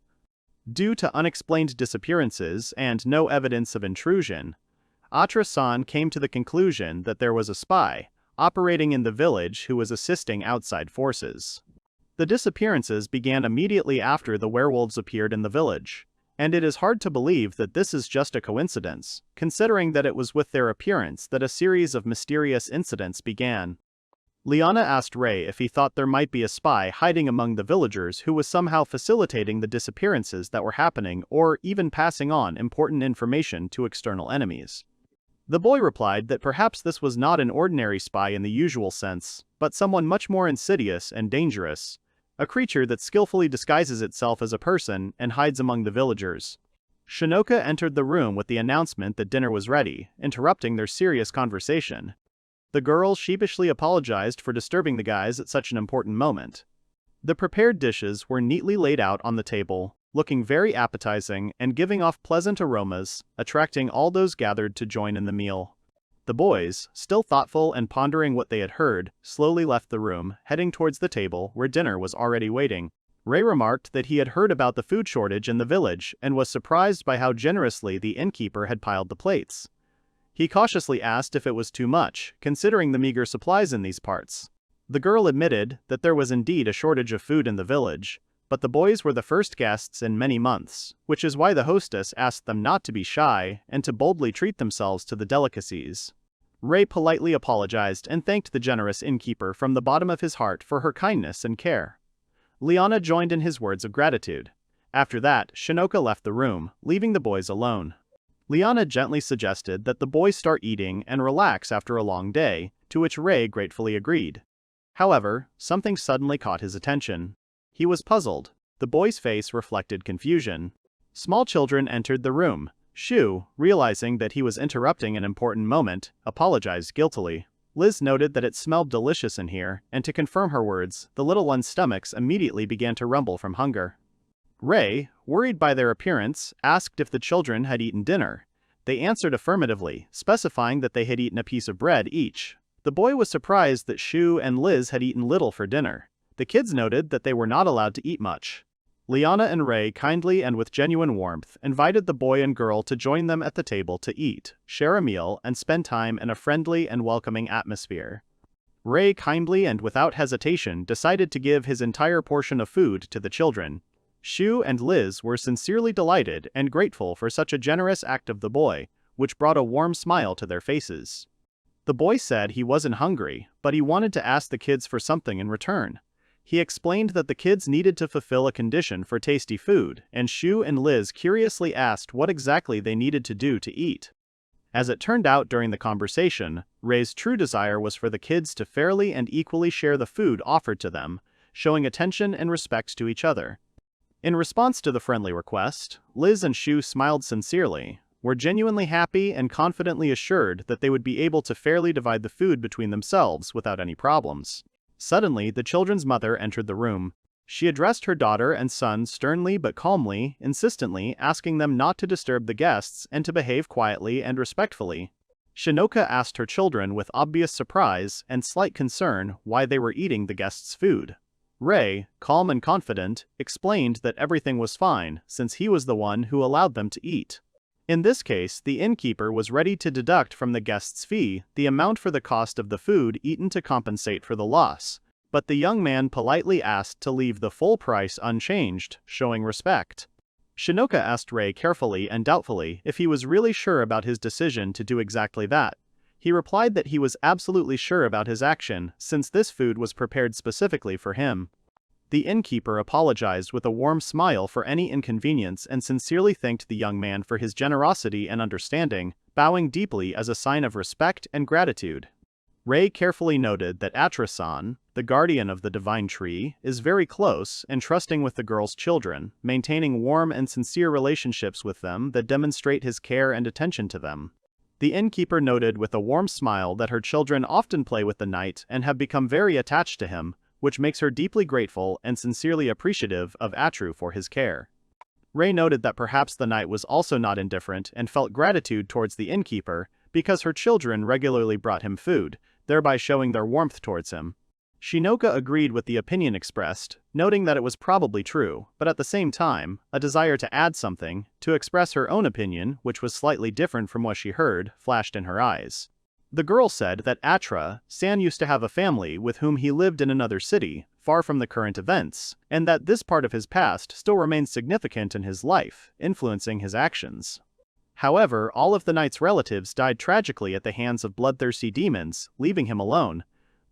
Due to unexplained disappearances and no evidence of intrusion, Atra-san came to the conclusion that there was a spy operating in the village who was assisting outside forces. The disappearances began immediately after the werewolves appeared in the village, and it is hard to believe that this is just a coincidence, considering that it was with their appearance that a series of mysterious incidents began. Liana asked Ray if he thought there might be a spy hiding among the villagers who was somehow facilitating the disappearances that were happening or even passing on important information to external enemies. The boy replied that perhaps this was not an ordinary spy in the usual sense, but someone much more insidious and dangerous, a creature that skillfully disguises itself as a person and hides among the villagers. Shinoka entered the room with the announcement that dinner was ready, interrupting their serious conversation. The girl sheepishly apologized for disturbing the guys at such an important moment. The prepared dishes were neatly laid out on the table, looking very appetizing and giving off pleasant aromas, attracting all those gathered to join in the meal. The boys, still thoughtful and pondering what they had heard, slowly left the room, heading towards the table where dinner was already waiting. Ray remarked that he had heard about the food shortage in the village and was surprised by how generously the innkeeper had piled the plates. He cautiously asked if it was too much, considering the meager supplies in these parts. The girl admitted that there was indeed a shortage of food in the village, but the boys were the first guests in many months, which is why the hostess asked them not to be shy and to boldly treat themselves to the delicacies. Ray politely apologized and thanked the generous innkeeper from the bottom of his heart for her kindness and care. Liana joined in his words of gratitude. After that, Shinoka left the room, leaving the boys alone. Liana gently suggested that the boys start eating and relax after a long day, to which Ray gratefully agreed. However, something suddenly caught his attention. He was puzzled. The boy's face reflected confusion. Small children entered the room. Shu, realizing that he was interrupting an important moment, apologized guiltily. Liz noted that it smelled delicious in here, and to confirm her words, the little ones' stomachs immediately began to rumble from hunger. Ray, worried by their appearance, asked if the children had eaten dinner. They answered affirmatively, specifying that they had eaten a piece of bread each. The boy was surprised that Shu and Liz had eaten little for dinner. The kids noted that they were not allowed to eat much. Liana and Ray kindly and with genuine warmth invited the boy and girl to join them at the table to eat, share a meal, and spend time in a friendly and welcoming atmosphere. Ray kindly and without hesitation decided to give his entire portion of food to the children. Shu and Liz were sincerely delighted and grateful for such a generous act of the boy, which brought a warm smile to their faces. The boy said he wasn't hungry, but he wanted to ask the kids for something in return. He explained that the kids needed to fulfill a condition for tasty food, and Shu and Liz curiously asked what exactly they needed to do to eat. As it turned out during the conversation, Ray's true desire was for the kids to fairly and equally share the food offered to them, showing attention and respect to each other. In response to the friendly request, Liz and Shu smiled sincerely, were genuinely happy and confidently assured that they would be able to fairly divide the food between themselves without any problems. Suddenly, the children's mother entered the room. She addressed her daughter and son sternly but calmly, insistently asking them not to disturb the guests and to behave quietly and respectfully. Shinoka asked her children with obvious surprise and slight concern why they were eating the guests' food. Ray, calm and confident, explained that everything was fine since he was the one who allowed them to eat. In this case, the innkeeper was ready to deduct from the guest's fee the amount for the cost of the food eaten to compensate for the loss, but the young man politely asked to leave the full price unchanged, showing respect. Shinoka asked Ray carefully and doubtfully if he was really sure about his decision to do exactly that. He replied that he was absolutely sure about his action, since this food was prepared specifically for him. The innkeeper apologized with a warm smile for any inconvenience and sincerely thanked the young man for his generosity and understanding, bowing deeply as a sign of respect and gratitude. Ray carefully noted that Atra-san, the guardian of the divine tree, is very close and trusting with the girl's children, maintaining warm and sincere relationships with them that demonstrate his care and attention to them. The innkeeper noted with a warm smile that her children often play with the knight and have become very attached to him, which makes her deeply grateful and sincerely appreciative of Atru for his care. Ray noted that perhaps the knight was also not indifferent and felt gratitude towards the innkeeper, because her children regularly brought him food, thereby showing their warmth towards him. Shinoka agreed with the opinion expressed, noting that it was probably true, but at the same time, a desire to add something, to express her own opinion, which was slightly different from what she heard, flashed in her eyes. The girl said that Atra-san used to have a family with whom he lived in another city, far from the current events, and that this part of his past still remains significant in his life, influencing his actions. However, all of the knight's relatives died tragically at the hands of bloodthirsty demons, leaving him alone.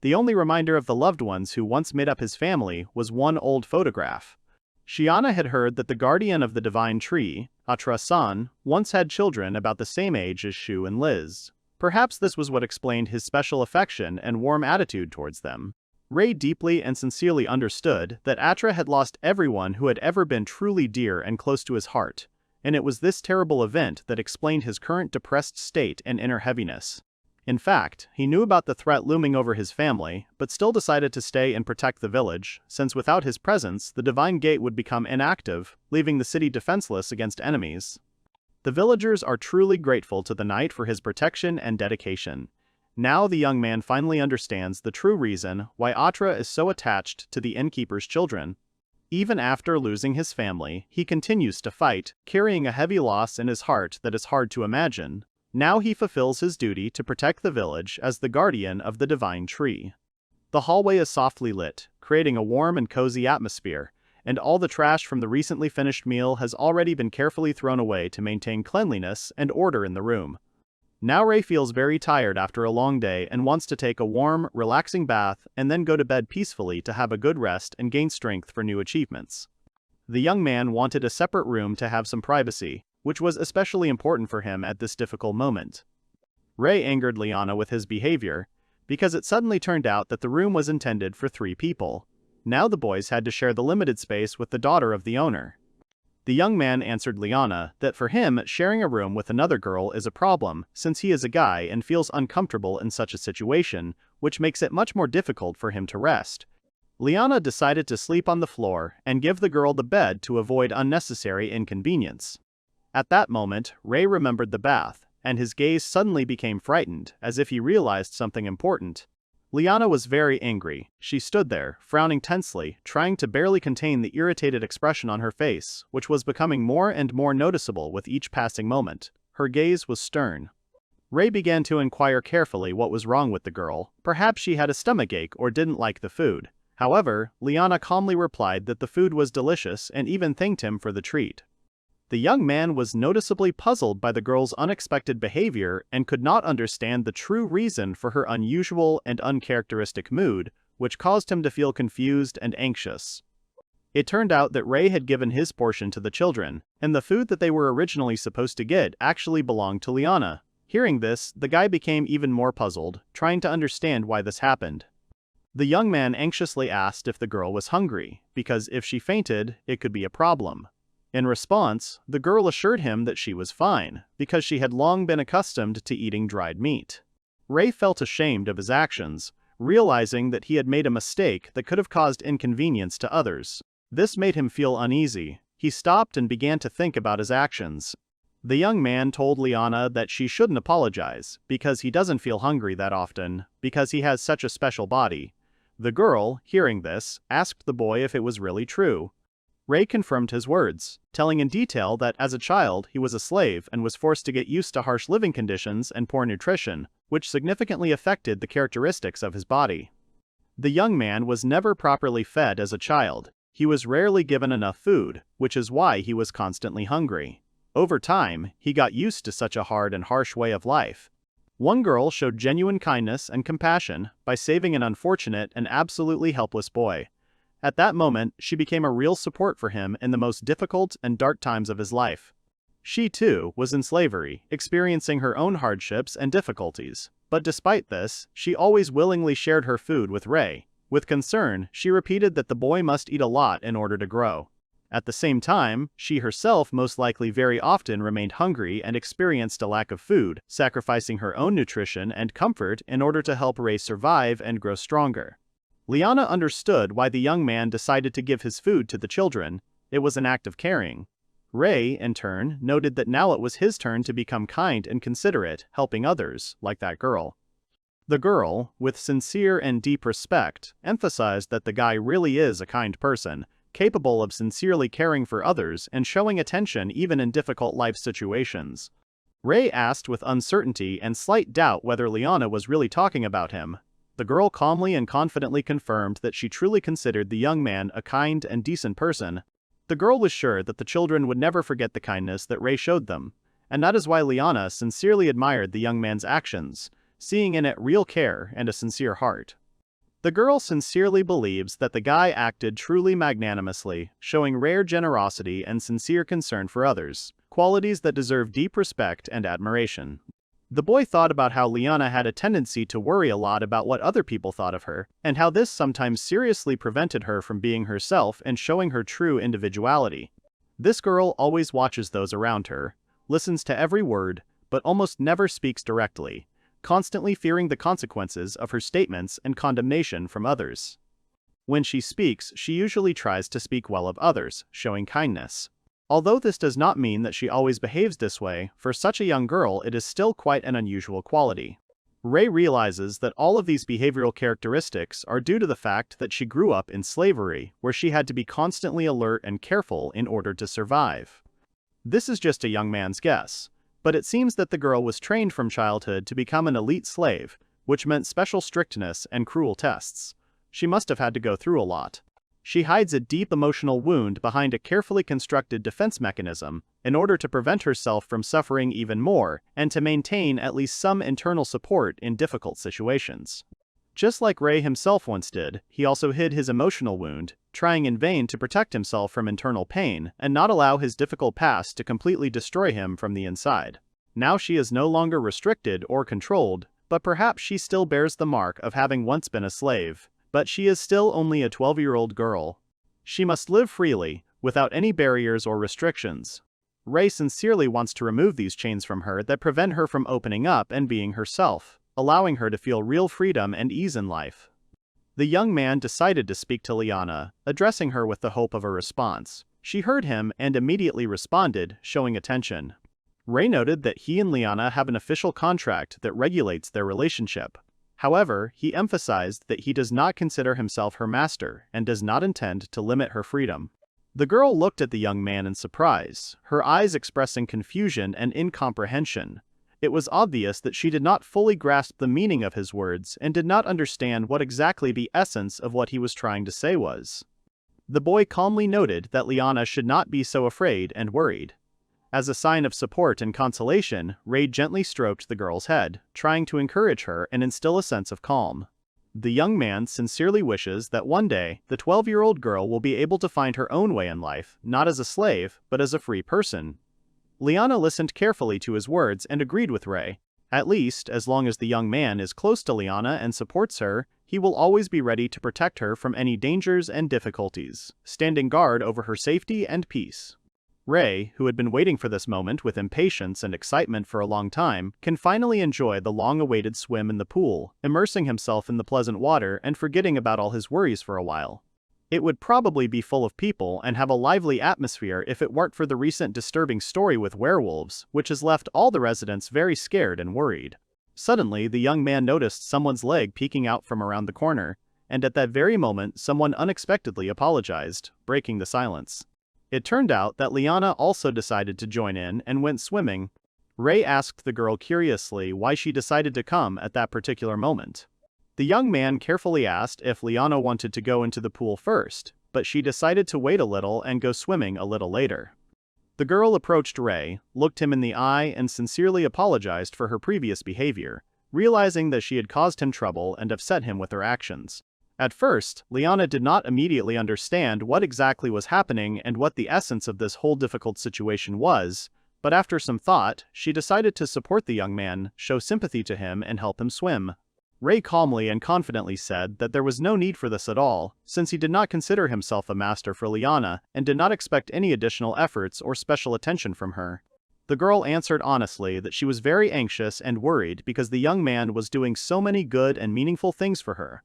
The only reminder of the loved ones who once made up his family was one old photograph. Shiana had heard that the guardian of the divine tree, Atra-san, once had children about the same age as Shu and Liz. Perhaps this was what explained his special affection and warm attitude towards them. Rei deeply and sincerely understood that Atra had lost everyone who had ever been truly dear and close to his heart, and it was this terrible event that explained his current depressed state and inner heaviness. In fact, he knew about the threat looming over his family, but still decided to stay and protect the village, since without his presence, the Divine Gate would become inactive, leaving the city defenseless against enemies. The villagers are truly grateful to the knight for his protection and dedication. Now the young man finally understands the true reason why Atra is so attached to the innkeeper's children. Even after losing his family, he continues to fight, carrying a heavy loss in his heart that is hard to imagine. Now he fulfills his duty to protect the village as the guardian of the divine tree. The hallway is softly lit, creating a warm and cozy atmosphere, and all the trash from the recently finished meal has already been carefully thrown away to maintain cleanliness and order in the room. Now Rei feels very tired after a long day and wants to take a warm, relaxing bath and then go to bed peacefully to have a good rest and gain strength for new achievements. The young man wanted a separate room to have some privacy, which was especially important for him at this difficult moment. Rei angered Liana with his behavior, because it suddenly turned out that the room was intended for 3 people. Now the boys had to share the limited space with the daughter of the owner. The young man answered Liana that for him, sharing a room with another girl is a problem, since he is a guy and feels uncomfortable in such a situation, which makes it much more difficult for him to rest. Liana decided to sleep on the floor and give the girl the bed to avoid unnecessary inconvenience. At that moment, Rei remembered the bath, and his gaze suddenly became frightened, as if he realized something important. Liana was very angry. She stood there, frowning tensely, trying to barely contain the irritated expression on her face, which was becoming more and more noticeable with each passing moment. Her gaze was stern. Rei began to inquire carefully what was wrong with the girl. Perhaps she had a stomachache or didn't like the food. However, Liana calmly replied that the food was delicious and even thanked him for the treat. The young man was noticeably puzzled by the girl's unexpected behavior and could not understand the true reason for her unusual and uncharacteristic mood, which caused him to feel confused and anxious. It turned out that Rei had given his portion to the children, and the food that they were originally supposed to get actually belonged to Liana. Hearing this, the guy became even more puzzled, trying to understand why this happened. The young man anxiously asked if the girl was hungry, because if she fainted, it could be a problem. In response, the girl assured him that she was fine, because she had long been accustomed to eating dried meat. Rei felt ashamed of his actions, realizing that he had made a mistake that could have caused inconvenience to others. This made him feel uneasy. He stopped and began to think about his actions. The young man told Liana that she shouldn't apologize, because he doesn't feel hungry that often, because he has such a special body. The girl, hearing this, asked the boy if it was really true. Rei confirmed his words, telling in detail that as a child he was a slave and was forced to get used to harsh living conditions and poor nutrition, which significantly affected the characteristics of his body. The young man was never properly fed as a child. He was rarely given enough food, which is why he was constantly hungry. Over time, he got used to such a hard and harsh way of life. One girl showed genuine kindness and compassion by saving an unfortunate and absolutely helpless boy. At that moment, she became a real support for him in the most difficult and dark times of his life. She, too, was in slavery, experiencing her own hardships and difficulties. But despite this, she always willingly shared her food with Rei. With concern, she repeated that the boy must eat a lot in order to grow. At the same time, she herself most likely very often remained hungry and experienced a lack of food, sacrificing her own nutrition and comfort in order to help Rei survive and grow stronger. Liana understood why the young man decided to give his food to the children. It was an act of caring. Ray, in turn, noted that now it was his turn to become kind and considerate, helping others, like that girl. The girl, with sincere and deep respect, emphasized that the guy really is a kind person, capable of sincerely caring for others and showing attention even in difficult life situations. Ray asked with uncertainty and slight doubt whether Liana was really talking about him. The girl calmly and confidently confirmed that she truly considered the young man a kind and decent person. The girl was sure that the children would never forget the kindness that Ray showed them, and that is why Liana sincerely admired the young man's actions, seeing in it real care and a sincere heart. The girl sincerely believes that the guy acted truly magnanimously, showing rare generosity and sincere concern for others, qualities that deserve deep respect and admiration. The boy thought about how Liana had a tendency to worry a lot about what other people thought of her, and how this sometimes seriously prevented her from being herself and showing her true individuality. This girl always watches those around her, listens to every word, but almost never speaks directly, constantly fearing the consequences of her statements and condemnation from others. When she speaks, she usually tries to speak well of others, showing kindness. Although this does not mean that she always behaves this way, for such a young girl it is still quite an unusual quality. Ray realizes that all of these behavioral characteristics are due to the fact that she grew up in slavery, where she had to be constantly alert and careful in order to survive. This is just a young man's guess, but it seems that the girl was trained from childhood to become an elite slave, which meant special strictness and cruel tests. She must have had to go through a lot. She hides a deep emotional wound behind a carefully constructed defense mechanism in order to prevent herself from suffering even more and to maintain at least some internal support in difficult situations. Just like Ray himself once did, he also hid his emotional wound, trying in vain to protect himself from internal pain and not allow his difficult past to completely destroy him from the inside. Now she is no longer restricted or controlled, but perhaps she still bears the mark of having once been a slave. But she is still only a 12-year-old girl. She must live freely, without any barriers or restrictions. Ray sincerely wants to remove these chains from her that prevent her from opening up and being herself, allowing her to feel real freedom and ease in life. The young man decided to speak to Liana, addressing her with the hope of a response. She heard him and immediately responded, showing attention. Ray noted that he and Liana have an official contract that regulates their relationship. However, he emphasized that he does not consider himself her master and does not intend to limit her freedom. The girl looked at the young man in surprise, her eyes expressing confusion and incomprehension. It was obvious that she did not fully grasp the meaning of his words and did not understand what exactly the essence of what he was trying to say was. The boy calmly noted that Liana should not be so afraid and worried. As a sign of support and consolation, Ray gently stroked the girl's head, trying to encourage her and instill a sense of calm. The young man sincerely wishes that one day, the 12-year-old girl will be able to find her own way in life, not as a slave, but as a free person. Liana listened carefully to his words and agreed with Ray. At least, as long as the young man is close to Liana and supports her, he will always be ready to protect her from any dangers and difficulties, standing guard over her safety and peace. Ray, who had been waiting for this moment with impatience and excitement for a long time, can finally enjoy the long-awaited swim in the pool, immersing himself in the pleasant water and forgetting about all his worries for a while. It would probably be full of people and have a lively atmosphere if it weren't for the recent disturbing story with werewolves, which has left all the residents very scared and worried. Suddenly, the young man noticed someone's leg peeking out from around the corner, and at that very moment someone unexpectedly apologized, breaking the silence. It turned out that Liana also decided to join in and went swimming. Ray asked the girl curiously why she decided to come at that particular moment. The young man carefully asked if Liana wanted to go into the pool first, but she decided to wait a little and go swimming a little later. The girl approached Ray, looked him in the eye and sincerely apologized for her previous behavior, realizing that she had caused him trouble and upset him with her actions. At first, Liana did not immediately understand what exactly was happening and what the essence of this whole difficult situation was, but after some thought, she decided to support the young man, show sympathy to him and help him swim. Ray calmly and confidently said that there was no need for this at all, since he did not consider himself a master for Liana and did not expect any additional efforts or special attention from her. The girl answered honestly that she was very anxious and worried because the young man was doing so many good and meaningful things for her,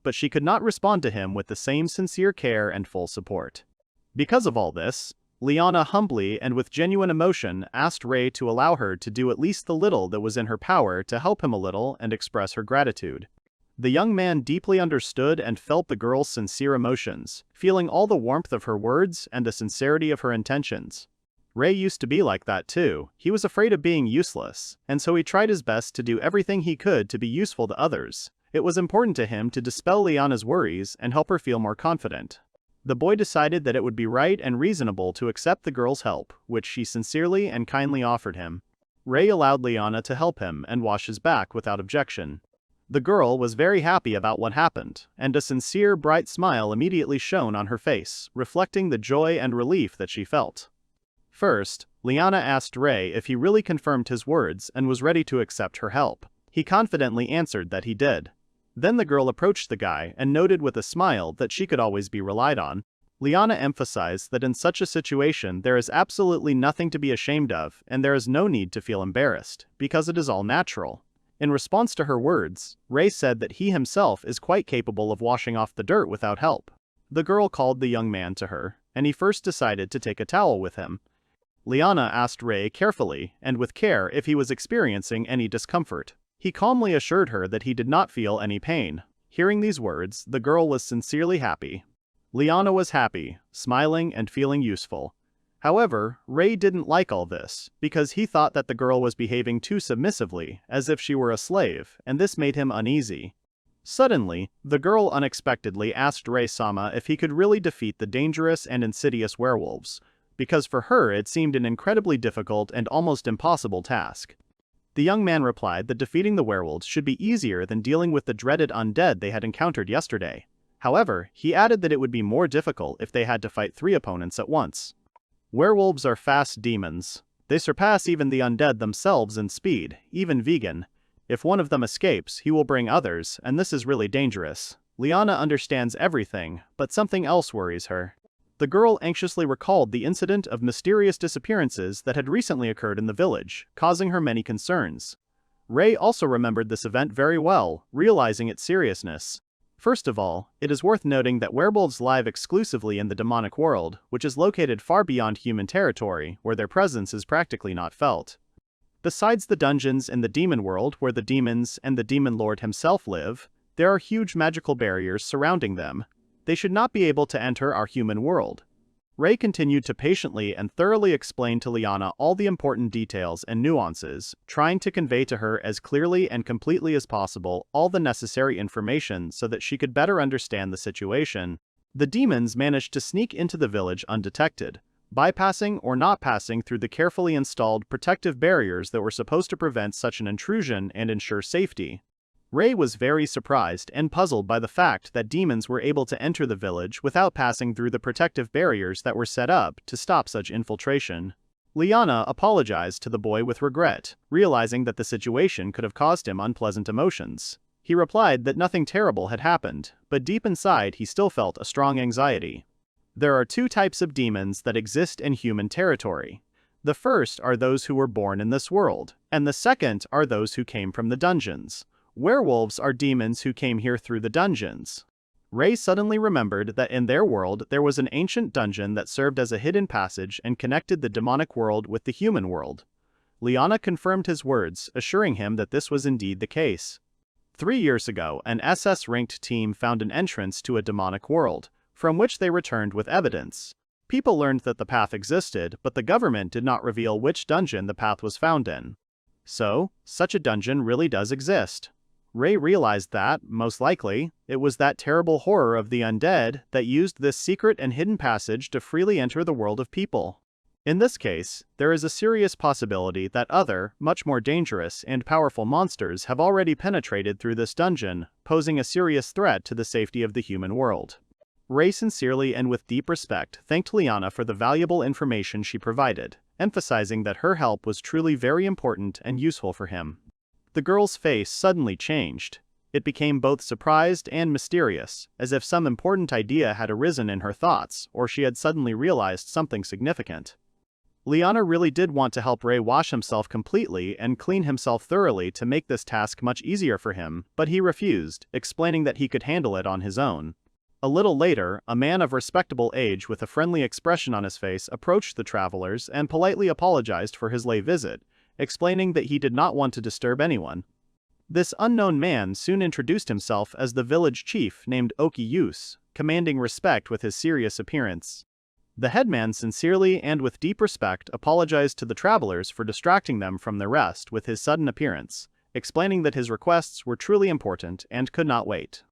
but she could not respond to him with the same sincere care and full support. Because of all this, Liana humbly and with genuine emotion asked Rei to allow her to do at least the little that was in her power to help him a little and express her gratitude. The young man deeply understood and felt the girl's sincere emotions, feeling all the warmth of her words and the sincerity of her intentions. Rei used to be like that too. He was afraid of being useless, and so he tried his best to do everything he could to be useful to others. It was important to him to dispel Liana's worries and help her feel more confident. The boy decided that it would be right and reasonable to accept the girl's help, which she sincerely and kindly offered him. Rei allowed Liana to help him and wash his back without objection. The girl was very happy about what happened, and a sincere, bright smile immediately shone on her face, reflecting the joy and relief that she felt. First, Liana asked Rei if he really confirmed his words and was ready to accept her help. He confidently answered that he did. Then the girl approached the guy and noted with a smile that she could always be relied on. Liana emphasized that in such a situation there is absolutely nothing to be ashamed of and there is no need to feel embarrassed, because it is all natural. In response to her words, Rei said that he himself is quite capable of washing off the dirt without help. The girl called the young man to her, and he first decided to take a towel with him. Liana asked Rei carefully and with care if he was experiencing any discomfort. He calmly assured her that he did not feel any pain. Hearing these words, the girl was sincerely happy. Liana was happy, smiling and feeling useful. However, Rei didn't like all this, because he thought that the girl was behaving too submissively, as if she were a slave, and this made him uneasy. Suddenly, the girl unexpectedly asked Rei-sama if he could really defeat the dangerous and insidious werewolves, because for her it seemed an incredibly difficult and almost impossible task. The young man replied that defeating the werewolves should be easier than dealing with the dreaded undead they had encountered yesterday. However, he added that it would be more difficult if they had to fight 3 opponents at once. Werewolves are fast demons. They surpass even the undead themselves in speed, even vegan. If one of them escapes, he will bring others, and this is really dangerous. Liana understands everything, but something else worries her. The girl anxiously recalled the incident of mysterious disappearances that had recently occurred in the village, causing her many concerns. Rei also remembered this event very well, realizing its seriousness. First of all, it is worth noting that werewolves live exclusively in the demonic world, which is located far beyond human territory, where their presence is practically not felt. Besides the dungeons in the demon world where the demons and the demon lord himself live, there are huge magical barriers surrounding them. They should not be able to enter our human world. Rei continued to patiently and thoroughly explain to Liana all the important details and nuances, trying to convey to her as clearly and completely as possible all the necessary information so that she could better understand the situation. The demons managed to sneak into the village undetected, bypassing or not passing through the carefully installed protective barriers that were supposed to prevent such an intrusion and ensure safety. Rei was very surprised and puzzled by the fact that demons were able to enter the village without passing through the protective barriers that were set up to stop such infiltration. Liana apologized to the boy with regret, realizing that the situation could have caused him unpleasant emotions. He replied that nothing terrible had happened, but deep inside he still felt a strong anxiety. There are 2 types of demons that exist in human territory. The first are those who were born in this world, and the second are those who came from the dungeons. Werewolves are demons who came here through the dungeons. Rei suddenly remembered that in their world there was an ancient dungeon that served as a hidden passage and connected the demonic world with the human world. Liana confirmed his words, assuring him that this was indeed the case. 3 years ago, an SS-ranked team found an entrance to a demonic world, from which they returned with evidence. People learned that the path existed, but the government did not reveal which dungeon the path was found in. So, such a dungeon really does exist. Rei realized that, most likely, it was that terrible horror of the undead that used this secret and hidden passage to freely enter the world of people. In this case, there is a serious possibility that other, much more dangerous and powerful monsters have already penetrated through this dungeon, posing a serious threat to the safety of the human world. Rei sincerely and with deep respect thanked Liana for the valuable information she provided, emphasizing that her help was truly very important and useful for him. The girl's face suddenly changed. It became both surprised and mysterious, as if some important idea had arisen in her thoughts, or she had suddenly realized something significant. Liana really did want to help Rei wash himself completely and clean himself thoroughly to make this task much easier for him, but he refused, explaining that he could handle it on his own. A little later, a man of respectable age with a friendly expression on his face approached the travelers and politely apologized for his late visit, explaining that he did not want to disturb anyone. This unknown man soon introduced himself as the village chief named Oki Yus, commanding respect with his serious appearance. The headman sincerely and with deep respect apologized to the travelers for distracting them from their rest with his sudden appearance, explaining that his requests were truly important and could not wait.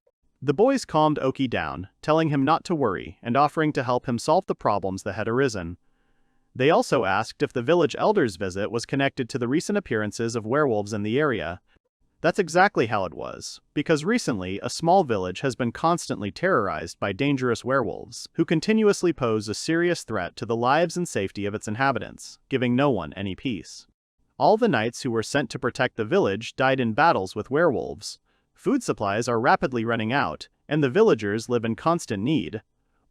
The boys calmed Oki down, telling him not to worry and offering to help him solve the problems that had arisen. They also asked if the village elder's visit was connected to the recent appearances of werewolves in the area. That's exactly how it was, because recently a small village has been constantly terrorized by dangerous werewolves, who continuously pose a serious threat to the lives and safety of its inhabitants, giving no one any peace. All the knights who were sent to protect the village died in battles with werewolves. Food supplies are rapidly running out, and the villagers live in constant need.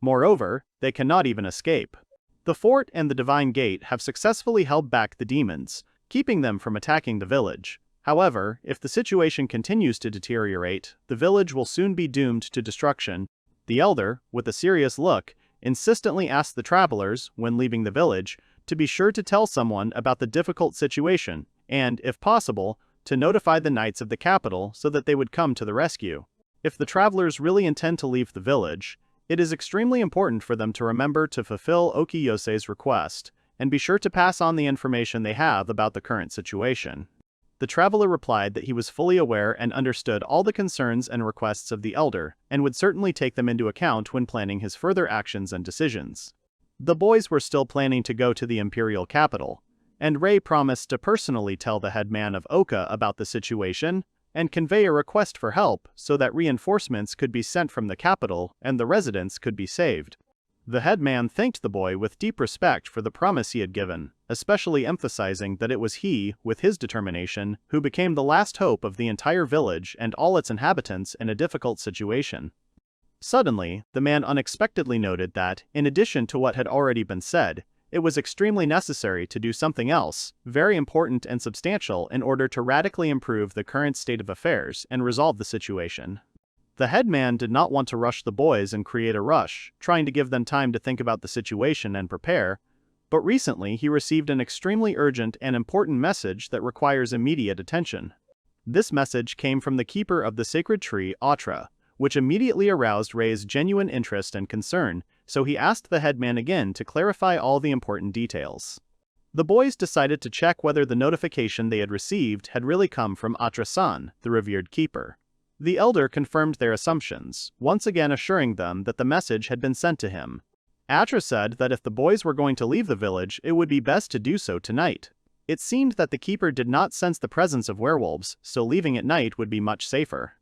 Moreover, they cannot even escape. The fort and the Divine Gate have successfully held back the demons, keeping them from attacking the village. However, if the situation continues to deteriorate, the village will soon be doomed to destruction. The elder, with a serious look, insistently asked the travelers, when leaving the village, to be sure to tell someone about the difficult situation, and, if possible, to notify the knights of the capital so that they would come to the rescue. If the travelers really intend to leave the village, it is extremely important for them to remember to fulfill Oki Yose's request, and be sure to pass on the information they have about the current situation. The traveler replied that he was fully aware and understood all the concerns and requests of the elder, and would certainly take them into account when planning his further actions and decisions. The boys were still planning to go to the imperial capital, and Rei promised to personally tell the headman of Oka about the situation, and convey a request for help so that reinforcements could be sent from the capital and the residents could be saved. The headman thanked the boy with deep respect for the promise he had given, especially emphasizing that it was he, with his determination, who became the last hope of the entire village and all its inhabitants in a difficult situation. Suddenly, the man unexpectedly noted that, in addition to what had already been said, it was extremely necessary to do something else, very important and substantial in order to radically improve the current state of affairs and resolve the situation. The headman did not want to rush the boys and create a rush, trying to give them time to think about the situation and prepare, but recently he received an extremely urgent and important message that requires immediate attention. This message came from the keeper of the sacred tree, Atra, which immediately aroused Rei's genuine interest and concern, so he asked the headman again to clarify all the important details. The boys decided to check whether the notification they had received had really come from Atra-san, the revered keeper. The elder confirmed their assumptions, once again assuring them that the message had been sent to him. Atra said that if the boys were going to leave the village, it would be best to do so tonight. It seemed that the keeper did not sense the presence of werewolves, so leaving at night would be much safer.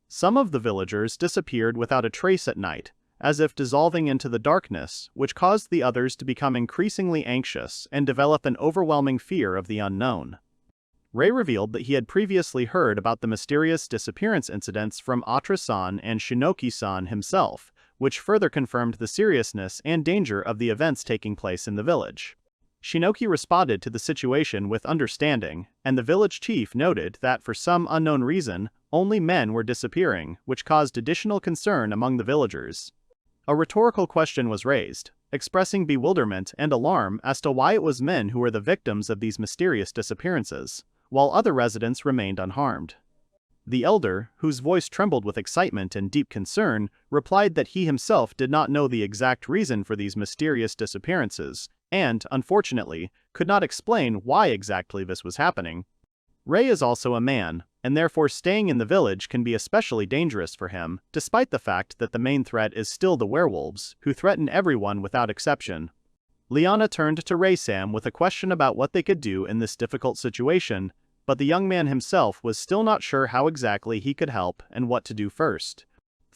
Some of the villagers disappeared without a trace at night, as if dissolving into the darkness, which caused the others to become increasingly anxious and develop an overwhelming fear of the unknown. Rei revealed that he had previously heard about the mysterious disappearance incidents from Atra-san and Shinoki-san himself, which further confirmed the seriousness and danger of the events taking place in the village. Shinoki responded to the situation with understanding, and the village chief noted that for some unknown reason, only men were disappearing, which caused additional concern among the villagers. A rhetorical question was raised, expressing bewilderment and alarm as to why it was men who were the victims of these mysterious disappearances, while other residents remained unharmed. The elder, whose voice trembled with excitement and deep concern, replied that he himself did not know the exact reason for these mysterious disappearances, and, unfortunately, could not explain why exactly this was happening. Rei is also a man, and therefore staying in the village can be especially dangerous for him, despite the fact that the main threat is still the werewolves, who threaten everyone without exception. Liana turned to Rei-sam with a question about what they could do in this difficult situation, but the young man himself was still not sure how exactly he could help and what to do first.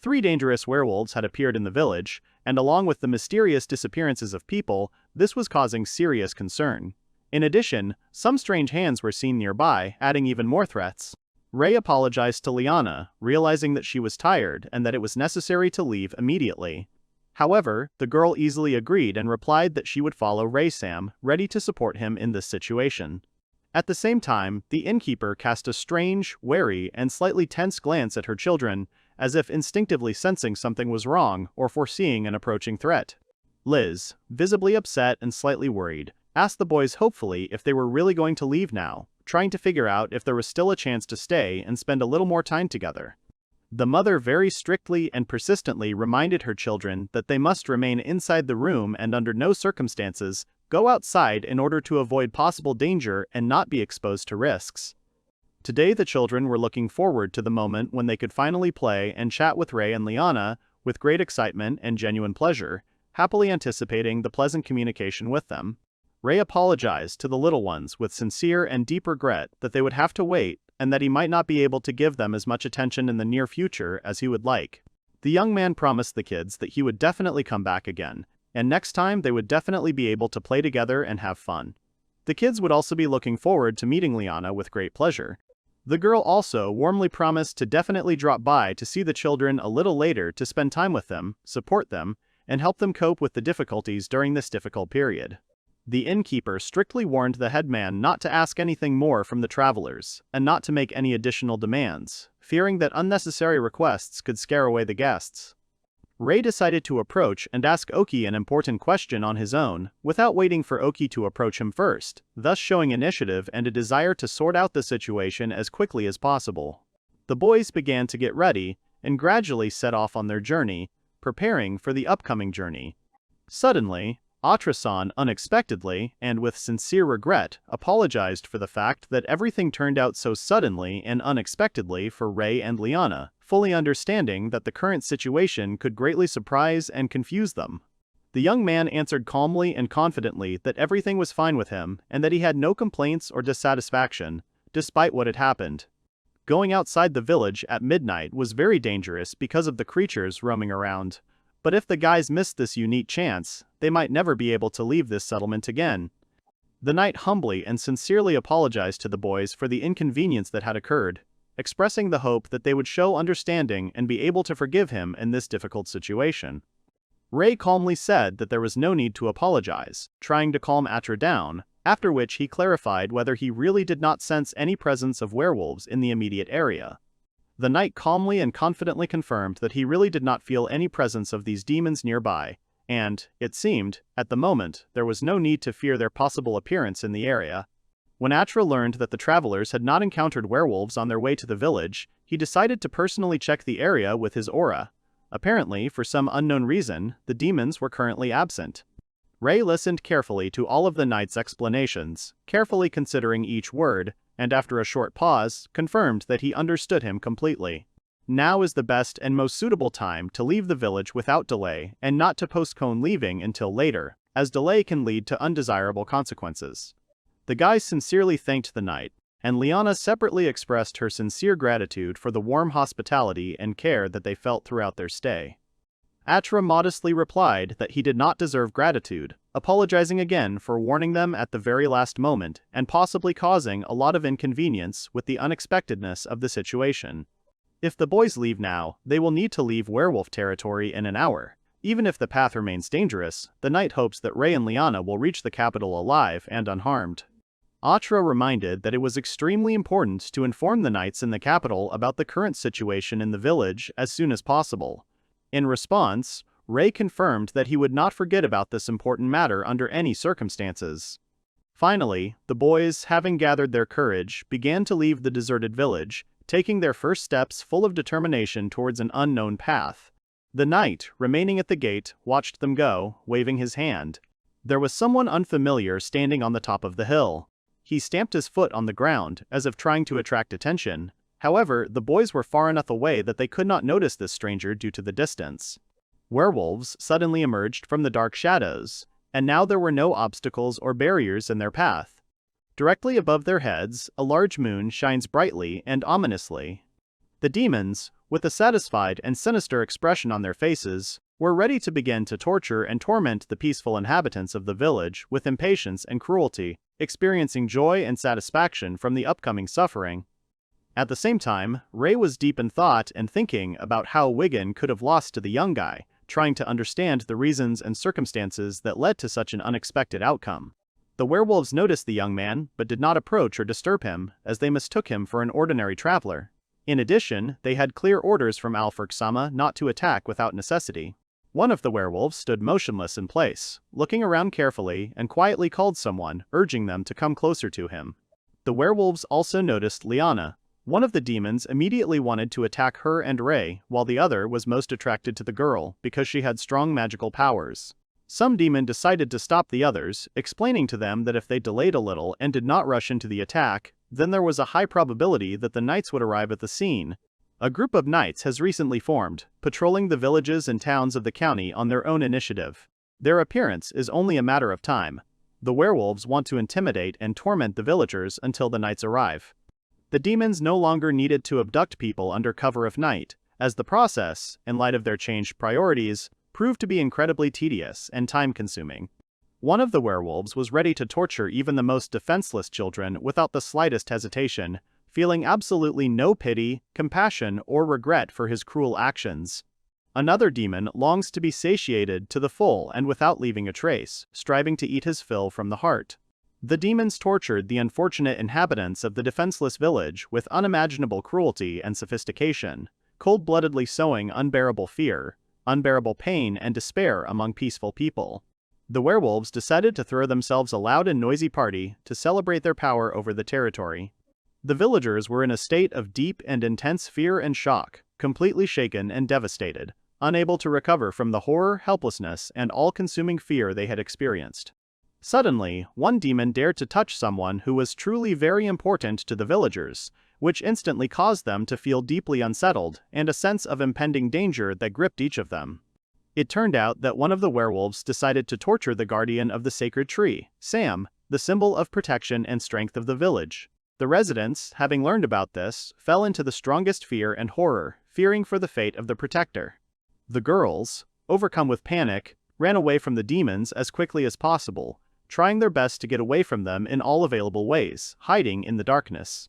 3 dangerous werewolves had appeared in the village, and along with the mysterious disappearances of people, this was causing serious concern. In addition, some strange hands were seen nearby, adding even more threats. Rei apologized to Liana, realizing that she was tired and that it was necessary to leave immediately. However, the girl easily agreed and replied that she would follow Rei-sam, ready to support him in this situation. At the same time, the innkeeper cast a strange, wary, and slightly tense glance at her children, as if instinctively sensing something was wrong or foreseeing an approaching threat. Liz, visibly upset and slightly worried, asked the boys hopefully if they were really going to leave now, trying to figure out if there was still a chance to stay and spend a little more time together. The mother very strictly and persistently reminded her children that they must remain inside the room and under no circumstances go outside in order to avoid possible danger and not be exposed to risks. Today the children were looking forward to the moment when they could finally play and chat with Ray and Liana with great excitement and genuine pleasure, happily anticipating the pleasant communication with them. Ray apologized to the little ones with sincere and deep regret that they would have to wait and that he might not be able to give them as much attention in the near future as he would like. The young man promised the kids that he would definitely come back again, and next time they would definitely be able to play together and have fun. The kids would also be looking forward to meeting Liana with great pleasure. The girl also warmly promised to definitely drop by to see the children a little later to spend time with them, support them, and help them cope with the difficulties during this difficult period. The innkeeper strictly warned the headman not to ask anything more from the travelers, and not to make any additional demands, fearing that unnecessary requests could scare away the guests. Ray decided to approach and ask Oki an important question on his own, without waiting for Oki to approach him first, thus showing initiative and a desire to sort out the situation as quickly as possible. The boys began to get ready, and gradually set off on their journey, preparing for the upcoming journey. Suddenly, Atra-san unexpectedly, and with sincere regret, apologized for the fact that everything turned out so suddenly and unexpectedly for Ray and Liana, fully understanding that the current situation could greatly surprise and confuse them. The young man answered calmly and confidently that everything was fine with him and that he had no complaints or dissatisfaction, despite what had happened. Going outside the village at midnight was very dangerous because of the creatures roaming around. But if the guys missed this unique chance, they might never be able to leave this settlement again. The knight humbly and sincerely apologized to the boys for the inconvenience that had occurred, expressing the hope that they would show understanding and be able to forgive him in this difficult situation. Ray calmly said that there was no need to apologize, trying to calm Atra down, after which he clarified whether he really did not sense any presence of werewolves in the immediate area. The knight calmly and confidently confirmed that he really did not feel any presence of these demons nearby, and, it seemed, at the moment, there was no need to fear their possible appearance in the area. When Atra learned that the travelers had not encountered werewolves on their way to the village, he decided to personally check the area with his aura. Apparently, for some unknown reason, the demons were currently absent. Ray listened carefully to all of the knight's explanations, carefully considering each word, and after a short pause, confirmed that he understood him completely. Now is the best and most suitable time to leave the village without delay and not to postpone leaving until later, as delay can lead to undesirable consequences. The guys sincerely thanked the knight, and Liana separately expressed her sincere gratitude for the warm hospitality and care that they felt throughout their stay. Atra modestly replied that he did not deserve gratitude, apologizing again for warning them at the very last moment and possibly causing a lot of inconvenience with the unexpectedness of the situation. If the boys leave now, they will need to leave werewolf territory in an hour. Even if the path remains dangerous, the knight hopes that Ray and Liana will reach the capital alive and unharmed. Atra reminded that it was extremely important to inform the knights in the capital about the current situation in the village as soon as possible. In response, Ray confirmed that he would not forget about this important matter under any circumstances. Finally, the boys, having gathered their courage, began to leave the deserted village, taking their first steps full of determination towards an unknown path. The knight, remaining at the gate, watched them go, waving his hand. There was someone unfamiliar standing on the top of the hill. He stamped his foot on the ground, as if trying to attract attention. However, the boys were far enough away that they could not notice this stranger due to the distance. Werewolves suddenly emerged from the dark shadows, and now there were no obstacles or barriers in their path. Directly above their heads, a large moon shines brightly and ominously. The demons, with a satisfied and sinister expression on their faces, were ready to begin to torture and torment the peaceful inhabitants of the village with impatience and cruelty, experiencing joy and satisfaction from the upcoming suffering. At the same time, Ray was deep in thought and thinking about how Wigan could have lost to the young guy, trying to understand the reasons and circumstances that led to such an unexpected outcome. The werewolves noticed the young man, but did not approach or disturb him, as they mistook him for an ordinary traveler. In addition, they had clear orders from Alfred-sama not to attack without necessity. One of the werewolves stood motionless in place, looking around carefully and quietly called someone, urging them to come closer to him. The werewolves also noticed Liana. One of the demons immediately wanted to attack her and Rei, while the other was most attracted to the girl because she had strong magical powers. Some demon decided to stop the others, explaining to them that if they delayed a little and did not rush into the attack, then there was a high probability that the knights would arrive at the scene. A group of knights has recently formed, patrolling the villages and towns of the county on their own initiative. Their appearance is only a matter of time. The werewolves want to intimidate and torment the villagers until the knights arrive. The demons no longer needed to abduct people under cover of night, as the process, in light of their changed priorities, proved to be incredibly tedious and time-consuming. One of the werewolves was ready to torture even the most defenseless children without the slightest hesitation, feeling absolutely no pity, compassion, or regret for his cruel actions. Another demon longs to be satiated to the full and without leaving a trace, striving to eat his fill from the heart. The demons tortured the unfortunate inhabitants of the defenseless village with unimaginable cruelty and sophistication, cold-bloodedly sowing unbearable fear, unbearable pain and despair among peaceful people. The werewolves decided to throw themselves a loud and noisy party to celebrate their power over the territory. The villagers were in a state of deep and intense fear and shock, completely shaken and devastated, unable to recover from the horror, helplessness, and all-consuming fear they had experienced. Suddenly, one demon dared to touch someone who was truly very important to the villagers, which instantly caused them to feel deeply unsettled and a sense of impending danger that gripped each of them. It turned out that one of the werewolves decided to torture the guardian of the sacred tree, Sam, the symbol of protection and strength of the village. The residents, having learned about this, fell into the strongest fear and horror, fearing for the fate of the protector. The girls, overcome with panic, ran away from the demons as quickly as possible, trying their best to get away from them in all available ways, hiding in the darkness.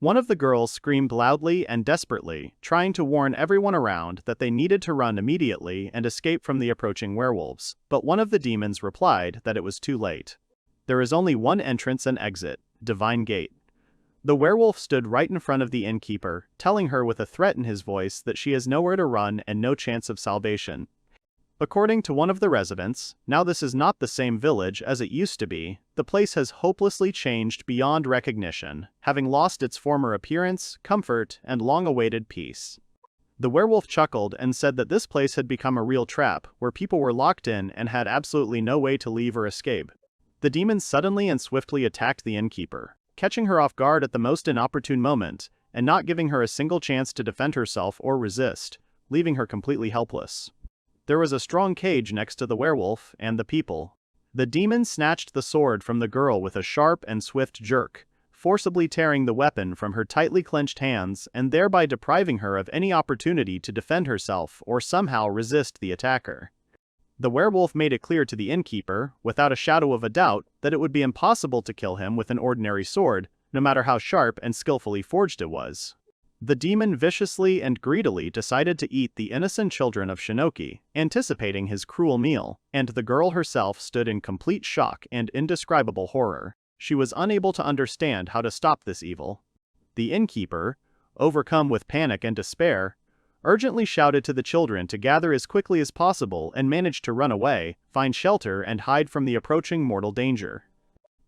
One of the girls screamed loudly and desperately, trying to warn everyone around that they needed to run immediately and escape from the approaching werewolves, but one of the demons replied that it was too late. There is only one entrance and exit, Divine Gate. The werewolf stood right in front of the innkeeper, telling her with a threat in his voice that she has nowhere to run and no chance of salvation. According to one of the residents, now this is not the same village as it used to be, the place has hopelessly changed beyond recognition, having lost its former appearance, comfort, and long-awaited peace. The werewolf chuckled and said that this place had become a real trap, where people were locked in and had absolutely no way to leave or escape. The demons suddenly and swiftly attacked the innkeeper, catching her off guard at the most inopportune moment, and not giving her a single chance to defend herself or resist, leaving her completely helpless. There was a strong cage next to the werewolf and the people. The demon snatched the sword from the girl with a sharp and swift jerk, forcibly tearing the weapon from her tightly clenched hands and thereby depriving her of any opportunity to defend herself or somehow resist the attacker. The werewolf made it clear to the innkeeper, without a shadow of a doubt, that it would be impossible to kill him with an ordinary sword, no matter how sharp and skillfully forged it was. The demon viciously and greedily decided to eat the innocent children of Shinoki, anticipating his cruel meal, and the girl herself stood in complete shock and indescribable horror. She was unable to understand how to stop this evil. The innkeeper, overcome with panic and despair, urgently shouted to the children to gather as quickly as possible and managed to run away, find shelter and hide from the approaching mortal danger.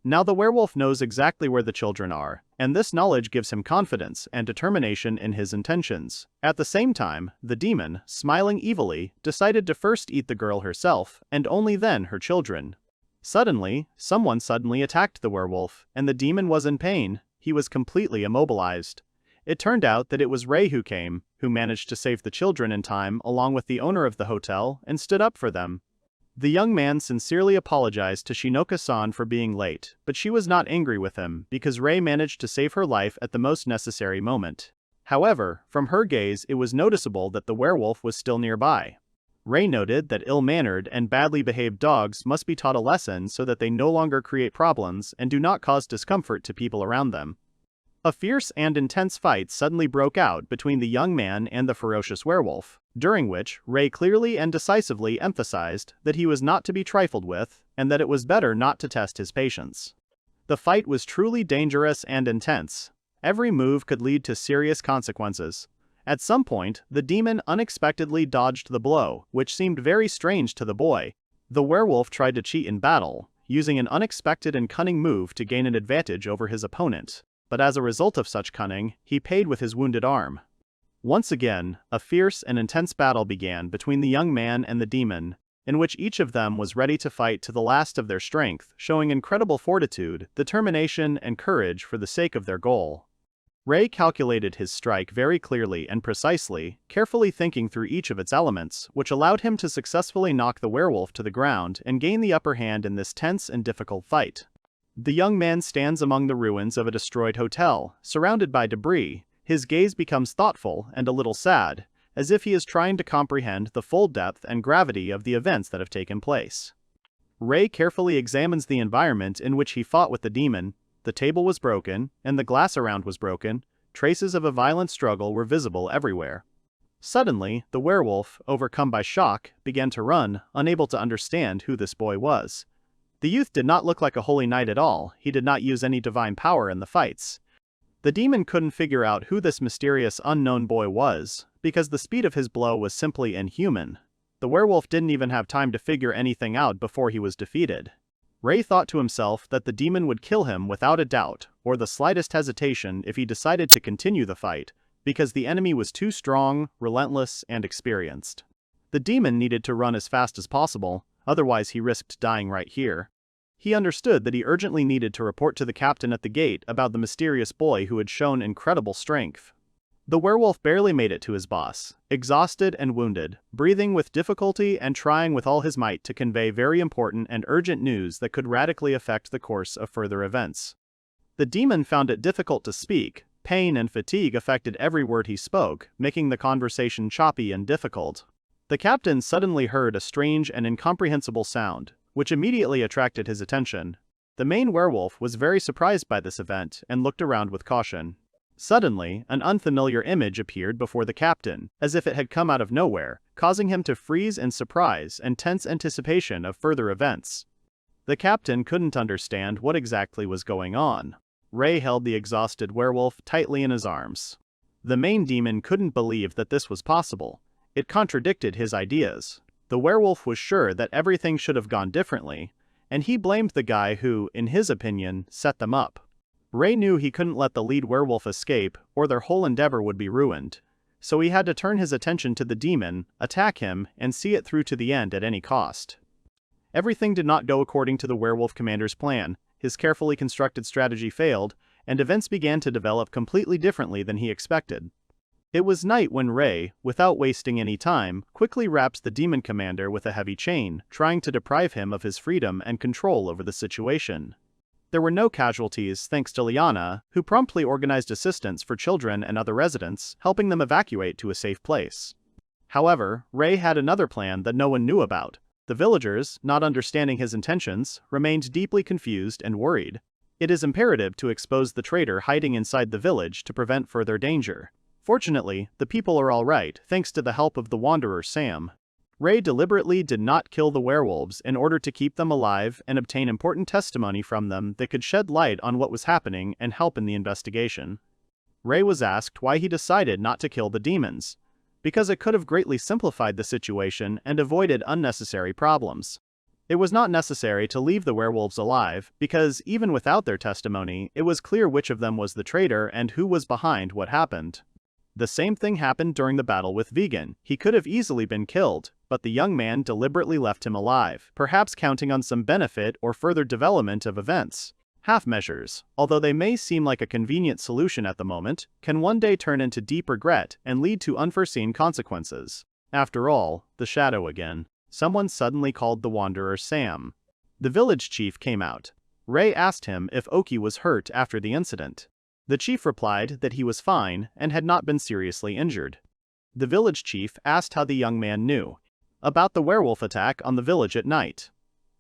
Now the werewolf knows exactly where the children are, and this knowledge gives him confidence and determination in his intentions. At the same time, the demon, smiling evilly, decided to first eat the girl herself, and only then her children. Suddenly, someone attacked the werewolf, and the demon was in pain. He was completely immobilized. It turned out that it was Rei who came, who managed to save the children in time along with the owner of the hotel and stood up for them. The young man sincerely apologized to Shinoka-san for being late, but she was not angry with him because Rei managed to save her life at the most necessary moment. However, from her gaze it was noticeable that the werewolf was still nearby. Rei noted that ill-mannered and badly behaved dogs must be taught a lesson so that they no longer create problems and do not cause discomfort to people around them. A fierce and intense fight suddenly broke out between the young man and the ferocious werewolf, during which Rei clearly and decisively emphasized that he was not to be trifled with, and that it was better not to test his patience. The fight was truly dangerous and intense. Every move could lead to serious consequences. At some point, the demon unexpectedly dodged the blow, which seemed very strange to the boy. The werewolf tried to cheat in battle, using an unexpected and cunning move to gain an advantage over his opponent, but as a result of such cunning, he paid with his wounded arm. Once again, a fierce and intense battle began between the young man and the demon, in which each of them was ready to fight to the last of their strength, showing incredible fortitude, determination, and courage for the sake of their goal. Ray calculated his strike very clearly and precisely, carefully thinking through each of its elements, which allowed him to successfully knock the werewolf to the ground and gain the upper hand in this tense and difficult fight. The young man stands among the ruins of a destroyed hotel, surrounded by debris. His gaze becomes thoughtful and a little sad, as if he is trying to comprehend the full depth and gravity of the events that have taken place. Ray carefully examines the environment in which he fought with the demon. The table was broken, and the glass around was broken. Traces of a violent struggle were visible everywhere. Suddenly, the werewolf, overcome by shock, began to run, unable to understand who this boy was. The youth did not look like a holy knight at all. He did not use any divine power in the fights. The demon couldn't figure out who this mysterious unknown boy was, because the speed of his blow was simply inhuman. The werewolf didn't even have time to figure anything out before he was defeated. Ray thought to himself that the demon would kill him without a doubt, or the slightest hesitation if he decided to continue the fight, because the enemy was too strong, relentless, and experienced. The demon needed to run as fast as possible, otherwise he risked dying right here. He understood that he urgently needed to report to the captain at the gate about the mysterious boy who had shown incredible strength. The werewolf barely made it to his boss, exhausted and wounded, breathing with difficulty and trying with all his might to convey very important and urgent news that could radically affect the course of further events. The demon found it difficult to speak. Pain and fatigue affected every word he spoke, making the conversation choppy and difficult. The captain suddenly heard a strange and incomprehensible sound, which immediately attracted his attention. The main werewolf was very surprised by this event and looked around with caution. Suddenly, an unfamiliar image appeared before the captain, as if it had come out of nowhere, causing him to freeze in surprise and tense anticipation of further events. The captain couldn't understand what exactly was going on. Ray held the exhausted werewolf tightly in his arms. The main demon couldn't believe that this was possible. It contradicted his ideas. The werewolf was sure that everything should have gone differently, and he blamed the guy who, in his opinion, set them up. Ray knew he couldn't let the lead werewolf escape, or their whole endeavor would be ruined. So he had to turn his attention to the demon, attack him, and see it through to the end at any cost. Everything did not go according to the werewolf commander's plan. His carefully constructed strategy failed, and events began to develop completely differently than he expected. It was night when Ray, without wasting any time, quickly wraps the demon commander with a heavy chain, trying to deprive him of his freedom and control over the situation. There were no casualties thanks to Liana, who promptly organized assistance for children and other residents, helping them evacuate to a safe place. However, Ray had another plan that no one knew about. The villagers, not understanding his intentions, remained deeply confused and worried. It is imperative to expose the traitor hiding inside the village to prevent further danger. Fortunately, the people are all right thanks to the help of the wanderer Sam. Ray deliberately did not kill the werewolves in order to keep them alive and obtain important testimony from them that could shed light on what was happening and help in the investigation. Ray was asked why he decided not to kill the demons. Because it could have greatly simplified the situation and avoided unnecessary problems. It was not necessary to leave the werewolves alive, because even without their testimony, it was clear which of them was the traitor and who was behind what happened. The same thing happened during the battle with Vegan. He could have easily been killed, but the young man deliberately left him alive, perhaps counting on some benefit or further development of events. Half measures, although they may seem like a convenient solution at the moment, can one day turn into deep regret and lead to unforeseen consequences. After all, the shadow again. Someone suddenly called the wanderer Sam. The village chief came out. Ray asked him if Oki was hurt after the incident. The chief replied that he was fine and had not been seriously injured. The village chief asked how the young man knew about the werewolf attack on the village at night.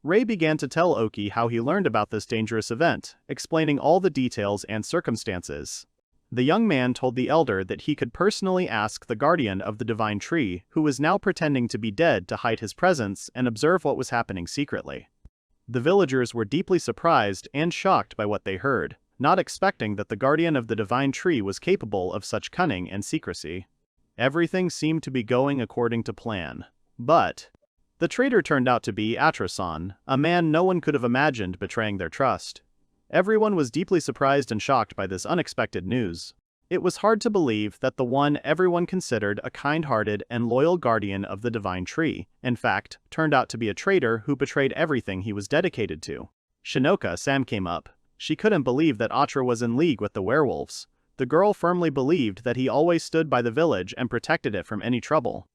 Ray began to tell Oki how he learned about this dangerous event, explaining all the details and circumstances. The young man told the elder that he could personally ask the guardian of the divine tree, who was now pretending to be dead, to hide his presence and observe what was happening secretly. The villagers were deeply surprised and shocked by what they heard. not expecting that the guardian of the divine tree was capable of such cunning and secrecy. Everything seemed to be going according to plan. But the traitor turned out to be Atrasan, a man no one could have imagined betraying their trust. Everyone was deeply surprised and shocked by this unexpected news. It was hard to believe that the one everyone considered a kind-hearted and loyal guardian of the divine tree, in fact, turned out to be a traitor who betrayed everything he was dedicated to. Shinoka-san came up. She couldn't believe that Atra was in league with the werewolves. The girl firmly believed that he always stood by the village and protected it from any trouble.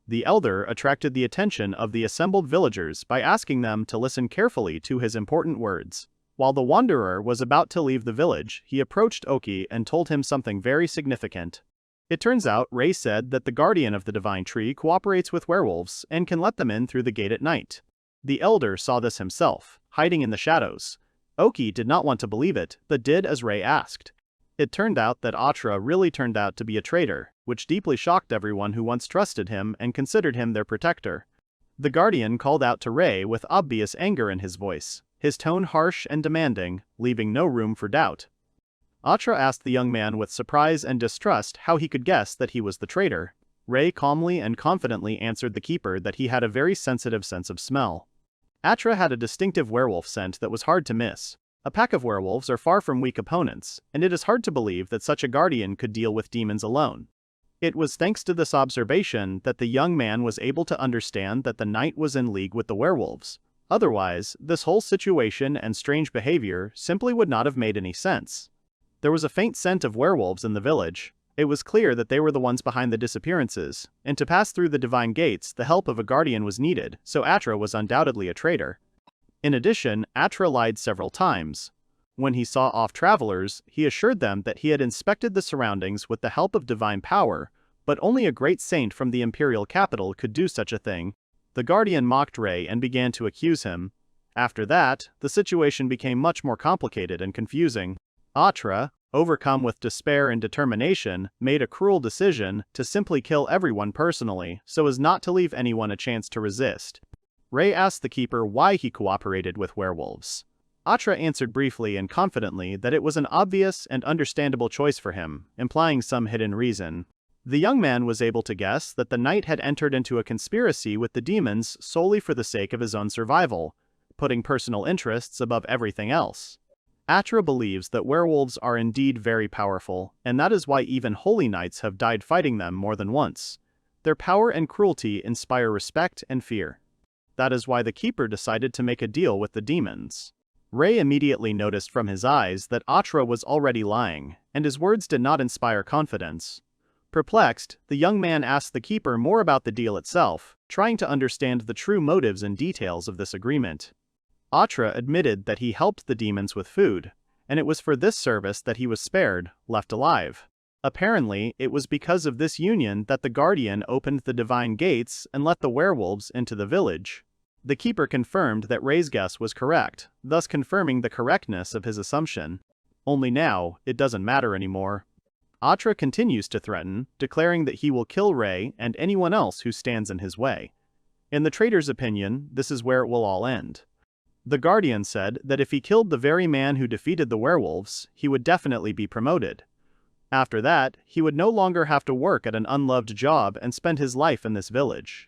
The elder attracted the attention of the assembled villagers by asking them to listen carefully to his important words. While the wanderer was about to leave the village, he approached Oki and told him something very significant. It turns out Rei said that the guardian of the divine tree cooperates with werewolves and can let them in through the gate at night. The elder saw this himself, hiding in the shadows. Oki did not want to believe it, but did as Rei asked. It turned out that Atra really turned out to be a traitor, which deeply shocked everyone who once trusted him and considered him their protector. The guardian called out to Rei with obvious anger in his voice, his tone harsh and demanding, leaving no room for doubt. Atra asked the young man with surprise and distrust how he could guess that he was the traitor. Rei calmly and confidently answered the keeper that he had a very sensitive sense of smell. Atra had a distinctive werewolf scent that was hard to miss. A pack of werewolves are far from weak opponents, and it is hard to believe that such a guardian could deal with demons alone. It was thanks to this observation that the young man was able to understand that the knight was in league with the werewolves. Otherwise, this whole situation and strange behavior simply would not have made any sense. There was a faint scent of werewolves in the village. It was clear that they were the ones behind the disappearances, and to pass through the divine gates, the help of a guardian was needed, so Atra was undoubtedly a traitor. In addition, Atra lied several times. When he saw off travelers, he assured them that he had inspected the surroundings with the help of divine power, but only a great saint from the imperial capital could do such a thing. The guardian mocked Rei and began to accuse him. After that, the situation became much more complicated and confusing. Atra, overcome with despair and determination, made a cruel decision to simply kill everyone personally, so as not to leave anyone a chance to resist. Rei asked the keeper why he cooperated with werewolves. Atra answered briefly and confidently that it was an obvious and understandable choice for him, implying some hidden reason. The young man was able to guess that the knight had entered into a conspiracy with the demons solely for the sake of his own survival, putting personal interests above everything else. Atra believes that werewolves are indeed very powerful, and that is why even holy knights have died fighting them more than once. Their power and cruelty inspire respect and fear. That is why the keeper decided to make a deal with the demons. Rei immediately noticed from his eyes that Atra was already lying, and his words did not inspire confidence. Perplexed, the young man asked the keeper more about the deal itself, trying to understand the true motives and details of this agreement. Atra admitted that he helped the demons with food, and it was for this service that he was spared, left alive. Apparently, it was because of this union that the guardian opened the divine gates and let the werewolves into the village. The keeper confirmed that Rei's guess was correct, thus confirming the correctness of his assumption. Only now, it doesn't matter anymore. Atra continues to threaten, declaring that he will kill Rei and anyone else who stands in his way. In the traitor's opinion, this is where it will all end. The guardian said that if he killed the very man who defeated the werewolves, he would definitely be promoted. After that, he would no longer have to work at an unloved job and spend his life in this village.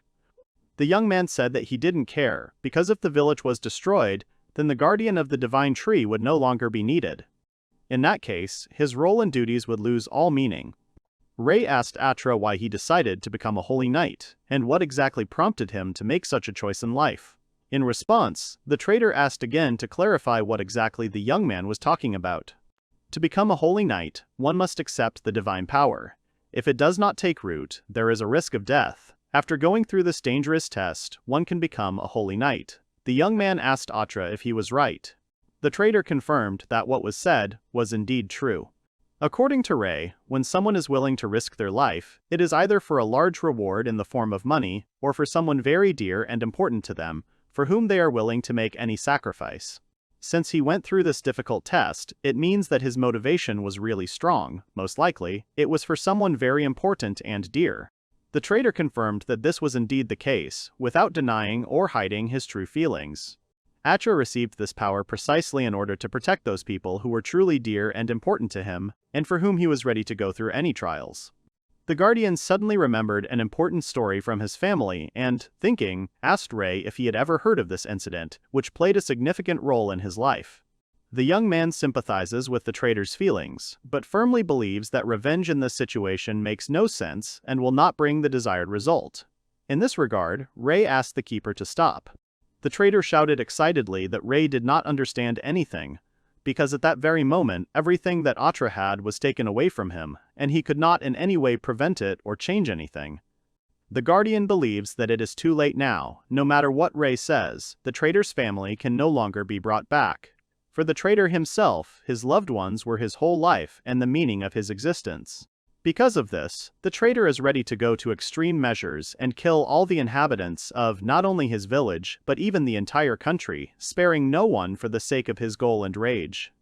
The young man said that he didn't care, because if the village was destroyed, then the guardian of the divine tree would no longer be needed. In that case, his role and duties would lose all meaning. Rei asked Atra why he decided to become a holy knight, and what exactly prompted him to make such a choice in life. In response, the traitor asked again to clarify what exactly the young man was talking about. To become a holy knight, one must accept the divine power. If it does not take root, there is a risk of death. After going through this dangerous test, one can become a holy knight. The young man asked Atra if he was right. The traitor confirmed that what was said was indeed true. According to Rei, when someone is willing to risk their life, it is either for a large reward in the form of money, or for someone very dear and important to them, for whom they are willing to make any sacrifice. Since he went through this difficult test, it means that his motivation was really strong. Most likely, it was for someone very important and dear. The traitor confirmed that this was indeed the case, without denying or hiding his true feelings. Atra received this power precisely in order to protect those people who were truly dear and important to him, and for whom he was ready to go through any trials. The Guardian suddenly remembered an important story from his family and, thinking, asked Rei if he had ever heard of this incident, which played a significant role in his life. The young man sympathizes with the traitor's feelings, but firmly believes that revenge in this situation makes no sense and will not bring the desired result. In this regard, Rei asked the keeper to stop. The traitor shouted excitedly that Rei did not understand anything, because at that very moment everything that Atra had was taken away from him, and he could not in any way prevent it or change anything. The Guardian believes that it is too late now. No matter what Rei says, the traitor's family can no longer be brought back. For the traitor himself, his loved ones were his whole life and the meaning of his existence. Because of this, the traitor is ready to go to extreme measures and kill all the inhabitants of not only his village but even the entire country, sparing no one for the sake of his goal and rage.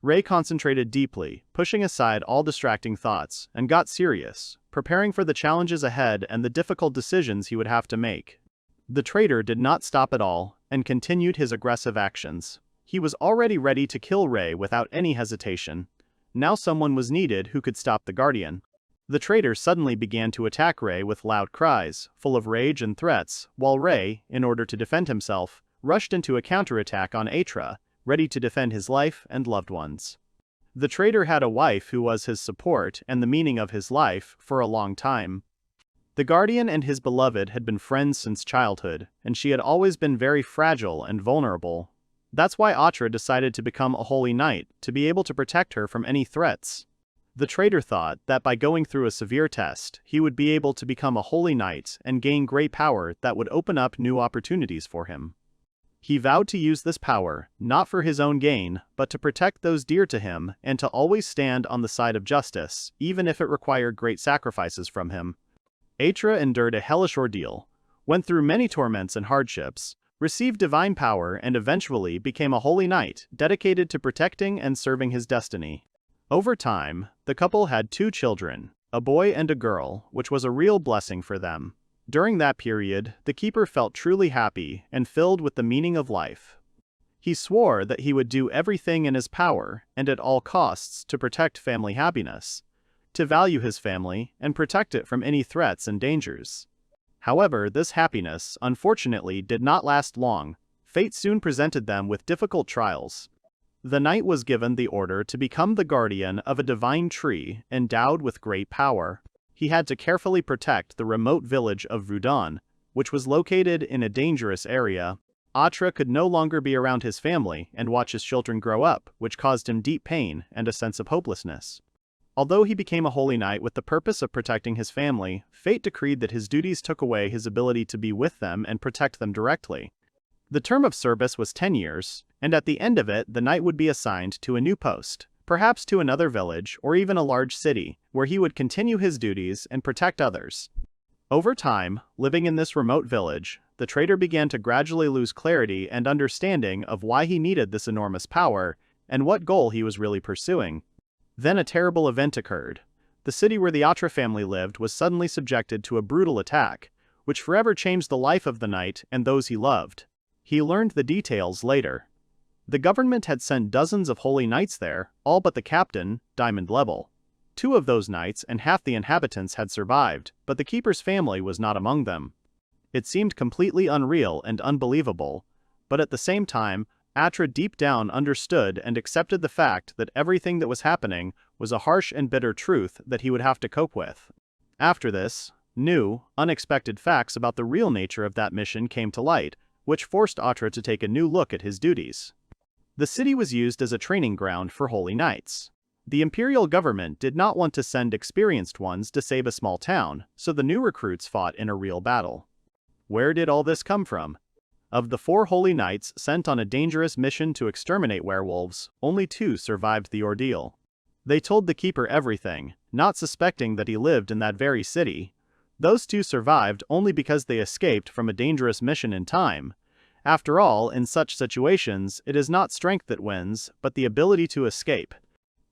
Rei concentrated deeply, pushing aside all distracting thoughts, and got serious, preparing for the challenges ahead and the difficult decisions he would have to make. The traitor did not stop at all, and continued his aggressive actions. He was already ready to kill Rei without any hesitation. Now someone was needed who could stop the Guardian. The traitor suddenly began to attack Rei with loud cries, full of rage and threats, while Rei, in order to defend himself, rushed into a counterattack on Atra, ready to defend his life and loved ones. The traitor had a wife who was his support and the meaning of his life for a long time. The Guardian and his beloved had been friends since childhood, and she had always been very fragile and vulnerable. That's why Atra decided to become a holy knight, to be able to protect her from any threats. The traitor thought that by going through a severe test, he would be able to become a holy knight and gain great power that would open up new opportunities for him. He vowed to use this power, not for his own gain, but to protect those dear to him and to always stand on the side of justice, even if it required great sacrifices from him. Atra endured a hellish ordeal, went through many torments and hardships, received divine power and eventually became a holy knight, dedicated to protecting and serving his destiny. Over time, the couple had 2 children, a boy and a girl, which was a real blessing for them. During that period, the keeper felt truly happy and filled with the meaning of life. He swore that he would do everything in his power, and at all costs, to protect family happiness, to value his family, and protect it from any threats and dangers. However, this happiness, unfortunately, did not last long. Fate soon presented them with difficult trials. The knight was given the order to become the guardian of a divine tree endowed with great power. He had to carefully protect the remote village of Vudon, which was located in a dangerous area. Atra could no longer be around his family and watch his children grow up, which caused him deep pain and a sense of hopelessness. Although he became a holy knight with the purpose of protecting his family, fate decreed that his duties took away his ability to be with them and protect them directly. The term of service was 10 years, and at the end of it the knight would be assigned to a new post, perhaps to another village or even a large city, where he would continue his duties and protect others. Over time, living in this remote village, the traitor began to gradually lose clarity and understanding of why he needed this enormous power and what goal he was really pursuing. Then a terrible event occurred. The city where the Atra family lived was suddenly subjected to a brutal attack, which forever changed the life of the knight and those he loved. He learned the details later. The government had sent dozens of holy knights there, all but the captain, diamond level. 2 of those knights and half the inhabitants had survived, but the keeper's family was not among them. It seemed completely unreal and unbelievable, but at the same time, Atra deep down understood and accepted the fact that everything that was happening was a harsh and bitter truth that he would have to cope with. After this, new, unexpected facts about the real nature of that mission came to light, which forced Atra to take a new look at his duties. The city was used as a training ground for holy knights. The imperial government did not want to send experienced ones to save a small town, so the new recruits fought in a real battle. Where did all this come from? Of the 4 holy knights sent on a dangerous mission to exterminate werewolves, only 2 survived the ordeal. They told the keeper everything, not suspecting that he lived in that very city. Those 2 survived only because they escaped from a dangerous mission in time. After all, in such situations, it is not strength that wins, but the ability to escape.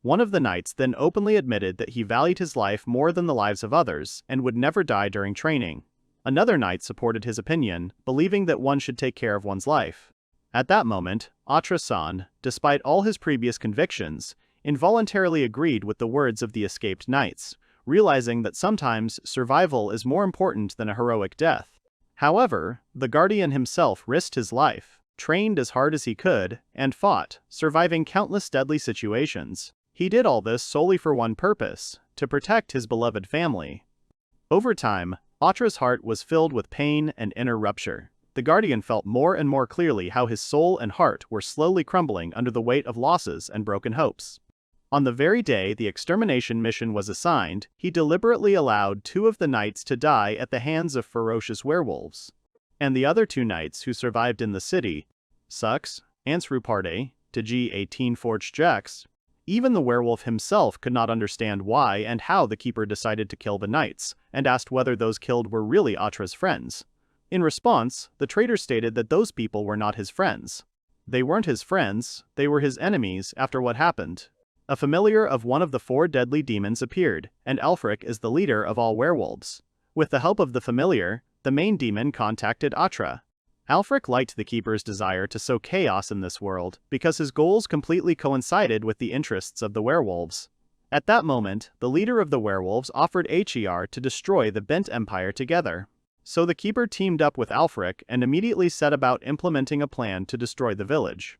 One of the knights then openly admitted that he valued his life more than the lives of others and would never die during training. Another knight supported his opinion, believing that one should take care of one's life. At that moment, Atra-san, despite all his previous convictions, involuntarily agreed with the words of the escaped knights, realizing that sometimes survival is more important than a heroic death. However, the Guardian himself risked his life, trained as hard as he could, and fought, surviving countless deadly situations. He did all this solely for one purpose: to protect his beloved family. Over time, Atra's heart was filled with pain and inner rupture. The Guardian felt more and more clearly how his soul and heart were slowly crumbling under the weight of losses and broken hopes. On the very day the extermination mission was assigned, he deliberately allowed 2 of the knights to die at the hands of ferocious werewolves. And the other 2 knights who survived in the city, Sux, Ansruparde, Tg 18 Forge Jax, even the werewolf himself could not understand why and how the keeper decided to kill the knights, and asked whether those killed were really Atra's friends. In response, the traitor stated that those people were not his friends. They weren't his friends, they were his enemies after what happened. A familiar of one of the 4 deadly demons appeared, and Alfric is the leader of all werewolves. With the help of the familiar, the main demon contacted Atra. Alfric liked the Keeper's desire to sow chaos in this world, because his goals completely coincided with the interests of the werewolves. At that moment, the leader of the werewolves offered HER to destroy the Bent Empire together. So the Keeper teamed up with Alfric and immediately set about implementing a plan to destroy the village.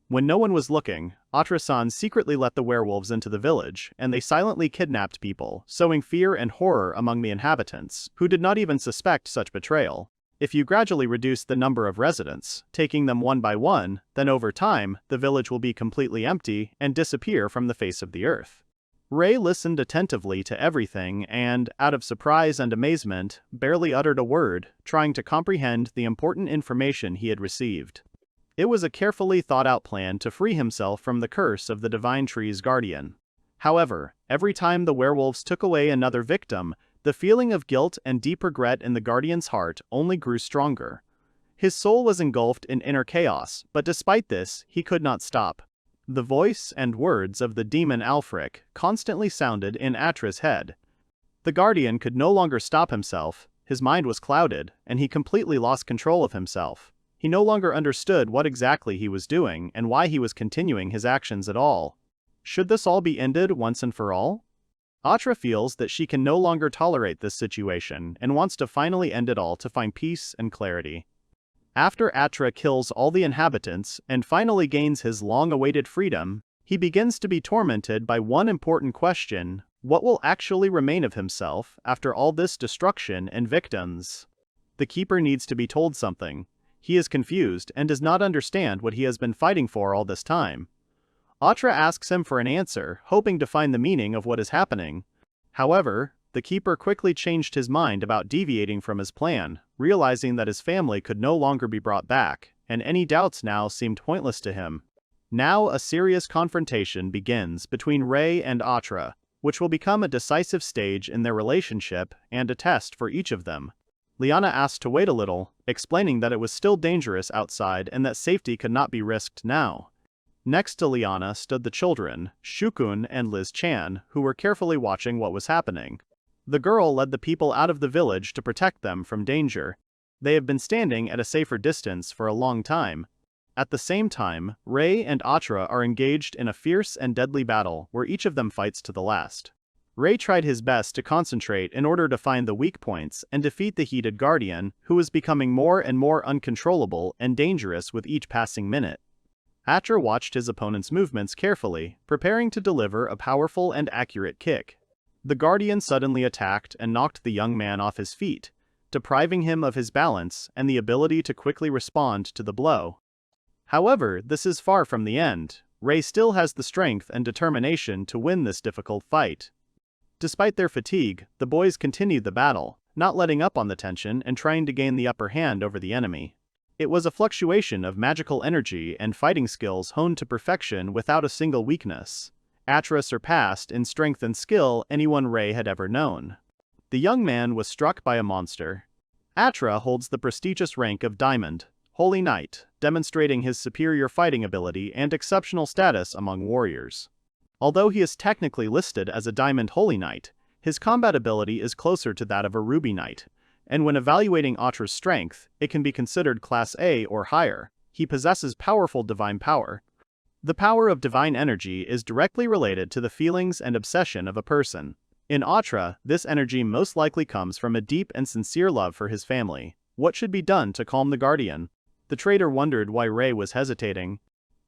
When no one was looking, Atra-san secretly let the werewolves into the village, and they silently kidnapped people, sowing fear and horror among the inhabitants, who did not even suspect such betrayal. If you gradually reduce the number of residents, taking them one by one, then over time, the village will be completely empty and disappear from the face of the earth. Ray listened attentively to everything and, out of surprise and amazement, barely uttered a word, trying to comprehend the important information he had received. It was a carefully thought-out plan to free himself from the curse of the Divine Tree's guardian. However, every time the werewolves took away another victim, the feeling of guilt and deep regret in the Guardian's heart only grew stronger. His soul was engulfed in inner chaos, but despite this, he could not stop. The voice and words of the demon Alfric constantly sounded in Atra's head. The Guardian could no longer stop himself, his mind was clouded, and he completely lost control of himself. He no longer understood what exactly he was doing and why he was continuing his actions at all. Should this all be ended once and for all? Atra feels that she can no longer tolerate this situation and wants to finally end it all to find peace and clarity. After Atra kills all the inhabitants and finally gains his long-awaited freedom, he begins to be tormented by one important question: what will actually remain of himself after all this destruction and victims? The Keeper needs to be told something. He is confused and does not understand what he has been fighting for all this time. Atra asks him for an answer, hoping to find the meaning of what is happening. However, the Keeper quickly changed his mind about deviating from his plan, realizing that his family could no longer be brought back, and any doubts now seemed pointless to him. Now a serious confrontation begins between Ray and Atra, which will become a decisive stage in their relationship and a test for each of them. Liana asked to wait a little, explaining that it was still dangerous outside and that safety could not be risked now. Next to Liana stood the children, Shukun and Liz Chan, who were carefully watching what was happening. The girl led the people out of the village to protect them from danger. They have been standing at a safer distance for a long time. At the same time, Ray and Atra are engaged in a fierce and deadly battle where each of them fights to the last. Ray tried his best to concentrate in order to find the weak points and defeat the heated Guardian, who was becoming more and more uncontrollable and dangerous with each passing minute. Atra watched his opponent's movements carefully, preparing to deliver a powerful and accurate kick. The Guardian suddenly attacked and knocked the young man off his feet, depriving him of his balance and the ability to quickly respond to the blow. However, this is far from the end. Ray still has the strength and determination to win this difficult fight. Despite their fatigue, the boys continued the battle, not letting up on the tension and trying to gain the upper hand over the enemy. It was a fluctuation of magical energy and fighting skills honed to perfection without a single weakness. Atra surpassed in strength and skill anyone Ray had ever known. The young man was struck by a monster. Atra holds the prestigious rank of Diamond, Holy Knight, demonstrating his superior fighting ability and exceptional status among warriors. Although he is technically listed as a Diamond Holy Knight, his combat ability is closer to that of a Ruby Knight, and when evaluating Atra's strength, it can be considered Class A or higher. he possesses powerful divine power. The power of divine energy is directly related to the feelings and obsession of a person. In Atra, this energy most likely comes from a deep and sincere love for his family. What should be done to calm the guardian? The traitor wondered why Rei was hesitating.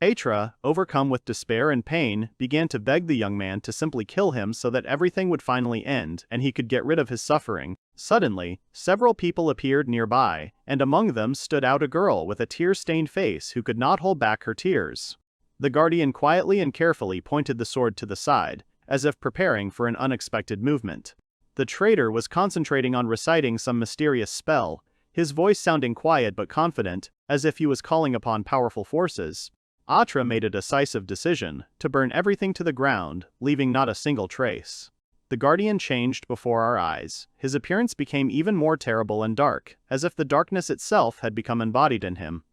Atra, overcome with despair and pain, began to beg the young man to simply kill him so that everything would finally end and he could get rid of his suffering. Suddenly, several people appeared nearby, and among them stood out a girl with a tear-stained face who could not hold back her tears. The guardian quietly and carefully pointed the sword to the side, as if preparing for an unexpected movement. The traitor was concentrating on reciting some mysterious spell, his voice sounding quiet but confident, as if he was calling upon powerful forces. Atra made a decisive decision to burn everything to the ground, leaving not a single trace. The guardian changed before our eyes. His appearance became even more terrible and dark, as if the darkness itself had become embodied in him.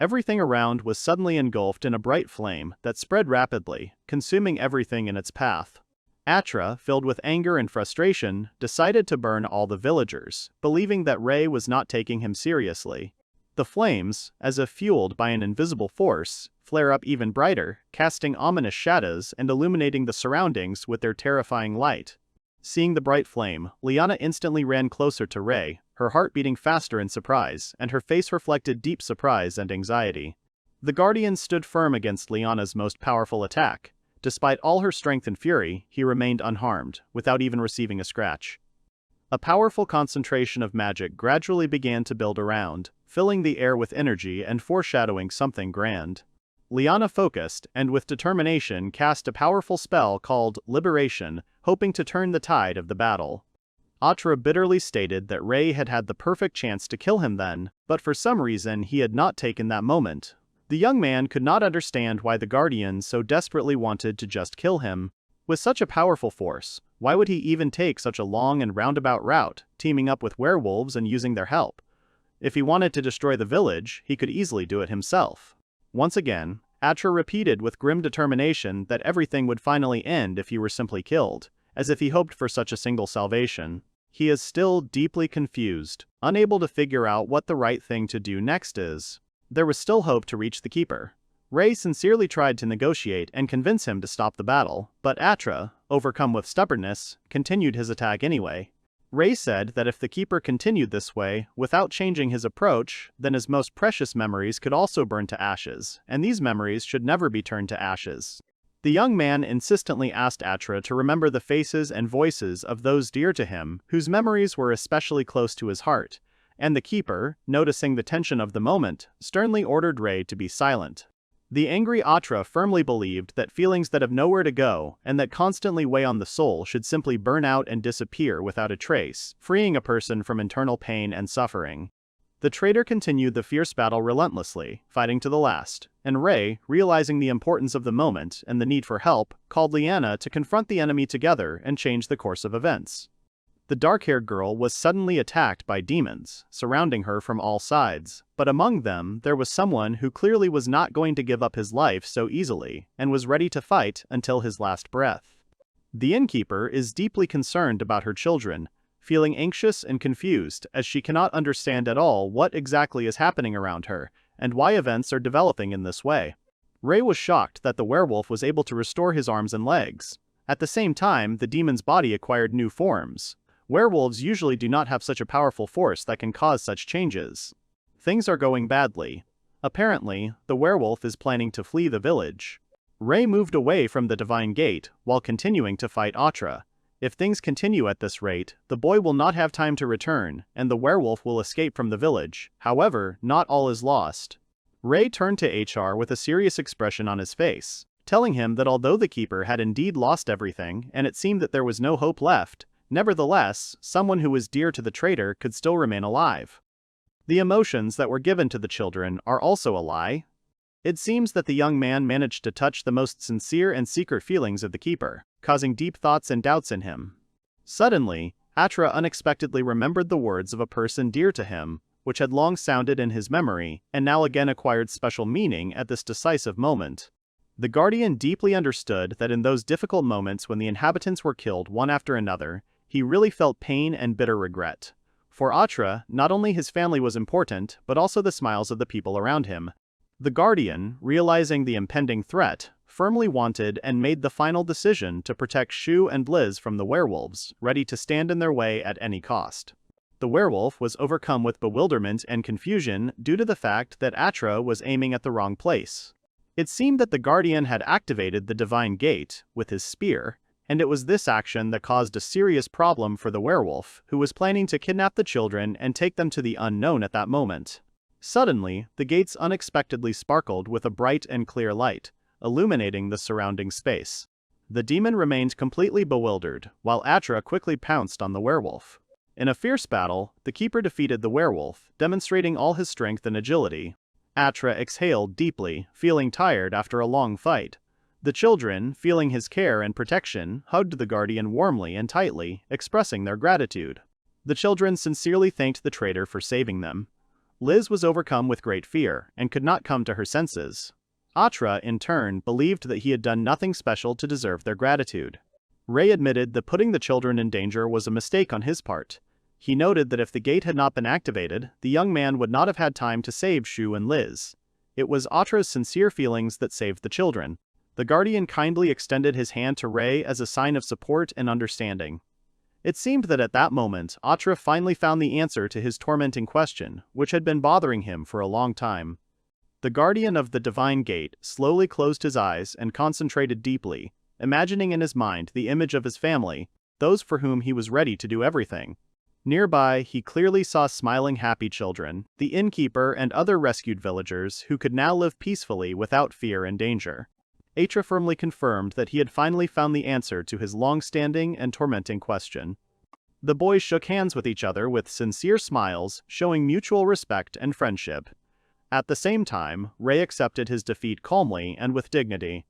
Everything around was suddenly engulfed in a bright flame that spread rapidly, consuming everything in its path. Atra, filled with anger and frustration, decided to burn all the villagers, believing that Rei was not taking him seriously. The flames, as if fueled by an invisible force, flare up even brighter, casting ominous shadows and illuminating the surroundings with their terrifying light. Seeing the bright flame, Liana instantly ran closer to Rei, her heart beating faster in surprise, and her face reflected deep surprise and anxiety. The guardian stood firm against Liana's most powerful attack. Despite all her strength and fury, he remained unharmed, without even receiving a scratch. A powerful concentration of magic gradually began to build around, filling the air with energy and foreshadowing something grand. Liana focused and with determination cast a powerful spell called Liberation, hoping to turn the tide of the battle. Atra bitterly stated that Rei had had the perfect chance to kill him then, but for some reason he had not taken that moment. The young man could not understand why the guardian so desperately wanted to just kill him. With such a powerful force, why would he even take such a long and roundabout route, teaming up with werewolves and using their help? If he wanted to destroy the village, he could easily do it himself. Once again, Atra repeated with grim determination that everything would finally end if he were simply killed, as if he hoped for such a single salvation. He is still deeply confused, unable to figure out what the right thing to do next is. There was still hope to reach the keeper. Rei sincerely tried to negotiate and convince him to stop the battle, but Atra, overcome with stubbornness, continued his attack anyway. Rei said that if the keeper continued this way, without changing his approach, then his most precious memories could also burn to ashes, and these memories should never be turned to ashes. The young man insistently asked Atra to remember the faces and voices of those dear to him, whose memories were especially close to his heart, and the keeper, noticing the tension of the moment, sternly ordered Rei to be silent. The angry Atra firmly believed that feelings that have nowhere to go and that constantly weigh on the soul should simply burn out and disappear without a trace, freeing a person from internal pain and suffering. The traitor continued the fierce battle relentlessly, fighting to the last, and Rei, realizing the importance of the moment and the need for help, called Liana to confront the enemy together and change the course of events. The dark-haired girl was suddenly attacked by demons, surrounding her from all sides, but among them there was someone who clearly was not going to give up his life so easily, and was ready to fight until his last breath. The innkeeper is deeply concerned about her children, feeling anxious and confused as she cannot understand at all what exactly is happening around her, and why events are developing in this way. Rei was shocked that the werewolf was able to restore his arms and legs. At the same time, the demon's body acquired new forms. Werewolves usually do not have such a powerful force that can cause such changes. Things are going badly. Apparently, the werewolf is planning to flee the village. Rei moved away from the divine gate, while continuing to fight Atra. If things continue at this rate, the boy will not have time to return, and the werewolf will escape from the village. However, not all is lost. Rei turned to HR with a serious expression on his face, telling him that although the keeper had indeed lost everything, and it seemed that there was no hope left, nevertheless, someone who was dear to the traitor could still remain alive. The emotions that were given to the children are also a lie. It seems that the young man managed to touch the most sincere and secret feelings of the keeper, causing deep thoughts and doubts in him. Suddenly, Atra unexpectedly remembered the words of a person dear to him, which had long sounded in his memory, and now again acquired special meaning at this decisive moment. The guardian deeply understood that in those difficult moments when the inhabitants were killed one after another, he really felt pain and bitter regret. For Atra, not only his family was important, but also the smiles of the people around him. The Guardian, realizing the impending threat, firmly wanted and made the final decision to protect Shu and Liz from the werewolves, ready to stand in their way at any cost. The werewolf was overcome with bewilderment and confusion due to the fact that Atra was aiming at the wrong place. It seemed that the Guardian had activated the Divine Gate with his spear, and it was this action that caused a serious problem for the werewolf, who was planning to kidnap the children and take them to the unknown at that moment. Suddenly, the gates unexpectedly sparkled with a bright and clear light, illuminating the surrounding space. The demon remained completely bewildered, while Atra quickly pounced on the werewolf. In a fierce battle, the keeper defeated the werewolf, demonstrating all his strength and agility. Atra exhaled deeply, feeling tired after a long fight. The children, feeling his care and protection, hugged the Guardian warmly and tightly, expressing their gratitude. The children sincerely thanked the traitor for saving them. Liz was overcome with great fear, and could not come to her senses. Atra, in turn, believed that he had done nothing special to deserve their gratitude. Ray admitted that putting the children in danger was a mistake on his part. He noted that if the gate had not been activated, the young man would not have had time to save Shu and Liz. It was Atra's sincere feelings that saved the children. The Guardian kindly extended his hand to Ray as a sign of support and understanding. It seemed that at that moment, Atra finally found the answer to his tormenting question, which had been bothering him for a long time. The Guardian of the Divine Gate slowly closed his eyes and concentrated deeply, imagining in his mind the image of his family, those for whom he was ready to do everything. Nearby, he clearly saw smiling happy children, the innkeeper and other rescued villagers who could now live peacefully without fear and danger. Atra firmly confirmed that he had finally found the answer to his long-standing and tormenting question. The boys shook hands with each other with sincere smiles, showing mutual respect and friendship. At the same time, Ray accepted his defeat calmly and with dignity.